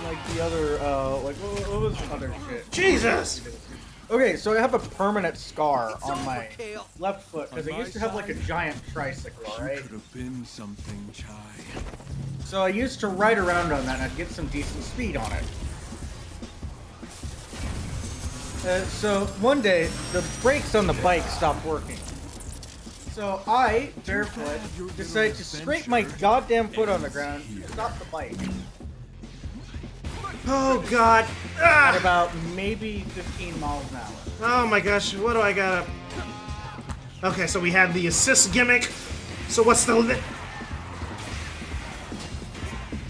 Like the other, like what was the other shit? Jesus! Okay, so I have a permanent scar on my left foot because I used to have like a giant tricycle, alright? Could have been something, Chai. So I used to ride around on that and I'd get some decent speed on it. So one day, the brakes on the bike stopped working. So I, barefoot, decided to scrape my goddamn foot on the ground and stop the bike. Oh god. At about maybe 15 miles an hour. Oh my gosh, what do I got? Okay, so we have the assist gimmick. So what's the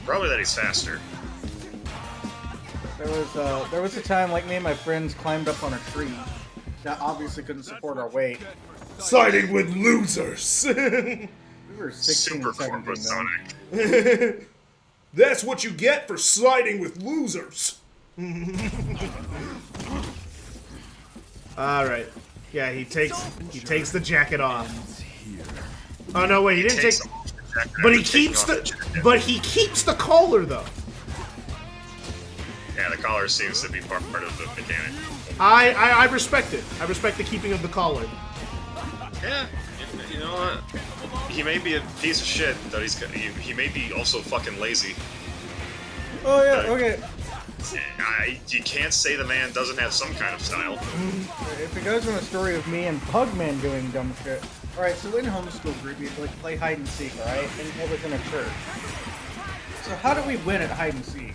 Probably that he's faster. There was a time like me and my friends climbed up on a tree that obviously couldn't support our weight. Siding with losers. We were 16 Super and 17 Corpusonic. That's what you get for siding with losers. All right. Yeah, he takes the jacket off. Oh no, wait, he didn't take. But he keeps he keeps the collar though. Yeah, the collar seems to be part of the mechanic. I respect it. I respect the keeping of the collar. Yeah, you know what? He may be a piece of shit, but he may be also fucking lazy. Oh yeah, okay. You can't say the man doesn't have some kind of style. If it goes on a story of me and Pugman doing dumb shit. Alright, so in homeschool group, you'd like play hide and seek, alright? And it was in a church. So how do we win at hide and seek?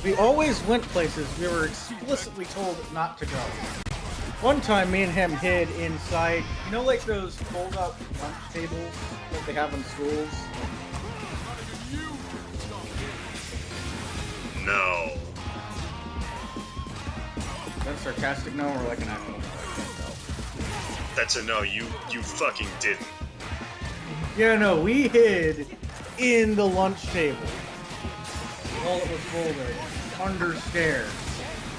We always went places we were explicitly told not to go. One time, me and him hid inside, you know, like those fold-up lunch tables that they have in schools? No. That's sarcastic no, or like an actual no? That's a no. You fucking didn't. Yeah, no, we hid in the lunch table while it was folded under stairs.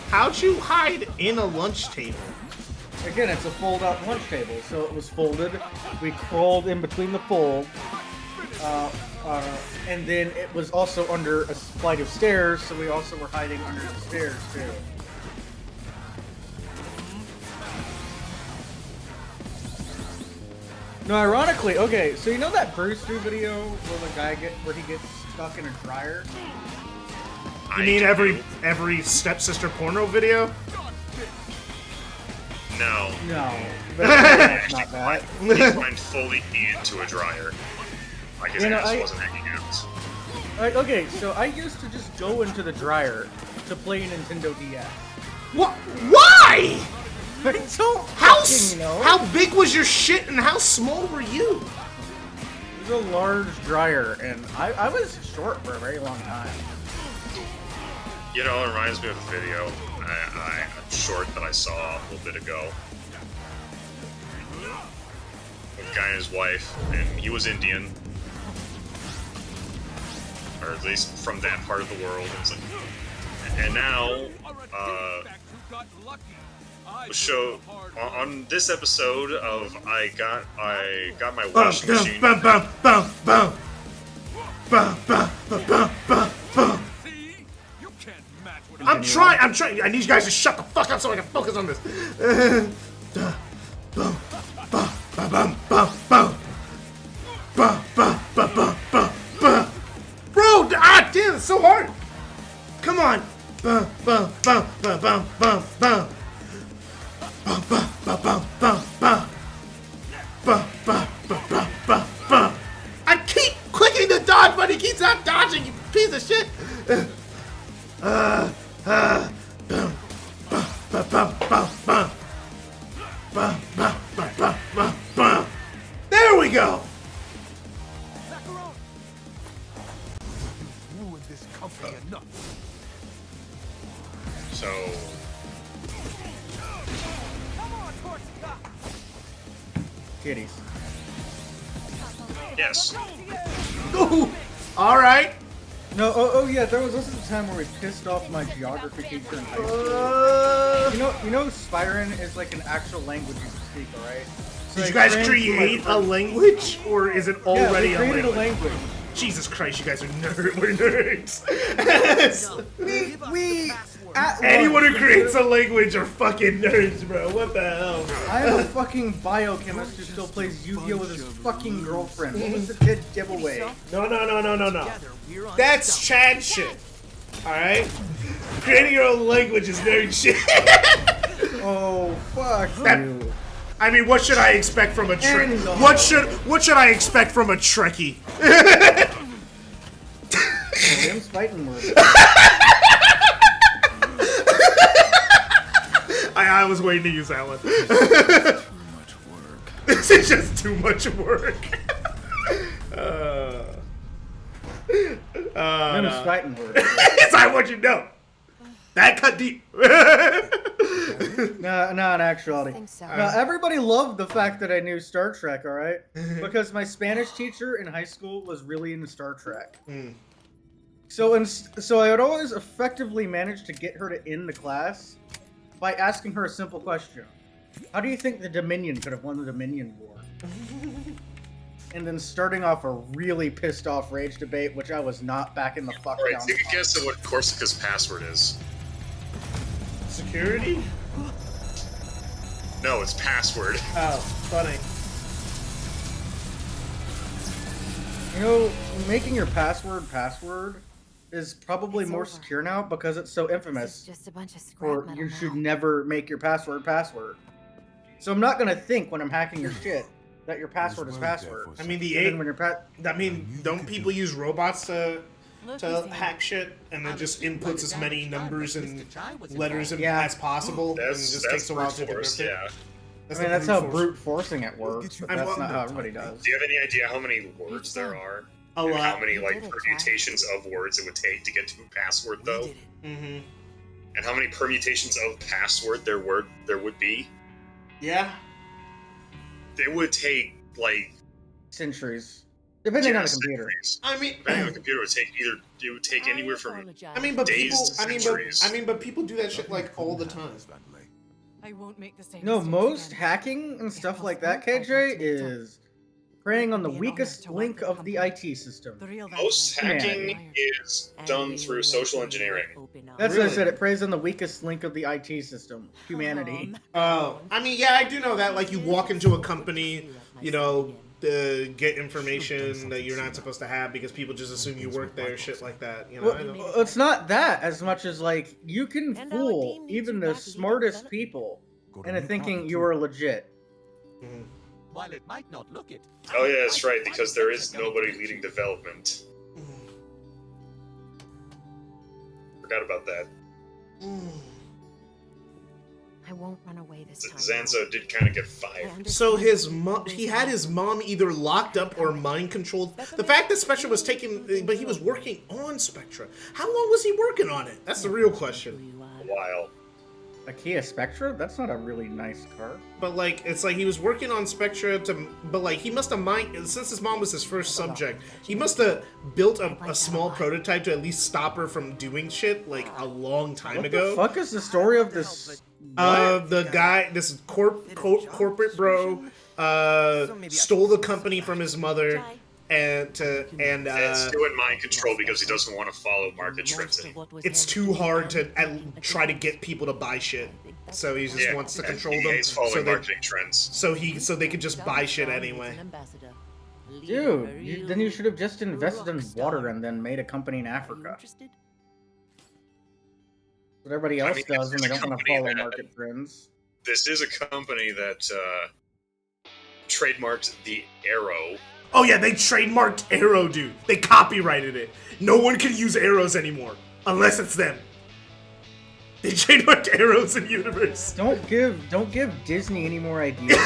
How'd you hide in a lunch table? Again, it's a fold-out lunch table, so it was folded. We crawled in between the fold, and then it was also under a flight of stairs, so we also were hiding under the stairs too. No, ironically, okay, so you know that Brewster video where the guy where he gets stuck in a dryer? You mean every stepsister porno video? No. No. That's not that. He climbed fully into a dryer. Like his ass wasn't hanging out. Okay, so I used to just go into the dryer to play Nintendo DS. What? Why? I don't fucking know. How big was your shit and how small were you? It was a large dryer, and I was short for a very long time. You know, it reminds me of a video, a short that I saw a little bit ago. With a guy and his wife, and he was Indian. Or at least from that part of the world. And now, show on this episode of I got my washing machine. I'm trying. I need you guys to shut the fuck up so I can focus on this. Bro, damn, it's so hard. Come on. I keep clicking the dodge, but he keeps not dodging, you piece of shit. There we go. Ruined this company enough. So. Kitties. Yes. Ooh, all right. No, oh yeah, there was also a time where we pissed off my geography teacher in high school. You know Spyron is like an actual language you speak, alright? So did you guys create a language, or is it already we created a language? Jesus Christ, you guys are we're nerds. Anyone who creates a language are fucking nerds, bro. What the hell? I'm a fucking biochemist who still plays Yu-Gi-Oh with his fucking girlfriend. What was the kid giveaway? No. That's Chad shit. Alright? Creating your own language is nerd shit. Oh, fuck you. I mean, what should I expect from a Trekkie? What should I expect from a Trekkie? Him's fighting words. I was waiting to use that one. Too much work. This is just too much work. Him's fighting words. Yes, I want you to know. That cut deep. No, in actuality. So. No, everybody loved the fact that I knew Star Trek, alright? Because my Spanish teacher in high school was really into Star Trek. So I would always effectively manage to get her to end the class by asking her a simple question. How do you think the Dominion could have won the Dominion War? and then starting off a really pissed off rage debate, which I was not backing the fuck Alright, down. take a guess at what Corsica's password is. Security? No, it's password. Oh, funny. You know, making your password is probably more secure now because it's so infamous. Just a bunch of Or you should never make your password. So I'm not gonna think when I'm hacking your shit that your password is password. I mean, don't people use robots to hack shit and then just inputs as many numbers and letters in as possible, and it just takes a while to decrypt it? Yeah. That's how brute forcing it works, but that's not how everybody does. Do you have any idea how many words there are? A And lot. how many like permutations of words it would take to get to a password, though? Mm-hmm. And how many permutations of password there would be? Yeah. It would take like centuries, depending on the computer. I mean, depending on the computer, it would take anywhere from but days people, to centuries. but people do that shit like all the time. I won't make the same No, mistakes most again. hacking and stuff like that, KJ, is preying on the weakest link of the IT system. Most hacking is done through social engineering. That's what I said. It preys on the weakest link of the IT system, humanity. Oh, I mean, yeah, I do know that. Like, you walk into a company, you know, get information that you're not supposed to have because people just assume you work there, shit like that. You know, I know. Well, it's not that as much as like you can fool even the smartest people into thinking you are legit. While it might not look it. Oh yeah, that's right, because there is nobody leading development. Forgot about that. I won't run away this time. Zanzo did kind of get fired. So he had his mom either locked up or mind controlled. The fact that Spectra was taking, but he was working on Spectra. How long was he working on it? That's the real question. A while. A Kia Spectra? That's not a really nice car. But like, it's like he was working on Spectra but like he must have since his mom was his first subject, he must have built a small prototype to at least stop her from doing shit like a long time ago. What the fuck is the story of this? The guy, this corporate bro, stole the company from his mother and It's doing mind control because he doesn't want to follow market trends anymore. it's too hard to try to get people to buy shit. So he just wants to control he them. hates following So marketing trends. so they could just buy shit anyway. Dude, then you should have just invested in water and then made a company in Africa. What everybody else does when they don't want to follow market trends. This is a company that trademarked the arrow. Oh yeah, they trademarked Arrow, dude. They copyrighted it. No one can use arrows anymore unless it's them. They trademarked arrows in universe. Don't give Disney any more ideas.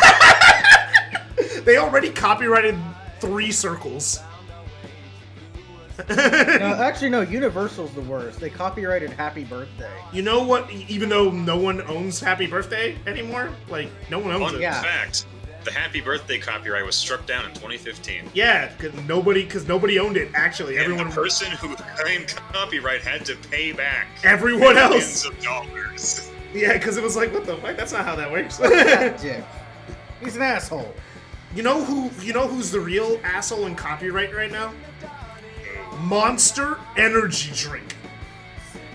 They already copyrighted 3 circles. No, actually, no. Universal's the worst. They copyrighted Happy Birthday. You know what? Even though no one owns Happy Birthday anymore, like no one owns Fun it. fact: the Happy Birthday copyright was struck down in 2015. Yeah, because nobody owned it. Actually, And everyone. the person who claimed copyright had to pay back Everyone millions else. of dollars. Yeah, because it was like, what the fuck? That's not how that works. Dick. He's an asshole. You know who's the real asshole in copyright right now? Monster Energy Drink.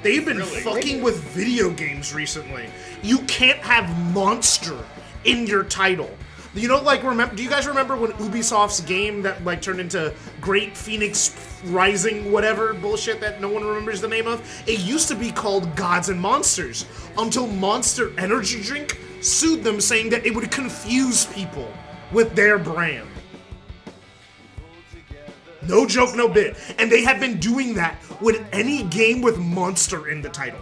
They've been fucking with video games recently. You can't have Monster in your title. You know, like, do you guys remember when Ubisoft's game that like turned into Great Phoenix Rising, whatever bullshit that no one remembers the name of? It used to be called Gods and Monsters until Monster Energy Drink sued them, saying that it would confuse people with their brand. No joke, no bit. And they have been doing that with any game with Monster in the title.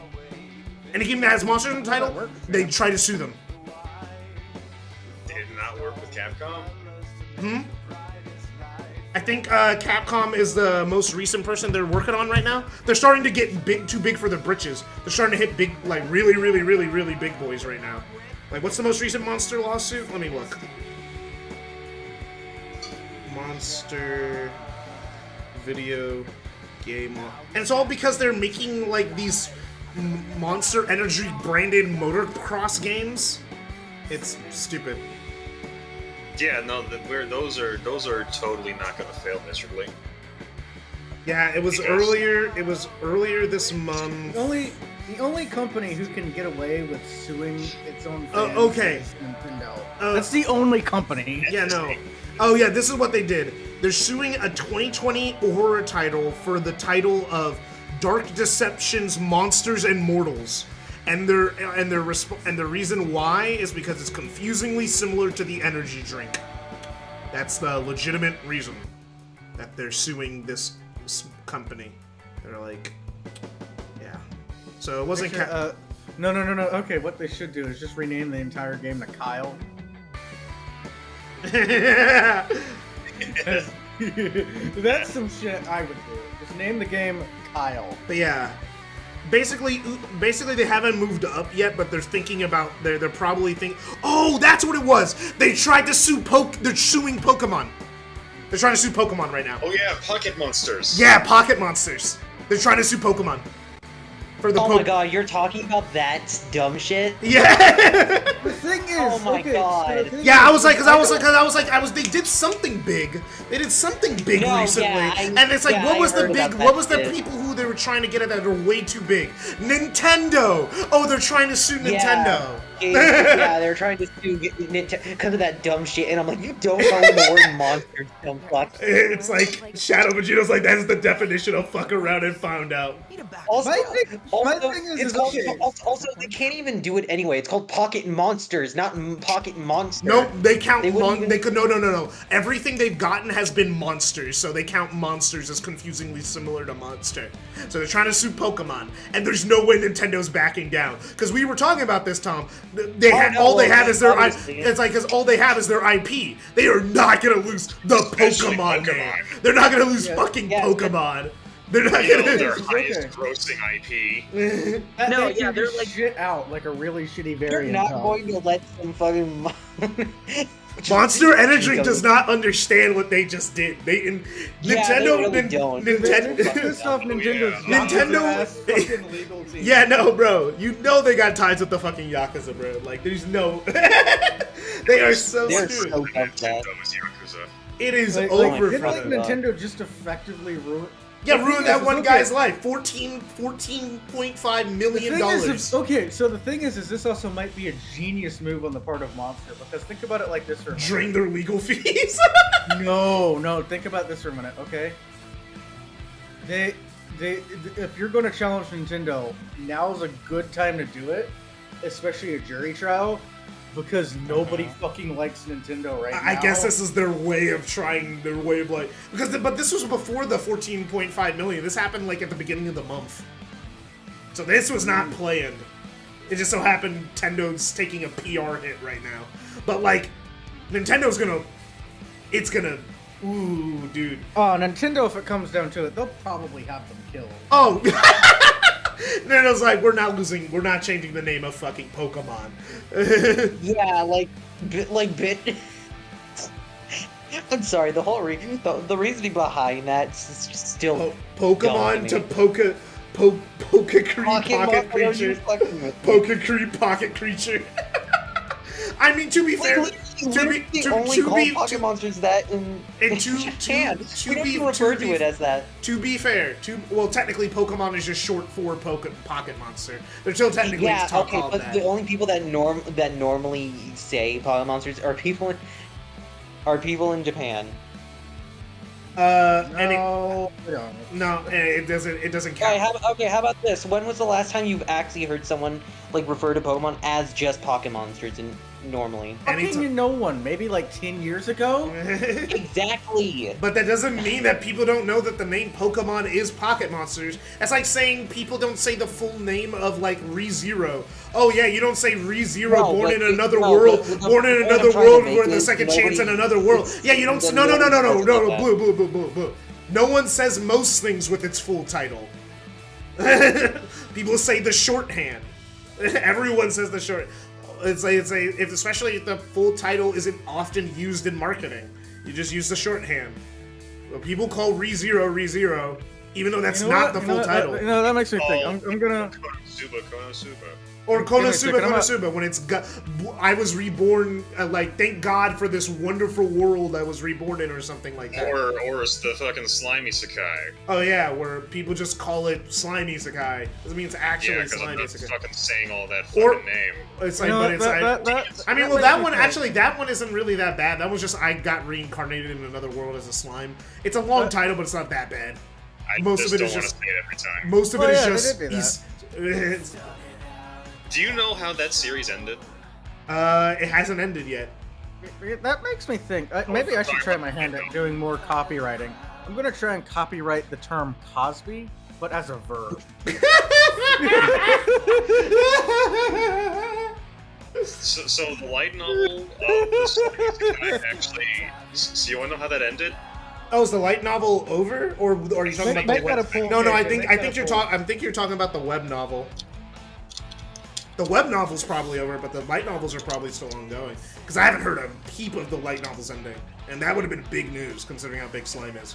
Any game that has Monster in the title, they try to sue them. Did not work with Capcom. I think Capcom is the most recent person they're working on right now. They're starting to get too big for their britches. They're starting to hit big, like really, really, really, really big boys right now. Like, what's the most recent Monster lawsuit? Let me look. Monster video game, and it's all because they're making like these Monster Energy branded motocross games. It's stupid. Yeah, no, those are totally not going to fail miserably. Yeah, it was earlier. It was earlier this month. The only company who can get away with suing its own fans okay. is Nintendo. That's the only company. Yeah, no. Oh yeah, this is what they did. They're suing a 2020 horror title for the title of Dark Deceptions: Monsters and Mortals. And the reason why is because it's confusingly similar to the energy drink. That's the legitimate reason that they're suing this company. They're like, yeah. So it wasn't. No. Okay, what they should do is just rename the entire game to Kyle. That's some shit I would do. Just name the game Kyle. But yeah. Basically, they haven't moved up yet, but they're thinking about. They're probably thinking. Oh, that's what it was. They tried to sue They're suing Pokemon. They're trying to sue Pokemon right now. Oh yeah, Pocket Monsters. Yeah, Pocket Monsters. They're trying to sue Pokemon. For the my god, you're talking about that dumb shit? Yeah. The thing is, oh my god. Yeah, I was like, they did something big. They did something big recently, and it's like, what was the big? What was the people who they were trying to get at that are way too big? Nintendo. Oh, they're trying to sue Nintendo. Yeah, they're trying to sue Nintendo because of that dumb shit, and I'm like, you don't know the word monster, dumb fuck. It's like Shadow Vegeto's like, that's the definition of fuck around and found out. Also, my thing is also, they can't even do it anyway. It's called Pocket Monsters, not Pocket Monster. No, they count. They could no. Everything they've gotten has been monsters, so they count monsters as confusingly similar to monster. So they're trying to sue Pokemon, and there's no way Nintendo's backing down. Because we were talking about this, Tom. All they have is their it's like because all they have is their IP. They are not gonna lose the Pokemon name. They're not gonna lose fucking Pokemon. They're not gonna their highest grossing IP. They're like shit out like a really shitty variant. They're not going to let some fucking Monster Energy does not understand what they just did. Nintendo fucking legal team. Yeah, no, bro. You know they got ties with the fucking Yakuza, bro. Like, there's no. They are so stupid. It is over for them. Nintendo just effectively ruined. Yeah, ruined that one guy's life. $14.5 million. Okay, so the thing is this also might be a genius move on the part of Monster, because think about it like this for a minute. Drain their legal fees? No, think about this for a minute, okay? They if you're going to challenge Nintendo, now's a good time to do it, especially a jury trial, because nobody fucking likes Nintendo right now. I guess this is their way of like, but this was before the 14.5 million. This happened like at the beginning of the month. So this was not planned. It just so happened Nintendo's taking a PR hit right now. But like, Nintendo's gonna, ooh, dude. Oh, Nintendo, if it comes down to it, they'll probably have them killed. Oh. Nintendo's like, we're not changing the name of fucking Pokemon. Yeah, bit. I'm sorry, the whole the reasoning behind that's still Pokemon to Poke Pocket Creature. I mean, to be fair, Pocket Monsters that in Japan. We don't even refer to it as that. To be fair, technically Pokemon is just short for Pocket Monster. They're still technically called but that. The only people that normally say Pocket Monsters are people in Japan. No, it doesn't count. How about this? When was the last time you've actually heard someone like refer to Pokemon as just Pocket Monsters and normally? Fucking no one. Maybe like 10 years ago? Exactly. But that doesn't mean that people don't know that the name Pokemon is Pocket Monsters. That's like saying people don't say the full name of like ReZero. Oh yeah, you don't say ReZero, born in another world where the second chance in another world. Yeah, you don't. No, Blue. No one says most things with its full title. People say the shorthand. Everyone says the short. Especially if the full title isn't often used in marketing. You just use the shorthand. Well, people call ReZero. even though that's You know not what? the You know full what? title. That makes me think. I'm gonna. Konosuba. Or Konosuba, I'm not- Konosuba, when it's I was reborn, like, thank God for this wonderful world I was reborn in, or something like that. Or it's the fucking slimy Sakai. Oh yeah, where people just call it Slimy Sakai. Doesn't mean it's actually Yeah, because I'm Slimy not Sakai. fucking saying all that Or- fucking name. It's like, You know but what, it's like. I mean, well, makes that me one think. actually, that one isn't really that bad. That was just I got reincarnated in another world as a slime. It's a long title, but it's not that bad. I Most just of it don't is want to just. say it every time. Most of Oh, it is yeah, they just. did do that. It's, Do you know how that series ended? it hasn't ended yet. That makes me think. Maybe I should try my hand at doing more copywriting. I'm gonna try and copyright the term Cosby, but as a verb. So the light novel of the Slimy Sakai actually. So you want to know how that ended? Oh, is the light novel over, or are you talking Make about the that web? a poll, No, I Jacob, think make I that think a you're poll. talking. I think you're talking about the web novel. The web novel's probably over, but the light novels are probably still ongoing. Because I haven't heard a peep of the light novels ending, and that would have been big news considering how big Slime is.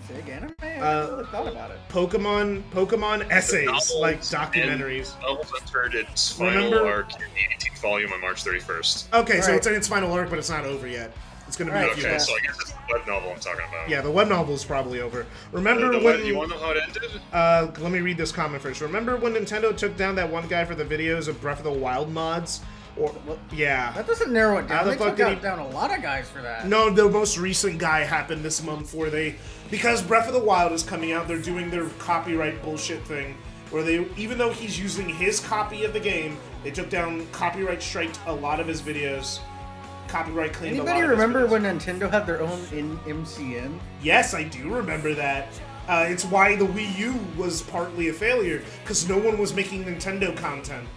Big anime? I haven't really thought about it. Pokemon essays, novels like documentaries. And novels entered its final Remember- arc in the 18th volume on March 31st. Okay, so Alright. it's in its final arc, but it's not over yet. It's gonna be a Alright, few Okay, months. so I guess it's the web novel I'm talking about. Yeah, the web novel's probably over. Remember The when? web- you want to know how it ended? Let me read this comment first. Remember when Nintendo took down that one guy for the videos of Breath of the Wild mods? Or yeah. That doesn't narrow it How down. the They fuck took did he- down a lot of guys for that. No, the most recent guy happened this month where because Breath of the Wild is coming out, they're doing their copyright bullshit thing where they, even though he's using his copy of the game, they took down, copyright striked a lot of his videos. Copyright claimed a lot Anybody of his remember videos. when Nintendo had their own MCN? Yes, I do remember that. It's why the Wii U was partly a failure, because no one was making Nintendo content.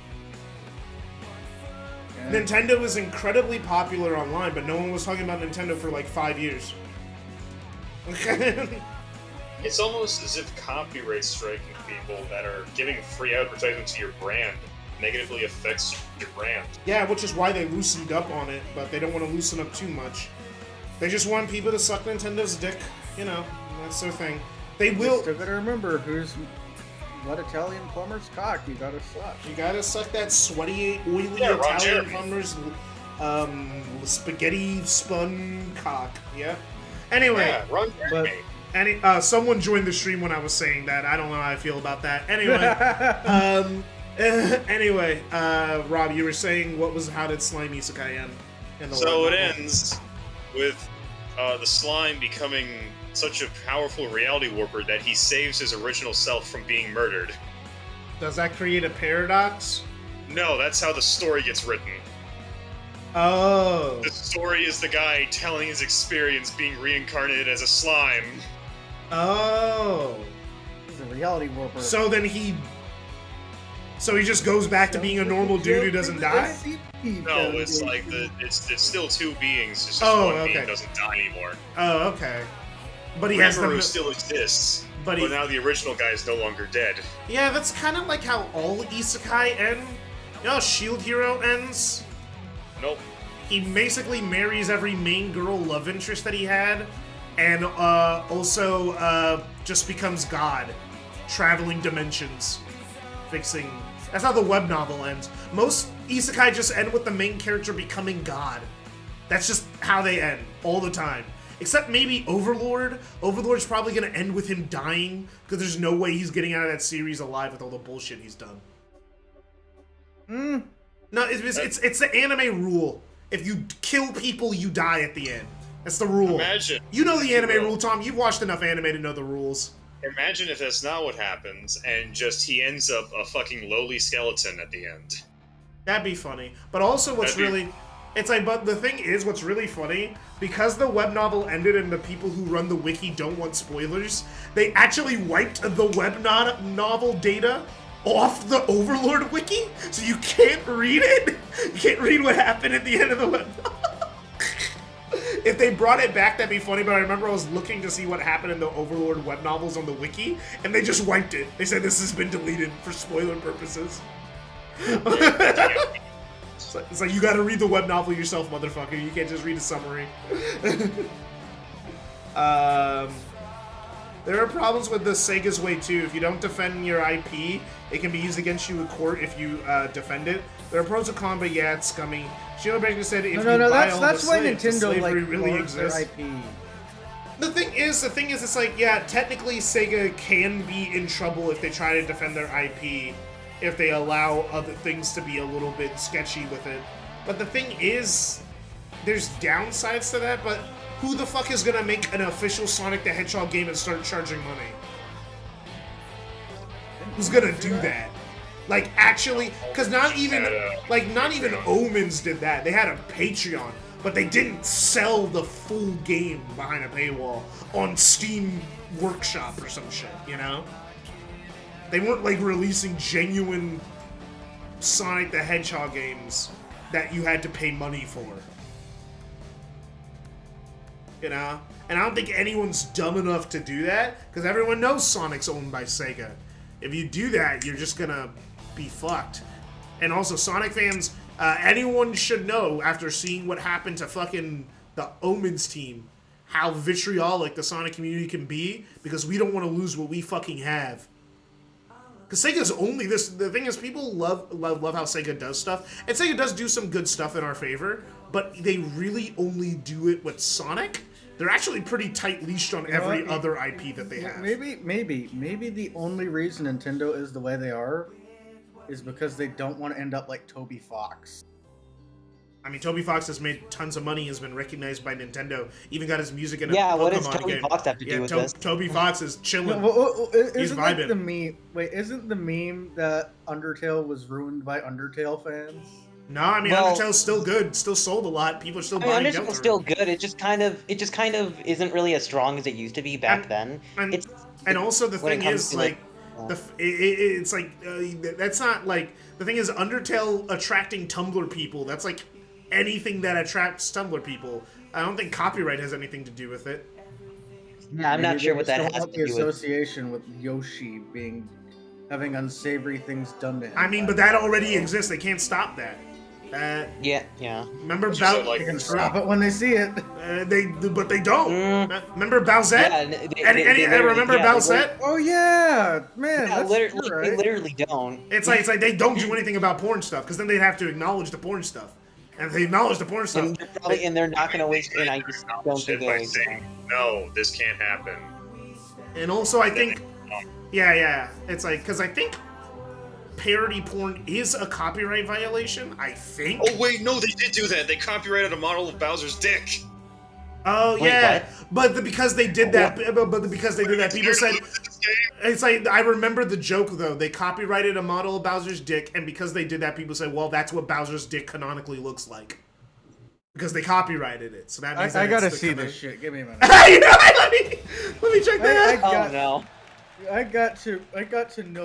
Yeah. Nintendo was incredibly popular online, but no one was talking about Nintendo for like 5 years. It's almost as if copyright striking people that are giving free advertisement to your brand negatively affects your brand. Yeah, which is why they loosened up on it, but they don't want to loosen up too much. They just want people to suck Nintendo's dick. You know, that's their thing. They will. Still gotta remember what Italian plumber's cock you gotta suck. You gotta suck that sweaty, oily Yeah, Ron Italian Jeremy. plumber's spaghetti spun cock. Yeah. Anyway. Yeah, Ron Jeremy. Someone joined the stream when I was saying that. I don't know how I feel about that. Anyway, Rob, you were saying how did Slime Isekai end? In the So light it novel? ends with the slime becoming such a powerful reality warper that he saves his original self from being murdered. Does that create a paradox? No, that's how the story gets written. Oh. The story is the guy telling his experience being reincarnated as a slime. Oh. He's a reality warper. So then he just goes back to being a normal dude who doesn't die? No, it's like it's still two beings. It's just Oh, one okay. being doesn't die anymore. Oh, okay. But he has Rimuru the still exists, but but, he- now the original guy is no longer dead. Yeah, that's kind of like how all isekai end. You know how Shield Hero ends? Nope. He basically marries every main girl love interest that he had, and also just becomes God, traveling dimensions, fixing. That's how the web novel ends. Most isekai just end with the main character becoming God. That's just how they end all the time. Except maybe Overlord. Overlord's probably gonna end with him dying because there's no way he's getting out of that series alive with all the bullshit he's done. No, it's the anime rule. If you kill people, you die at the end. That's the rule. Imagine. You know the if anime will. rule, Tom. You've watched enough anime to know the rules. Imagine if that's not what happens, and just he ends up a fucking lowly skeleton at the end. That'd be funny. But also what's That'd be- really... It's like, but the thing is, what's really funny, because the web novel ended and the people who run the wiki don't want spoilers, they actually wiped the web novel data off the Overlord wiki, so you can't read it. You can't read what happened at the end of the web novel. If they brought it back, that'd be funny, but I remember I was looking to see what happened in the Overlord web novels on the wiki, and they just wiped it. They said this has been deleted for spoiler purposes. It's like you gotta read the web novel yourself, motherfucker. You can't just read a summary. There are problems with the Sega's way too. If you don't defend your IP, it can be used against you in court if you defend it. There are pros and cons, but yeah, it's scummy. Sheila Baker said if you buy all that's the why slaves, the Nintendo slavery like really lords their exists. IP. The thing is, it's like, yeah, technically Sega can be in trouble if they try to defend their IP, if they allow other things to be a little bit sketchy with it. But the thing is, there's downsides to that, but who the fuck is gonna make an official Sonic the Hedgehog game and start charging money? Who's gonna do that? Like, actually, because not even Omens did that. They had a Patreon, but they didn't sell the full game behind a paywall on Steam Workshop or some shit, you know? They weren't, like, releasing genuine Sonic the Hedgehog games that you had to pay money for. You know? And I don't think anyone's dumb enough to do that, because everyone knows Sonic's owned by Sega. If you do that, you're just gonna be fucked. And also, Sonic fans, anyone should know, after seeing what happened to fucking the Omens team, how vitriolic the Sonic community can be, because we don't want to lose what we fucking have. Because Sega's only this. The thing is, people love how Sega does stuff, and Sega does do some good stuff in our favor, but they really only do it with Sonic. They're actually pretty tight-leashed on every other IP that they have. Maybe the only reason Nintendo is the way they are is because they don't want to end up like Toby Fox. I mean, Toby Fox has made tons of money, has been recognized by Nintendo, even got his music in a Pokemon Yeah, what does game. Toby Fox have to do with this? Toby Fox is chilling. He's Isn't vibing. like the meme? Wait, isn't the meme that Undertale was ruined by Undertale fans? No, I mean, Well- Undertale's still good, still sold a lot. People are still I mean, buying Undertale's Delta. still good. It just kind of isn't really as strong as it used to be back then. And also the when it thing comes is, to, like, it's like that's not like the thing is Undertale attracting Tumblr people. That's like anything that attracts Tumblr people. I don't think copyright has anything to do with it. Yeah, I'm not sure what that Still has want to the do with. association with Yoshi having unsavory things done to him. I mean, but that already exists. They can't stop that. Yeah. Remember They can stop it when they see it. But they don't. Remember Bowsette? Remember Bowsette? Oh yeah, man. Yeah, that's literally, true, they right? literally don't. It's like they don't do anything about porn stuff because then they'd have to acknowledge the porn stuff, and if they acknowledge the porn stuff, And they're not going to waste. And I just don't think By they. saying, no, this can't happen. And also, I think, yeah, it's like because I think parody porn is a copyright violation. I think. Oh wait, no, they did do that. They copyrighted a model of Bowser's dick. Oh Wait, yeah, because they did that, people said it's like I remember the joke though. They copyrighted a model of Bowser's dick, and because they did that, people said, "Well, that's what Bowser's dick canonically looks like," because they copyrighted it. So that means I that gotta it's the see canon. this shit. Give me a minute. Let me check that out. I got to know.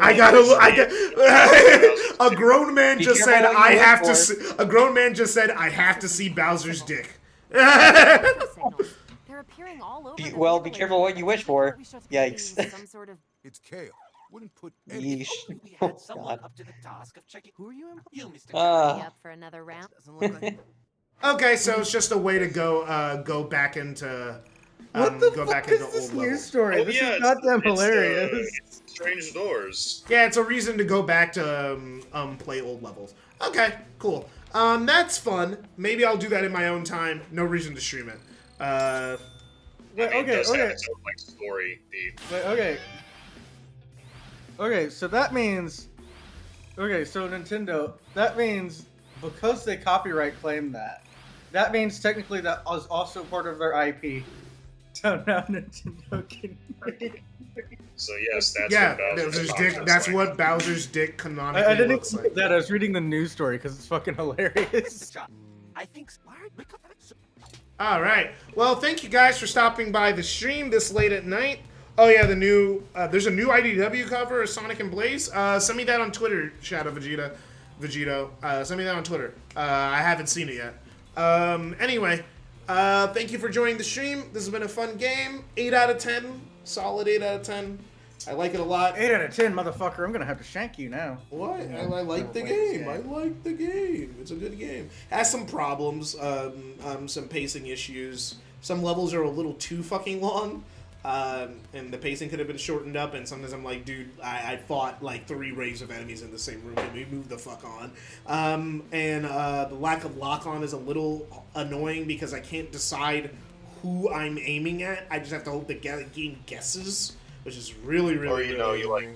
A grown man Be just careful said, what you "I wish have to." for. See, a grown man just said, "I have to see Bowser's dick." They're appearing all over. the Well, be village. careful what you wish for. Yikes. Some sort of. It's Kale. Wouldn't put Yeesh. We Oh had someone god. up to the task of checking. Who are you? You, Mr. Be Uh, up for another round. Doesn't look like. Okay, so it's just a way to go back into What the go fuck back is into this old news levels. story? This is goddamn hilarious. It's Strange Doors. Yeah, it's a reason to go back to play old levels. Okay, cool. That's fun. Maybe I'll do that in my own time. No reason to stream it. Wait, I mean, it does okay. have its own, like, story beat. Wait, okay. Okay, so that means. Okay, so Nintendo. That means because they copyright claim that means technically that was also part of their IP. So now Nintendo can. So yes, that's Yeah, what Bowser's dick. looks That's like. what Bowser's dick canonically I didn't looks expect like. that. I was reading the news story because it's fucking hilarious. I think. All right. Well, thank you guys for stopping by the stream this late at night. Oh yeah, there's a new IDW cover of Sonic and Blaze. Send me that on Twitter, Shadow Vegito. Send me that on Twitter. I haven't seen it yet. Anyway, thank you for joining the stream. This has been a fun game. 8 out of 10. Solid 8 out of 10. I like it a lot. 8 out of 10, motherfucker. I'm gonna have to shank you now. What? I like the game. I like the game. It's a good game. Has some problems, some pacing issues. Some levels are a little too fucking long. and the pacing could have been shortened up. And sometimes I'm like, dude, I fought like 3 waves of enemies in the same room. Can we move the fuck on? And the lack of lock-on is a little annoying because I can't decide who I'm aiming at. I just have to hope the game guesses, which is really Or, you know, really you like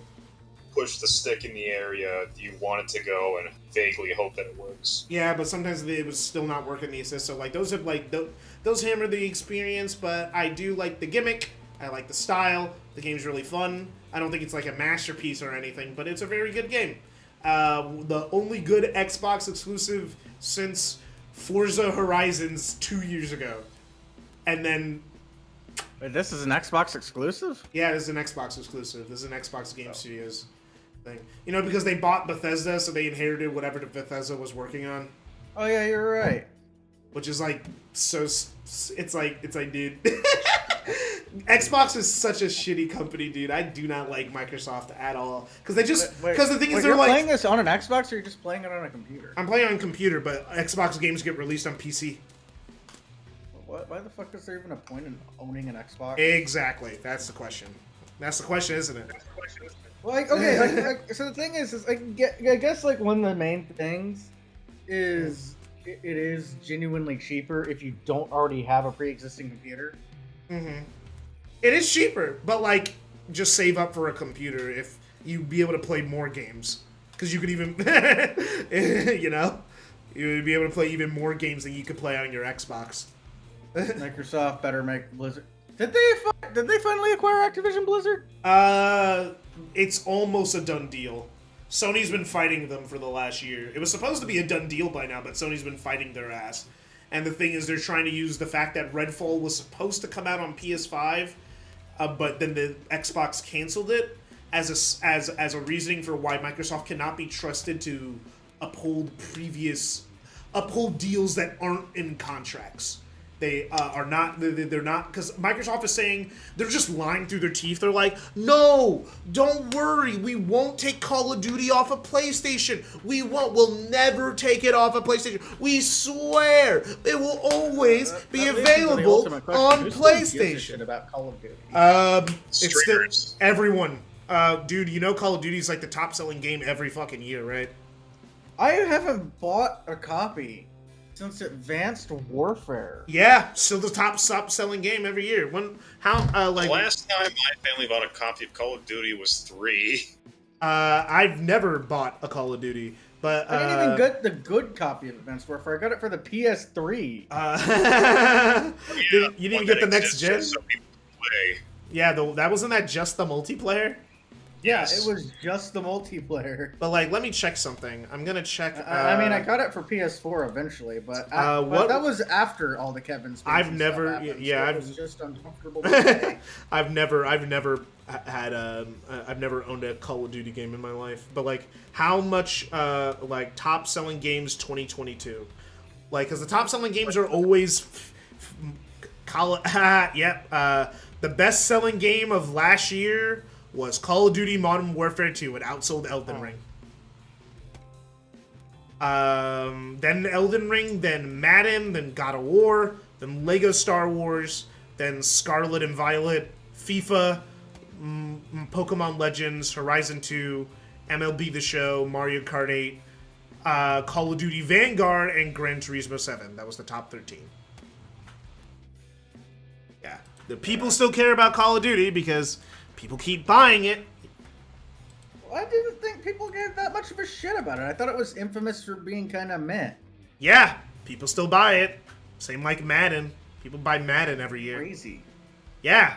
push the stick in the area you want it to go and vaguely hope that it works. Yeah, but sometimes it was still not working the assist. So like those have like those hammer the experience, but I do like the gimmick. I like the style. The game's really fun. I don't think it's like a masterpiece or anything, but it's a very good game. The only good Xbox exclusive since Forza Horizons 2 years ago, and then. Wait, this is an Xbox exclusive? Yeah, this is an Xbox exclusive. This is an Xbox Game Studios thing. You know, because they bought Bethesda, so they inherited whatever Bethesda was working on. Oh yeah, you're right. Which is like so. It's like dude. Xbox is such a shitty company, dude. I do not like Microsoft at all because they just because the thing is they're you're like playing this on an Xbox or you're just playing it on a computer? I'm playing on computer, but Xbox games get released on PC. Why the fuck is there even a point in owning an Xbox? Exactly. That's the question. That's the question, isn't it? Well, like, okay, so the thing is I guess like one of the main things is it is genuinely cheaper if you don't already have a pre-existing computer. Mm-hmm. It is cheaper, but like just save up for a computer if you be able to play more games because you could even, you know, you would be able to play even more games than you could play on your Xbox. Microsoft better make Blizzard. Did they finally acquire Activision Blizzard? It's almost a done deal. Sony's been fighting them for the last year. It was supposed to be a done deal by now, but Sony's been fighting their ass. And the thing is, they're trying to use the fact that Redfall was supposed to come out on PS5, but then the Xbox canceled it as a reasoning for why Microsoft cannot be trusted to uphold deals that aren't in contracts. They are not. They're not, because Microsoft is saying they're just lying through their teeth. They're like, no, don't worry, we won't take Call of Duty off of PlayStation. We won't. We'll never take it off of PlayStation. We swear it will always be available on PlayStation. About Call of Duty. It's still everyone. Dude, you know Call of Duty is like the top-selling game every fucking year, right? I haven't bought a copy since Advanced Warfare. Yeah, still the top-selling game every year. The last time my family bought a copy of Call of Duty was 3. I've never bought a Call of Duty, but I didn't even get the good copy of Advanced Warfare. I got it for the PS3. You didn't even get the next gen. So yeah, that wasn't that just the multiplayer. Yes, it was just the multiplayer. But like, let me check something. I'm gonna check. I mean, I got it for PS4 eventually, but that was after all the Kevin Spacey I've never, stuff happened, yeah, so it was just uncomfortable. To I've never had I've never owned a Call of Duty game in my life. But like, how much like top selling games 2022? Like, because the top selling games are always the best selling game of last year was Call of Duty Modern Warfare 2. It outsold Elden Ring. Then Elden Ring, then Madden, then God of War, then Lego Star Wars, then Scarlet and Violet, FIFA, Pokemon Legends, Horizon 2, MLB The Show, Mario Kart 8, Call of Duty Vanguard, and Gran Turismo 7. That was the top 13. Yeah. The people still care about Call of Duty because people keep buying it. Well, I didn't think people gave that much of a shit about it. I thought it was infamous for being kind of meh. Yeah, people still buy it. Same like Madden. People buy Madden every year. Crazy. Yeah.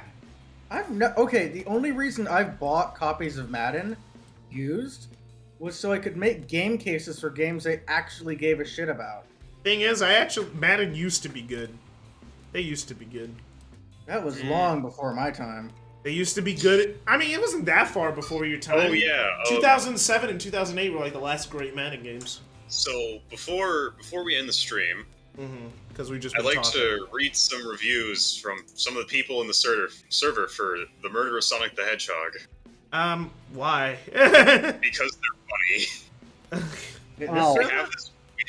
Okay, the only reason I've bought copies of Madden used was so I could make game cases for games I actually gave a shit about. Thing is, Madden used to be good. They used to be good. That was long before my time. They used to be good. I mean, it wasn't that far before your time. Oh, yeah. 2007 and 2008 were like the last great Madden games. So, before we end the stream, because we just I'd like to read some reviews from some of the people in the server for The Murder of Sonic the Hedgehog. Why? Because they're funny. We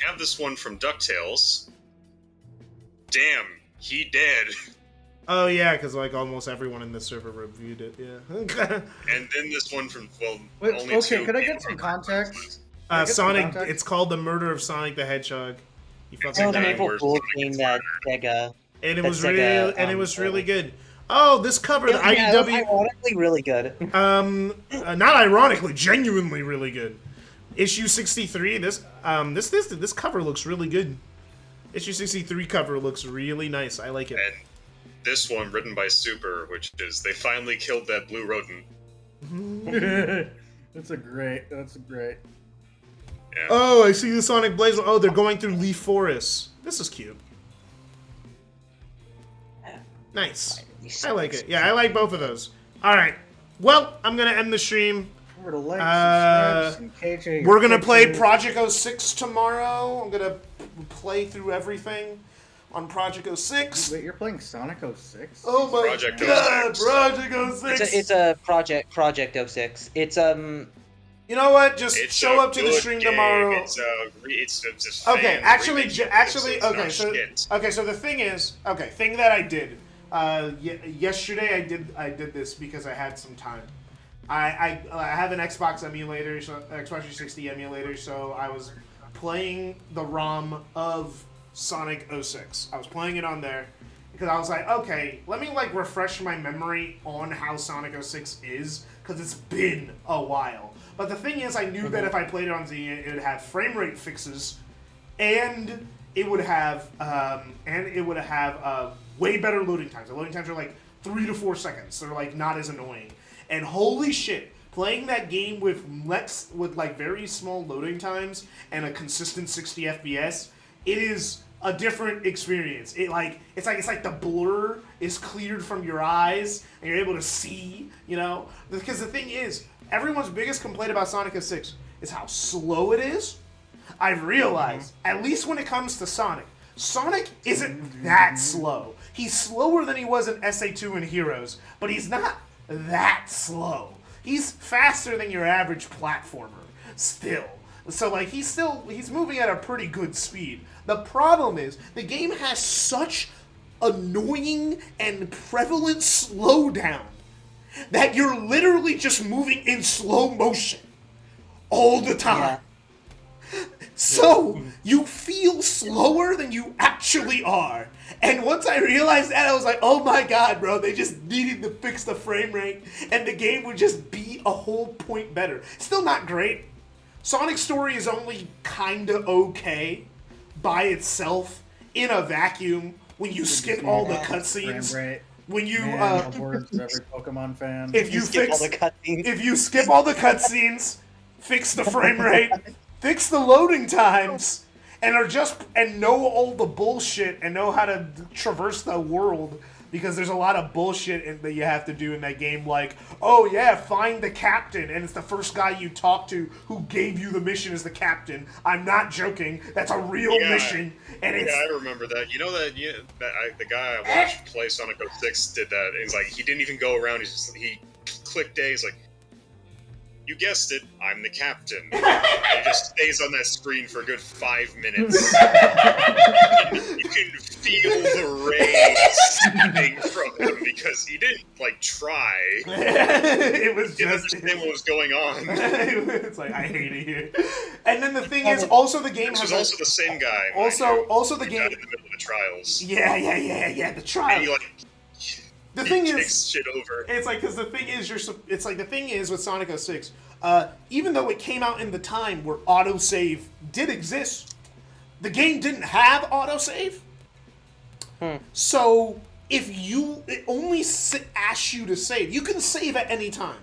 have this one from DuckTales. Damn, he dead. Oh yeah, because like almost everyone in this server reviewed it. Yeah. And then this one from Wait, only okay, two. could I get some context? Can I get some Sonic. context? It's called The Murder of Sonic the Hedgehog. You It's fucking an guy. April Fool's game that Sega. And it that was Sega, really, and it was really good. Oh, this cover, the Yeah, it was IDW. ironically really good. Not ironically, genuinely really good. Issue 63. This cover looks really good. Issue 63 cover looks really nice. I like it. And this one, written by Super, which is they finally killed that blue rodent. That's a great. Yeah. Oh, I see the Sonic Blaze. Oh, they're going through Leaf Forest. This is cute. Nice. I like it. Yeah, I like both of those. All right. Well, I'm gonna end the stream. For the likes and subs and KJ, We're gonna play pictures. Project 06 tomorrow. I'm gonna play through everything on Project 06. Wait, you're playing Sonic 06? Oh my Project god, 06. Project 06. It's a Project 06. It's You know what? Just It's show a up to the good stream game. tomorrow. It's just Okay, fan actually, remake. actually, It's okay, not so shit. so the thing is, thing that I did yesterday, I did this because I had some time. I have an Xbox emulator, so Xbox 360 emulator, so I was playing the ROM of Sonic 06. I was playing it on there because I was like, okay, let me like refresh my memory on how Sonic 06 is because it's been a while. But the thing is, I knew that if I played it on Z, it would have frame rate fixes, and it would have way better loading times. The loading times are like 3 to 4 seconds. They're like not as annoying. And holy shit, playing that game with like very small loading times and a consistent 60 FPS, it is a different experience. It's like the blur is cleared from your eyes and you're able to see, you know? Because the thing is, everyone's biggest complaint about Sonic 06 is how slow it is. I've realized, at least when it comes to Sonic isn't that slow. He's slower than he was in SA2 and Heroes, but he's not that slow. He's faster than your average platformer, still. So like he's moving at a pretty good speed. The problem is the game has such annoying and prevalent slowdown that you're literally just moving in slow motion all the time. So you feel slower than you actually are. And once I realized that, I was like, oh my god, bro, they just needed to fix the frame rate and the game would just be a whole point better. Still not great. Sonic's story is only kinda okay by itself in a vacuum when you skip all the cutscenes. When you the words of every Pokemon fan. if you skip all the cutscenes, fix the frame rate, fix the loading times, and know all the bullshit and know how to traverse the world, because there's a lot of bullshit that you have to do in that game, like, oh yeah, find the captain, and it's the first guy you talk to who gave you the mission as the captain. I'm not joking. That's a real mission, and it's... Yeah, I remember that. You know that, the guy I watched play Sonic 06 did that. It's like, he didn't even go around, he clicked A, he's like, you guessed it, I'm the captain. And he just stays on that screen for a good 5 minutes. You can feel the rage seeping from him because he didn't, like, try. It was he didn't just... understand what was going on. It's like, I hate it here. And then the thing is, also the game This has... was also the same guy. Also the game... in the middle of the trials. Yeah, the trials. And he, like, The thing kicks is, shit over. it's like, because the thing is with Sonic 06, even though it came out in the time where autosave did exist, the game didn't have autosave. So it only asks you to save. You can save at any time.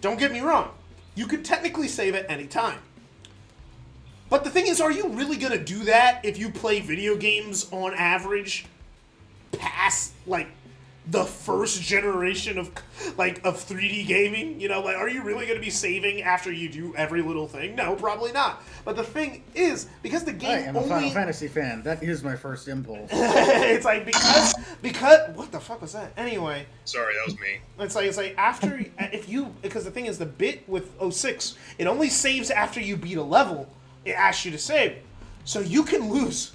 Don't get me wrong. You could technically save at any time. But the thing is, are you really going to do that if you play video games on average past, like, the first generation of 3D gaming? You know, like, are you really going to be saving after you do every little thing? No, probably not. But the thing is, because the game I'm a Final Fantasy fan. That is my first impulse. It's like, because what the fuck was that? Anyway. Sorry, that was me. It's like after, because the thing is, the bit with 06, it only saves after you beat a level. It asks you to save. So you can lose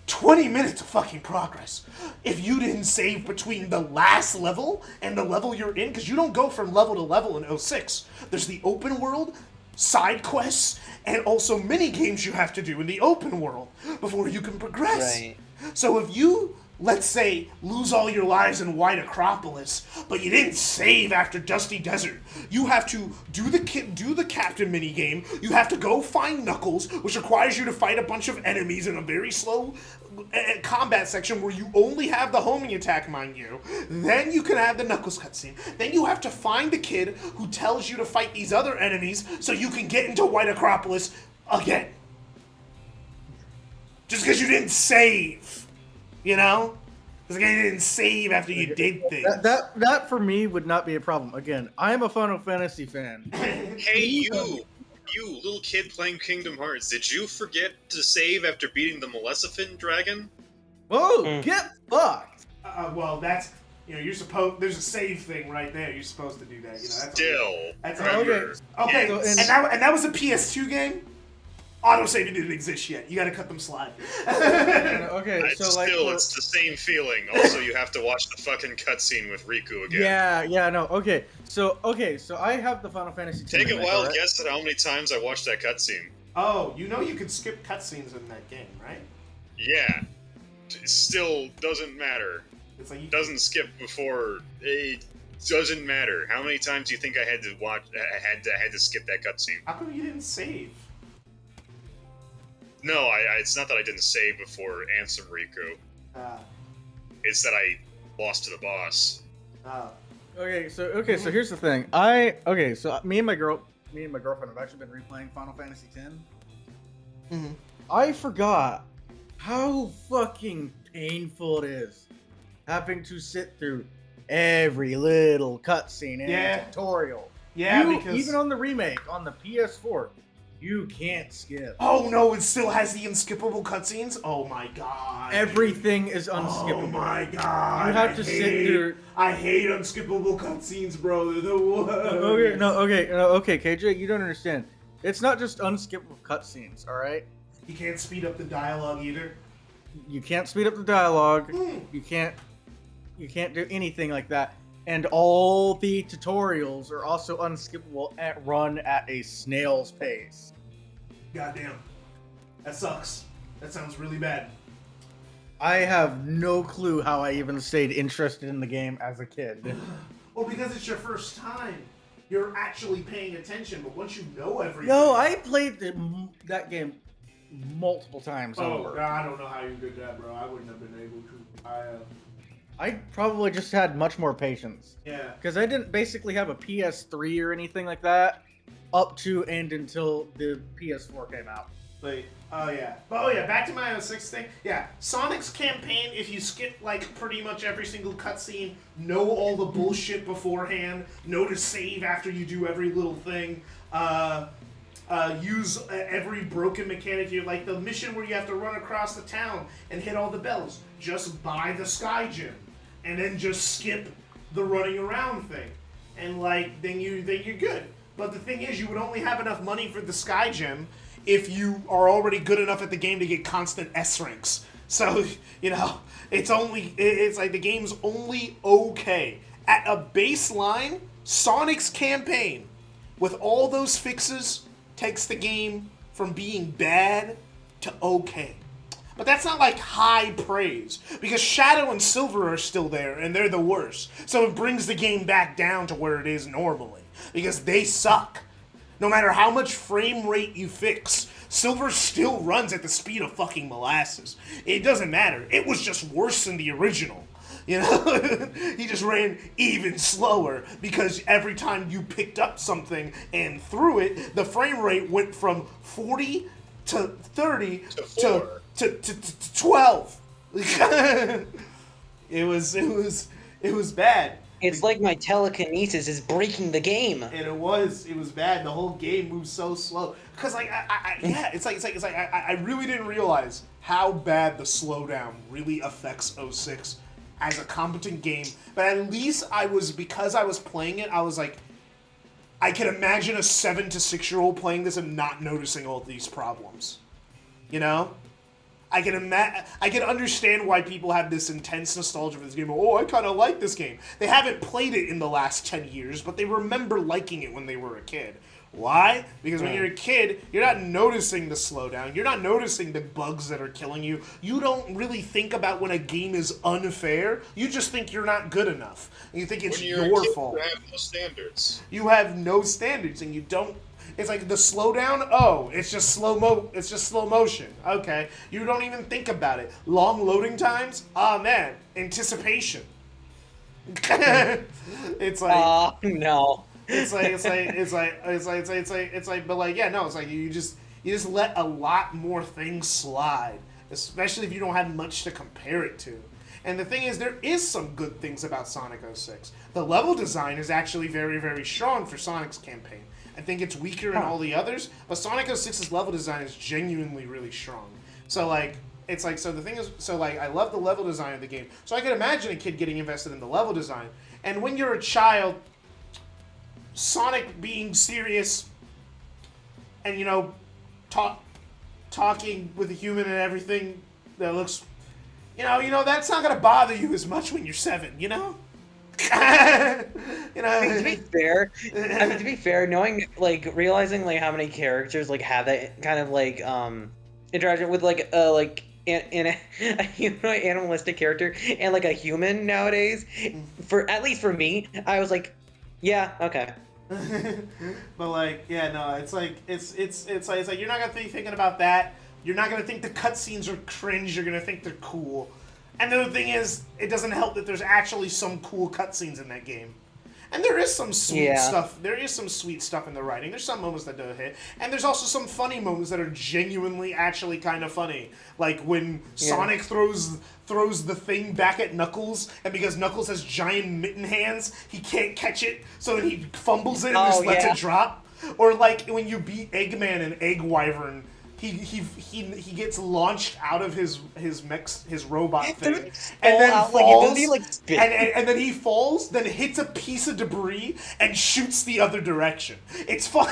20 minutes of fucking progress. If you didn't save between the last level and the level you're in, because you don't go from level to level in 06. There's the open world, side quests, and also mini games you have to do in the open world before you can progress. Right. So if you, let's say, lose all your lives in White Acropolis, but you didn't save after Dusty Desert, you have to do the captain minigame, you have to go find Knuckles, which requires you to fight a bunch of enemies in a very slow combat section where you only have the homing attack, mind you. Then you can have the Knuckles cutscene. Then you have to find the kid who tells you to fight these other enemies so you can get into White Acropolis again. Just because you didn't save. You know? Because you didn't save after you did things. That for me would not be a problem. Again, I'm a Final Fantasy fan. Hey, you little kid playing Kingdom Hearts, did you forget to save after beating the Maleficent dragon? Whoa, get fucked! Well, that's, you're supposed, there's a save thing right there. You're supposed to do that. That's remember. Okay, So, and that was a PS2 game? Autosave didn't exist yet. You gotta cut them slide. Okay, so it's the same feeling. Also, you have to watch the fucking cutscene with Riku again. Okay, so I have the Final Fantasy. Take a remake, wild right? guess at how many times I watched that cutscene. Oh, you could skip cutscenes in that game, right? Yeah. It still doesn't matter. It's like doesn't skip before. It doesn't matter. How many times do you think I had to watch? I had to skip that cutscene? How come you didn't save? No, it's not that I didn't save before Ansem Riku. It's that I lost to the boss. Okay, so here's the thing. So me and my girlfriend have actually been replaying Final Fantasy X. Mm-hmm. I forgot how fucking painful it is having to sit through every little cutscene and tutorial. Yeah, because even on the remake on the PS4, you can't skip. Oh no, it still has the unskippable cutscenes? Oh my god. Everything is unskippable. Oh my god. You have to sit through. I hate unskippable cutscenes, bro. They're the worst. Okay, KJ, you don't understand. It's not just unskippable cutscenes, alright? You can't speed up the dialogue either. You can't speed up the dialogue. You can't do anything like that. And all the tutorials are also unskippable and run at a snail's pace. Goddamn. That sucks. That sounds really bad. I have no clue how I even stayed interested in the game as a kid. Well, because it's your first time. You're actually paying attention, but once you know everything... No, I played that game multiple times over. I don't know how you did that, bro. I wouldn't have been able to. I probably just had much more patience. Yeah. Because I didn't basically have a PS3 or anything like that up to and until the PS4 came out. Like, oh yeah, back to my 06 thing. Yeah, Sonic's campaign, if you skip like pretty much every single cutscene, know all the bullshit beforehand, know to save after you do every little thing, use every broken mechanic here, like the mission where you have to run across the town and hit all the bells. Just buy the Sky Gem, and then just skip the running around thing, and like then you're good. But the thing is, you would only have enough money for the Sky Gem if you are already good enough at the game to get constant S ranks. So, it's like the game's only okay. At a baseline, Sonic's campaign, with all those fixes, takes the game from being bad to okay. But that's not like high praise, because Shadow and Silver are still there, and they're the worst. So it brings the game back down to where it is normally, because they suck. No matter how much frame rate you fix, Silver still runs at the speed of fucking molasses. It doesn't matter. It was just worse than the original. He just ran even slower because every time you picked up something and threw it, the frame rate went from 40 to 30 to 12. It was bad. It's like my telekinesis is breaking the game. And it was bad. The whole game moves so slow. Cause I really didn't realize how bad the slowdown really affects 06 as a competent game. But at least because I was playing it, I was like, I can imagine a 7 to 6 year old playing this and not noticing all these problems. I can understand why people have this intense nostalgia for this game. Oh, I kind of like this game. They haven't played it in the last 10 years, but they remember liking it when they were a kid. Why? Because when you're a kid, you're not noticing the slowdown. You're not noticing the bugs that are killing you. You don't really think about when a game is unfair. You just think you're not good enough. And you think it's When you're your a kid, fault. You have no standards. You have no standards, and you don't. It's like the slowdown. Oh, it's just slow motion. Okay, you don't even think about it. Long loading times. Ah, man, anticipation. It's like no. It's like, but like, yeah, no, it's like you just let a lot more things slide, especially if you don't have much to compare it to. And the thing is, there is some good things about Sonic 06. The level design is actually very, very strong for Sonic's campaign. I think it's weaker in all the others, but Sonic 06's level design is genuinely really strong. So like, it's like, so the thing is, so like, I love the level design of the game. So I can imagine a kid getting invested in the level design. And when you're a child, Sonic being serious and, you know, talking with a human and everything that looks, you know, that's not going to bother you as much when you're 7, you know? You know? I mean, to be fair, knowing, like, realizing, like, how many characters, like, have that kind of, like, interaction with, like, a humanoid animalistic character and, like, a human nowadays, at least for me, I was like, yeah, okay. But like, yeah, no, it's like you're not gonna be thinking about that. You're not gonna think the cutscenes are cringe. You're gonna think they're cool. And the other thing is, it doesn't help that there's actually some cool cutscenes in that game. And there is some sweet stuff. There is some sweet stuff in the writing. There's some moments that don't hit. And there's also some funny moments that are genuinely actually kind of funny. Like when Sonic throws the thing back at Knuckles, and because Knuckles has giant mitten hands, he can't catch it, so then he fumbles it and just lets it drop. Or like when you beat Eggman and Egg Wyvern, he gets launched out of his robot thing, and then falls, and then he falls, then hits a piece of debris and shoots the other direction. It's fun.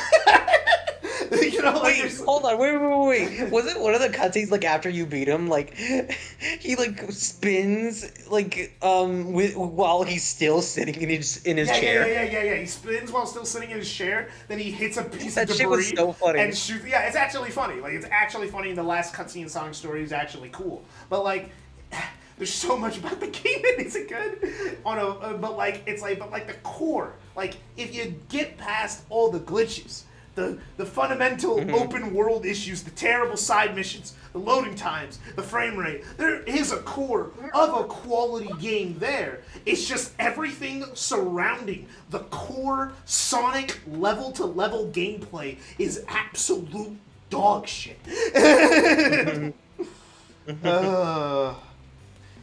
You know, like, hold on, wait. Was it one of the cutscenes, like, after you beat him, like, he, like, spins, like, while he's still sitting in his chair? Yeah. He spins while still sitting in his chair, then he hits a piece of debris. That shit was so funny. And shoots. Yeah, it's actually funny. Like, it's actually funny. The last cutscene in Sonic Story is actually cool. But, like, there's so much about the game that isn't good. But the core, like, if you get past all the glitches, the fundamental open world issues, the terrible side missions, the loading times, the frame rate, there is a core of a quality game there. It's just everything surrounding the core Sonic level-to-level gameplay is absolute dog shit.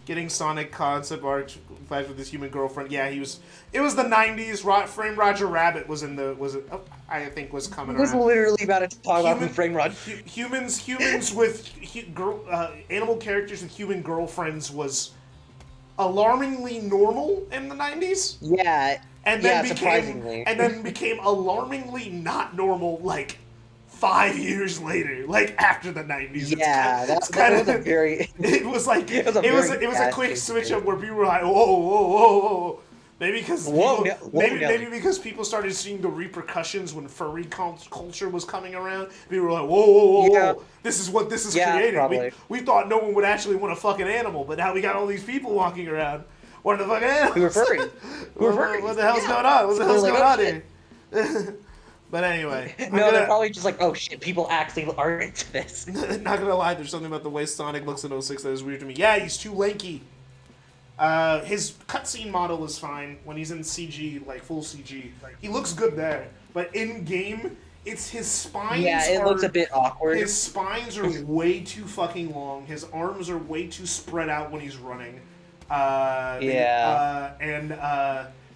Getting Sonic concept art flash with his human girlfriend. Yeah, it was the 90s. Frame Roger Rabbit was coming around. I was literally about to talk about Frame Roger. Humans with animal characters with human girlfriends was alarmingly normal in the 90s. Yeah. And then surprisingly. And then became alarmingly not normal, like, 5 years later, like after the 90s. Yeah, that was a very. It was like it was a quick switch up where people were like, whoa. Maybe because people started seeing the repercussions when furry culture was coming around. People were like, whoa. This is what this is creating. We thought no one would actually want a fucking animal, but now we got all these people walking around wanting the fucking animals. We were furry. What the hell's going on? What the hell's going on here? But anyway. They're probably just like, oh shit, people actually are into this. Not gonna lie, there's something about the way Sonic looks in 06 that is weird to me. Yeah, he's too lanky. His cutscene model is fine when he's in CG, like full CG. He looks good there. But in game, it's his spines. Yeah, it looks a bit awkward. His spines are way too fucking long. His arms are way too spread out when he's running.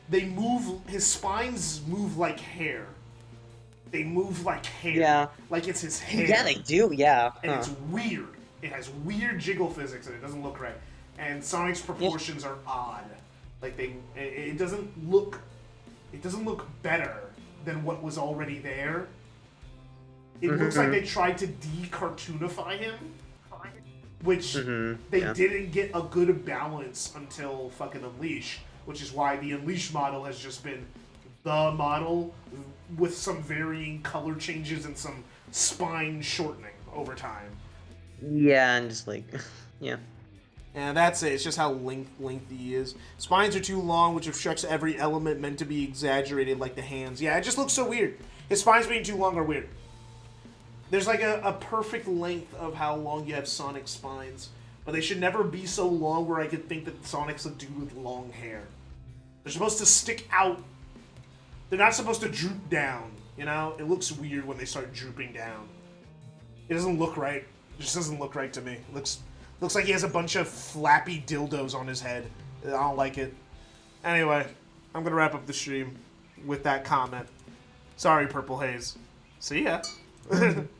They move. His spines move like hair. They move like hair. Yeah. Like it's his hair. Yeah, they do, yeah. And it's weird. It has weird jiggle physics and it doesn't look right. And Sonic's proportions are odd. Like it doesn't look better than what was already there. It looks like they tried to de-cartoonify him. which they yeah. didn't get a good balance until fucking Unleash, which is why the Unleash model has just been the model with some varying color changes and some spine shortening over time. Yeah, and just like, yeah. And that's it. It's just how lengthy he is. Spines are too long, which obstructs every element meant to be exaggerated, like the hands. Yeah, it just looks so weird. His spines being too long are weird. There's like a perfect length of how long you have Sonic spines, but they should never be so long where I could think that Sonic's a dude with long hair. They're supposed to stick out. They're not supposed to droop down, you know? It looks weird when they start drooping down. It doesn't look right. It just doesn't look right to me. It looks like he has a bunch of flappy dildos on his head. I don't like it. Anyway, I'm gonna wrap up the stream with that comment. Sorry, Purple Haze. See ya.